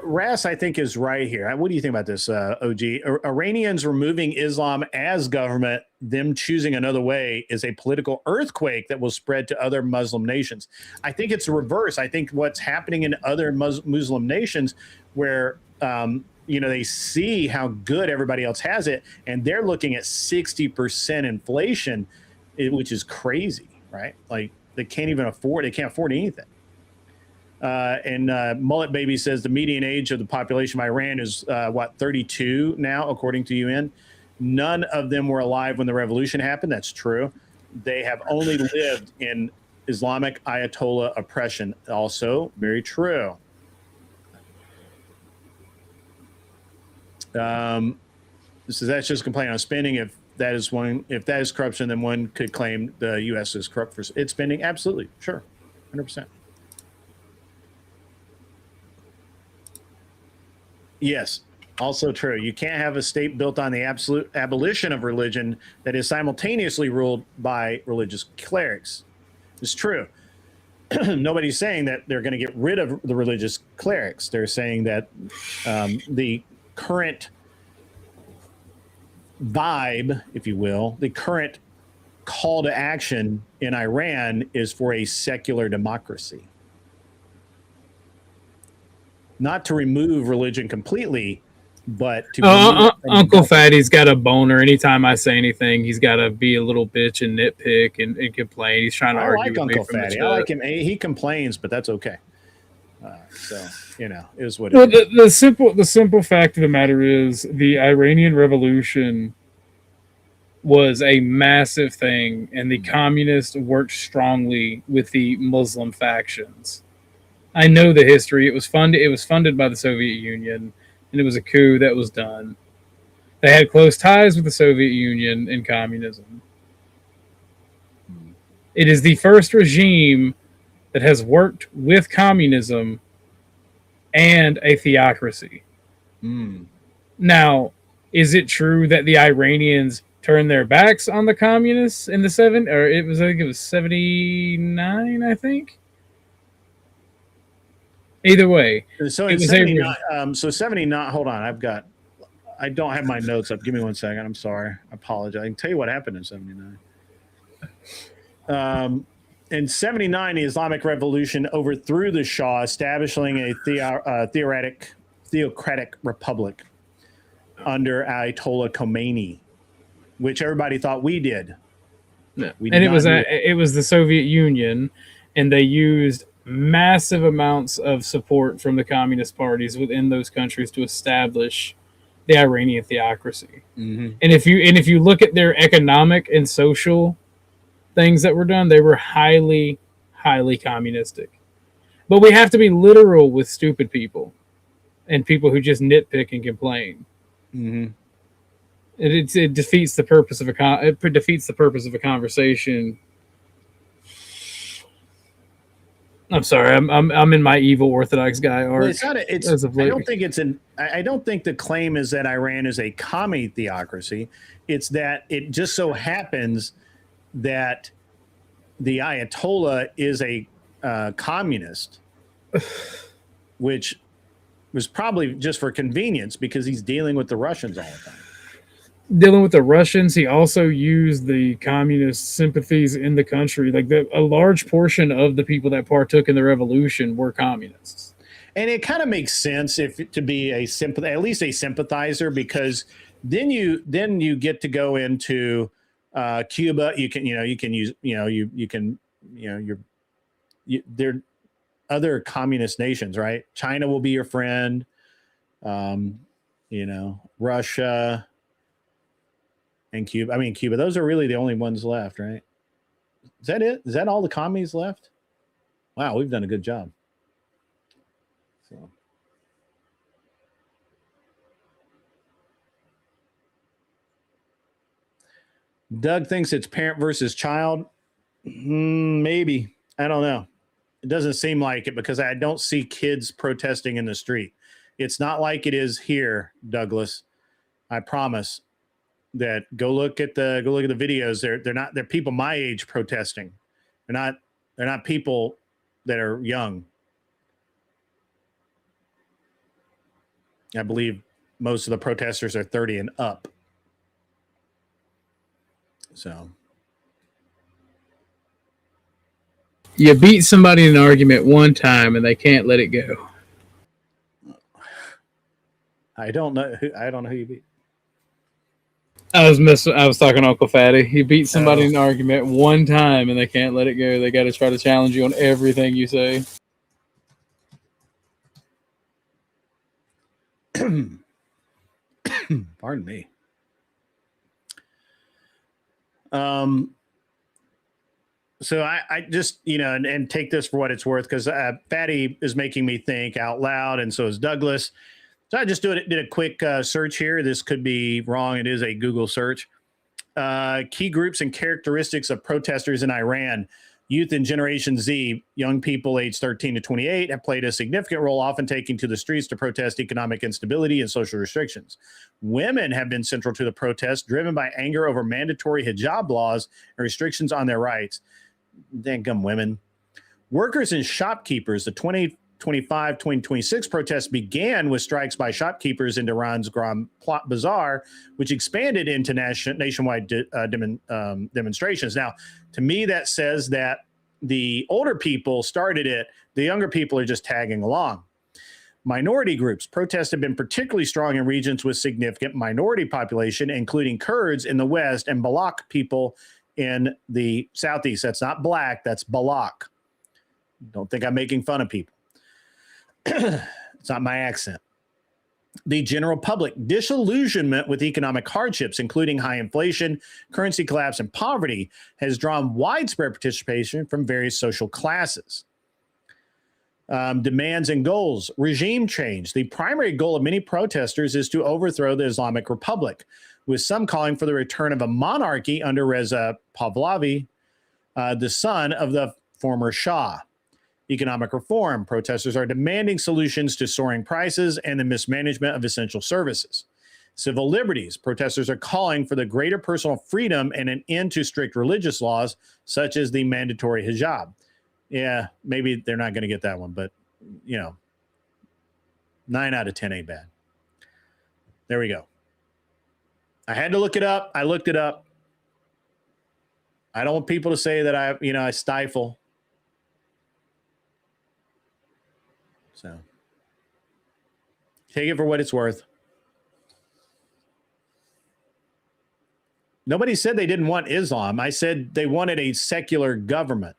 Ras, I think, is right here. What do you think about this, OG? Iranians removing Islam as government, them choosing another way, is a political earthquake that will spread to other Muslim nations. I think it's the reverse. I think what's happening in other Muslim nations where they see how good everybody else has it, and they're looking at 60% inflation, which is crazy, right? Like they can't afford anything. And Mullet Baby says the median age of the population of Iran is 32 now, according to UN. None of them were alive when the revolution happened. That's true. They have only lived in Islamic Ayatollah oppression. Also very true. This is that's just complaining on spending. If that is corruption, then one could claim the U.S. is corrupt for its spending. Absolutely, sure, 100%. Yes, also true. You can't have a state built on the absolute abolition of religion that is simultaneously ruled by religious clerics. It's true. Nobody's saying that they're going to get rid of the religious clerics. They're saying that the current vibe, if you will, the current call to action in Iran is for a secular democracy. Not to remove religion completely, but to Uncle Fatty's got a boner. Anytime I say anything, he's got to be a little bitch and nitpick and complain. He's trying to argue with Uncle me from Fatty. I like him. He complains, but that's okay. So is what. Well, the simple fact of the matter is the Iranian Revolution was a massive thing, and the communists worked strongly with the Muslim factions. I know the history. It was funded by the Soviet Union, and it was a coup that was done. They had close ties with the Soviet Union and communism. It is the first regime that has worked with communism and a theocracy. Now, is it true that the Iranians turned their backs on the communists in the I think it was 79, I think? Either way, So it in was 79, so 79, hold on, I don't have my notes up. Give me one second. I'm sorry. I apologize. I can tell you what happened in 79. In 79, the Islamic Revolution overthrew the Shah, establishing a theocratic republic under Ayatollah Khomeini, which everybody thought we did. No. We And did not do it was the Soviet Union, and they used massive amounts of support from the communist parties within those countries to establish the Iranian theocracy. Mm-hmm. And if you look at their economic and social things that were done, they were highly, highly communistic. But we have to be literal with stupid people and people who just nitpick and complain. Mm-hmm. It defeats the purpose of a conversation. I'm sorry, I'm in my evil Orthodox guy arc. Well, it's not. I don't think the claim is that Iran is a commie theocracy. It's that it just so happens that the Ayatollah is a communist, which was probably just for convenience because he's dealing with the Russians all the time. Dealing with the Russians, he also used the communist sympathies in the country. Like a large portion of the people that partook in the revolution were communists. And it kind of makes sense to be at least a sympathizer, because then you get to go into Cuba. They're other communist nations, right? China will be your friend. Russia. And Cuba. Those are really the only ones left, right? Is that it? Is that all the commies left? Wow, we've done a good job. So. Doug thinks it's parent versus child. Maybe. I don't know. It doesn't seem like it because I don't see kids protesting in the street. It's not like it is here, Douglas. I promise. That go look at the videos. They're people my age protesting. They're not people that are young. I believe most of the protesters are 30 and up. So you beat somebody in an argument one time and they can't let it go. I don't know who you beat. I was talking to Uncle Fatty. He beat somebody in an argument one time and they can't let it go. They got to try to challenge you on everything you say. Pardon me. So I just, and take this for what it's worth, because Fatty is making me think out loud, and so is Douglas. So I just did a quick search here. This could be wrong. It is a Google search. Key groups and characteristics of protesters in Iran. Youth and Generation Z, young people aged 13 to 28, have played a significant role, often taking to the streets to protest economic instability and social restrictions. Women have been central to the protest, driven by anger over mandatory hijab laws and restrictions on their rights. Dang women. Workers and shopkeepers, the 2025-2026 protests began with strikes by shopkeepers in Iran's Grand Bazaar, which expanded into nationwide demonstrations. Now, to me, that says that the older people started it. The younger people are just tagging along. Minority groups. Protests have been particularly strong in regions with significant minority population, including Kurds in the West and Balak people in the Southeast. That's not black, that's Balak. Don't think I'm making fun of people. It's not my accent. The general public. Disillusionment with economic hardships, including high inflation, currency collapse, and poverty, has drawn widespread participation from various social classes. Demands and goals. Regime change. The primary goal of many protesters is to overthrow the Islamic Republic, with some calling for the return of a monarchy under Reza Pahlavi, the son of the former Shah. economic reform. Protesters are demanding solutions to soaring prices and the mismanagement of essential services. Civil liberties. Protesters are calling for the greater personal freedom and an end to strict religious laws, such as the mandatory hijab. Yeah, maybe they're not going to get that one, but, 9 out of 10 ain't bad. There we go. I had to look it up. I looked it up. I don't want people to say that I stifle. So take it for what it's worth. Nobody said they didn't want Islam. I said they wanted a secular government.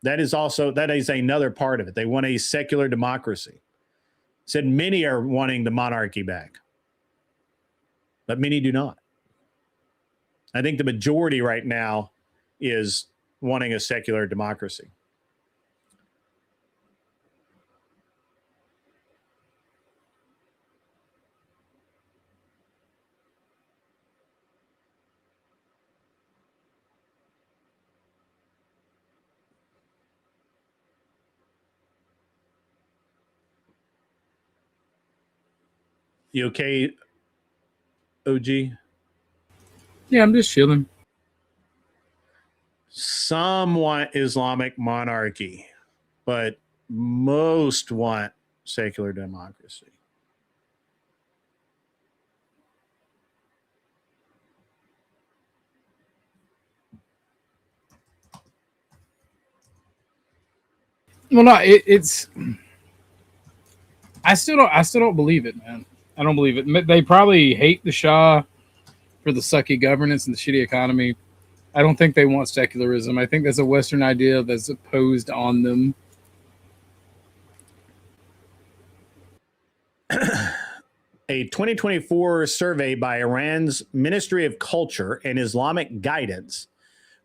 That is another part of it. They want a secular democracy. Said many are wanting the monarchy back, but many do not. I think the majority right now is wanting a secular democracy. You okay, OG? Yeah, I'm just chilling. Some want Islamic monarchy, but most want secular democracy. Well, no, it's. I still don't believe it, man. I don't believe it. They probably hate the Shah for the sucky governance and the shitty economy. I don't think they want secularism. I think that's a Western idea that's imposed on them. A 2024 survey by Iran's Ministry of Culture and Islamic Guidance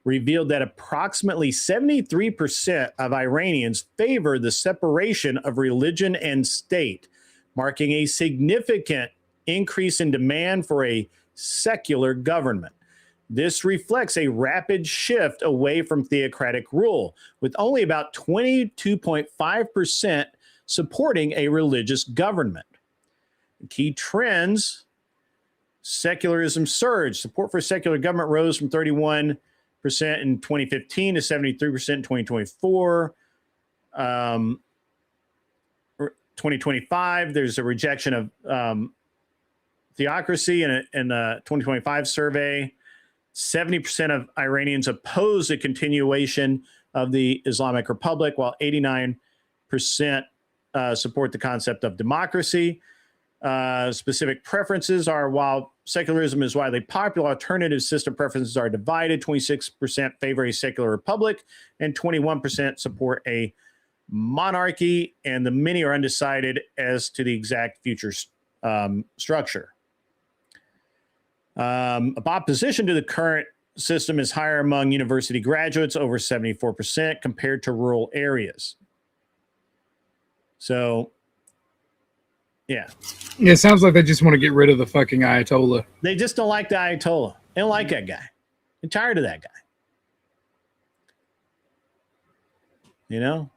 revealed that approximately 73% of Iranians favor the separation of religion and state, marking a significant increase in demand for a secular government. This reflects a rapid shift away from theocratic rule, with only about 22.5% supporting a religious government. Key trends: secularism surged. Support for secular government rose from 31% in 2015 to 73% in 2024. 2025, there's a rejection of theocracy in a 2025 survey. 70% of Iranians oppose the continuation of the Islamic Republic, while 89% support the concept of democracy. Specific preferences are, while secularism is widely popular, alternative system preferences are divided. 26% favor a secular republic and 21% support a monarchy, and the many are undecided as to the exact future structure. Opposition to the current system is higher among university graduates, over 74%, compared to rural areas. So, yeah. It sounds like they just want to get rid of the fucking Ayatollah. They just don't like the Ayatollah. They don't like that guy. They're tired of that guy. You know?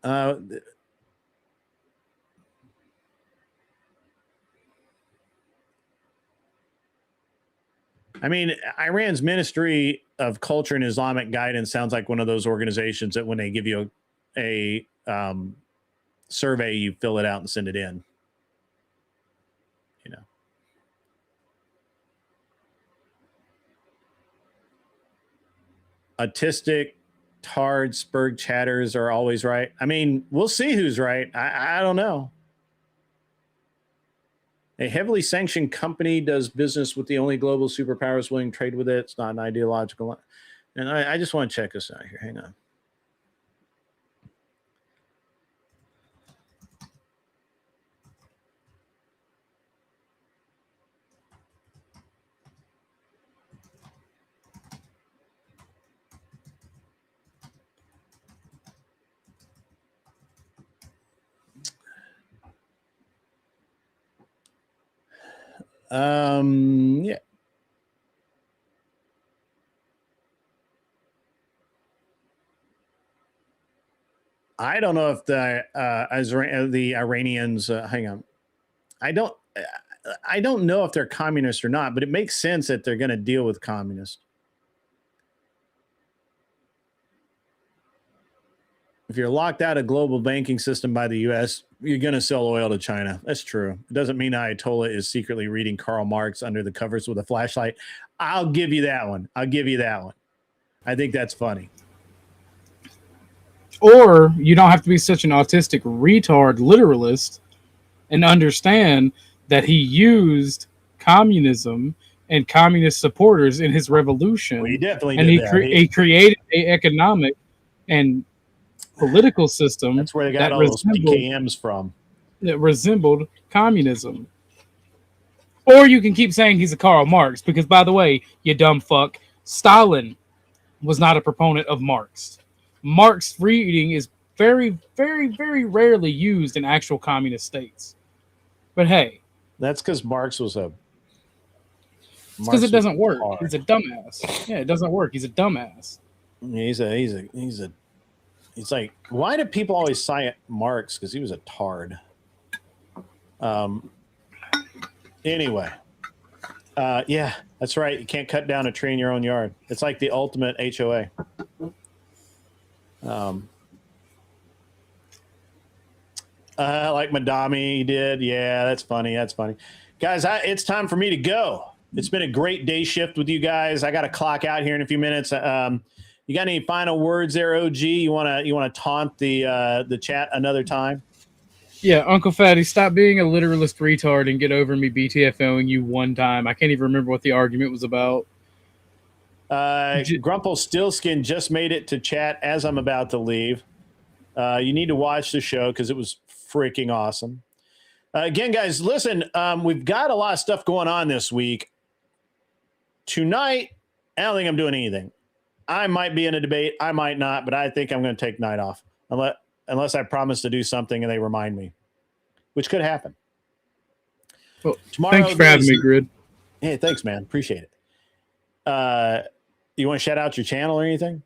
I mean, Iran's Ministry of Culture and Islamic Guidance sounds like one of those organizations that when they give you a survey, you fill it out and send it in. You know. Autistic, tard, spurg chatters are always right. I mean, we'll see who's right. I don't know. A heavily sanctioned company does business with the only global superpowers willing to trade with it. It's not an ideological. And I just want to check this out here. Hang on. Yeah. I don't know if the Iranians. Hang on. I don't. I don't know if they're communist or not, but it makes sense that they're going to deal with communists. If you're locked out of global banking system by the U.S., you're going to sell oil to China. That's true. It doesn't mean Ayatollah is secretly reading Karl Marx under the covers with a flashlight. I'll give you that one. I think that's funny. Or you don't have to be such an autistic retard literalist and understand that he used communism and communist supporters in his revolution. Well, he definitely and did that. He created an economic and political system that's where they got all those PKMs from. That resembled communism. Or you can keep saying he's a Karl Marx, because, by the way, you dumb fuck, Stalin was not a proponent of Marx. Marx reading is very, very, very rarely used in actual communist states. But hey. That's because Marx was a... It's because it doesn't work. He's a dumbass. Yeah, it doesn't work. He's a dumbass. It's like, why do people always cite Marx? Because he was a tard. Anyway. Yeah, that's right. You can't cut down a tree in your own yard. It's like the ultimate HOA. Like Madami did. Yeah, that's funny. Guys, it's time for me to go. It's been a great day shift with you guys. I got to clock out here in a few minutes. You got any final words there, OG? You wanna taunt the chat another time? Yeah, Uncle Fatty, stop being a literalist retard and get over me BTFOing you one time. I can't even remember what the argument was about. Grumple Stillskin just made it to chat as I'm about to leave. You need to watch the show because it was freaking awesome. Again, guys, listen, we've got a lot of stuff going on this week. Tonight, I don't think I'm doing anything. I might be in a debate. I might not, but I think I'm going to take night off unless I promise to do something and they remind me, which could happen. Well, thanks for having me, Grid. Hey, thanks, man. Appreciate it. You want to shout out your channel or anything?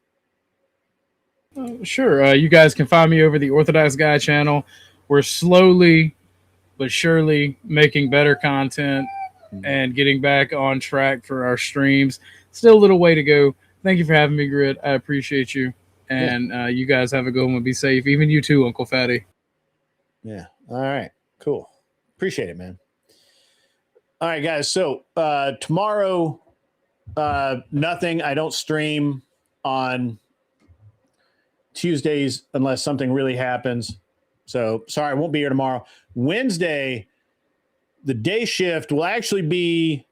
Sure. You guys can find me over the Orthodox Guy channel. We're slowly but surely making better content and getting back on track for our streams. Still a little way to go. Thank you for having me, Grid. I appreciate you. And you guys have a good one. Be safe. Even you too, Uncle Fatty. Yeah. All right. Cool. Appreciate it, man. All right, guys. So tomorrow, nothing. I don't stream on Tuesdays unless something really happens. So sorry, I won't be here tomorrow. Wednesday, the day shift will actually be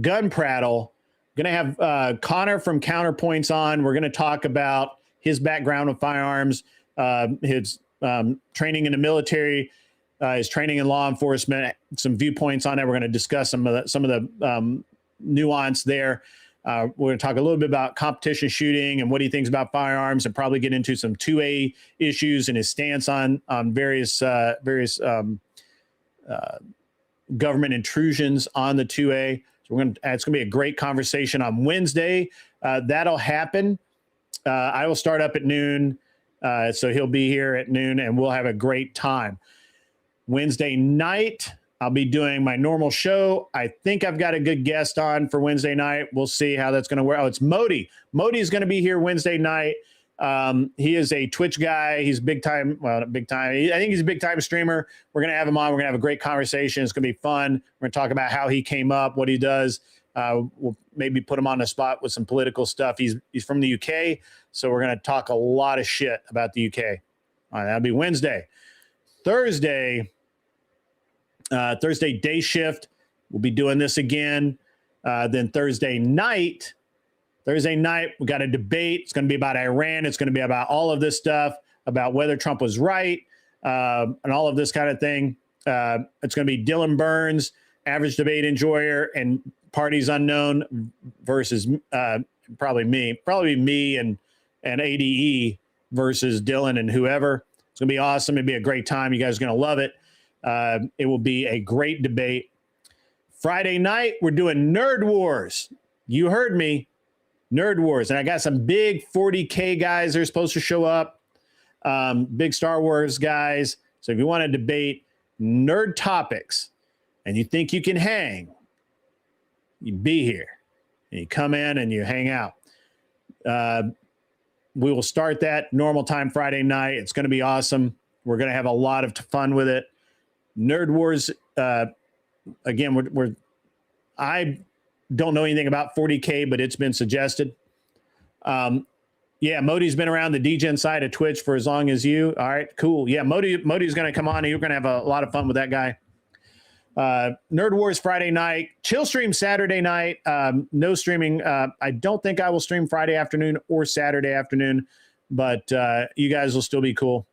gun prattle. Going to have Connor from Counterpoints on. We're going to talk about his background with firearms, his training in the military, his training in law enforcement, some viewpoints on it. We're going to discuss some of the nuance there. We're going to talk a little bit about competition shooting and what he thinks about firearms, and probably get into some 2A issues and his stance on various government intrusions on the 2A. So it's going to be a great conversation on Wednesday. That'll happen. I will start up at noon. So he'll be here at noon and we'll have a great time. Wednesday night, I'll be doing my normal show. I think I've got a good guest on for Wednesday night. We'll see how that's going to work. Oh, it's Modi. Modi is going to be here Wednesday night. He is a Twitch guy. He's big time. Well, not big time. I think he's a big time streamer. We're going to have him on. We're going to have a great conversation. It's going to be fun. We're going to talk about how he came up, what he does. We'll maybe put him on the spot with some political stuff. He's from the UK. So we're going to talk a lot of shit about the UK. All right, that'll be Wednesday. Thursday day shift. We'll be doing this again. Then Thursday night, we got a debate. It's going to be about Iran. It's going to be about all of this stuff, about whether Trump was right, and all of this kind of thing. It's going to be Dylan Burns, average debate enjoyer, and parties unknown versus probably me and ADE versus Dylan and whoever. It's going to be awesome. It'll be a great time. You guys are going to love it. It will be a great debate. Friday night, we're doing Nerd Wars. You heard me, Nerd Wars. And I got some big 40K guys that are supposed to show up, big Star Wars guys. So if you want to debate nerd topics and you think you can hang, you be here. And you come in and you hang out. We will start that normal time Friday night. It's going to be awesome. We're going to have a lot of fun with it. Nerd Wars, again, I don't know anything about 40K, but it's been suggested. Yeah, Modi's been around the DGen side of Twitch for as long as you. All right, cool. Yeah, Modi's going to come on, and you're going to have a lot of fun with that guy. Nerd Wars Friday night, chill stream Saturday night. No streaming. I don't think I will stream Friday afternoon or Saturday afternoon, but you guys will still be cool.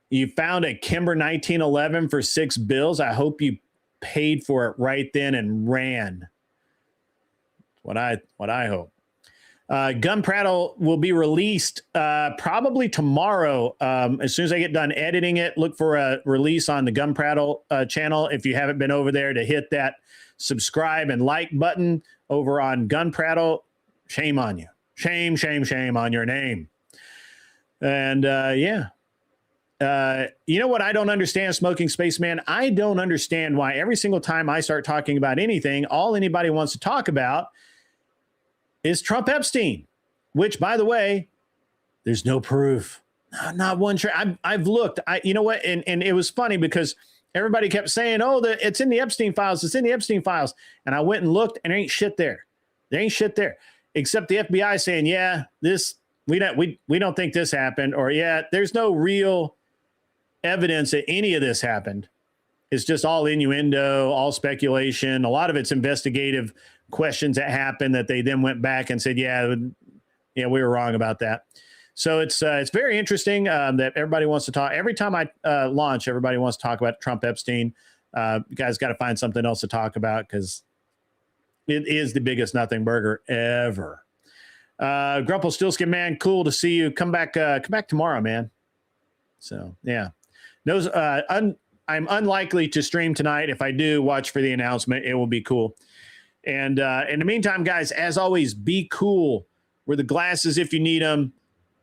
You found a Kimber 1911 for $6 bills. I hope you paid for it right then and ran. What I hope. Gun Prattle will be released probably tomorrow. As soon as I get done editing it, look for a release on the Gun Prattle channel. If you haven't been over there to hit that subscribe and like button over on Gun Prattle, shame on you. Shame, shame, shame on your name. And yeah. You know what I don't understand, Smoking Spaceman? I don't understand why every single time I start talking about anything, all anybody wants to talk about is Trump Epstein, which, by the way, there's no proof. Not one. I've looked. You know what? And it was funny because everybody kept saying, "Oh, it's in the Epstein files. It's in the Epstein files." And I went and looked, and there ain't shit there. There ain't shit there, except the FBI saying, "Yeah, we don't think this happened," or "Yeah, there's no real evidence that any of this happened. It's just all innuendo, all speculation. A lot of it's investigative questions that happened that they then went back and said, yeah, we were wrong about that." So it's very interesting that everybody wants to talk. Every time I launch, everybody wants to talk about Trump Epstein. You guys got to find something else to talk about because it is the biggest nothing burger ever. Grumple Stillskin Man, cool to see you. Come back tomorrow, man. So yeah. I'm unlikely to stream tonight. If I do, watch for the announcement. It will be cool. And in the meantime, guys, as always, be cool. Wear the glasses if you need them,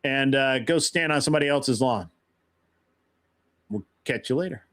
and go stand on somebody else's lawn. We'll catch you later.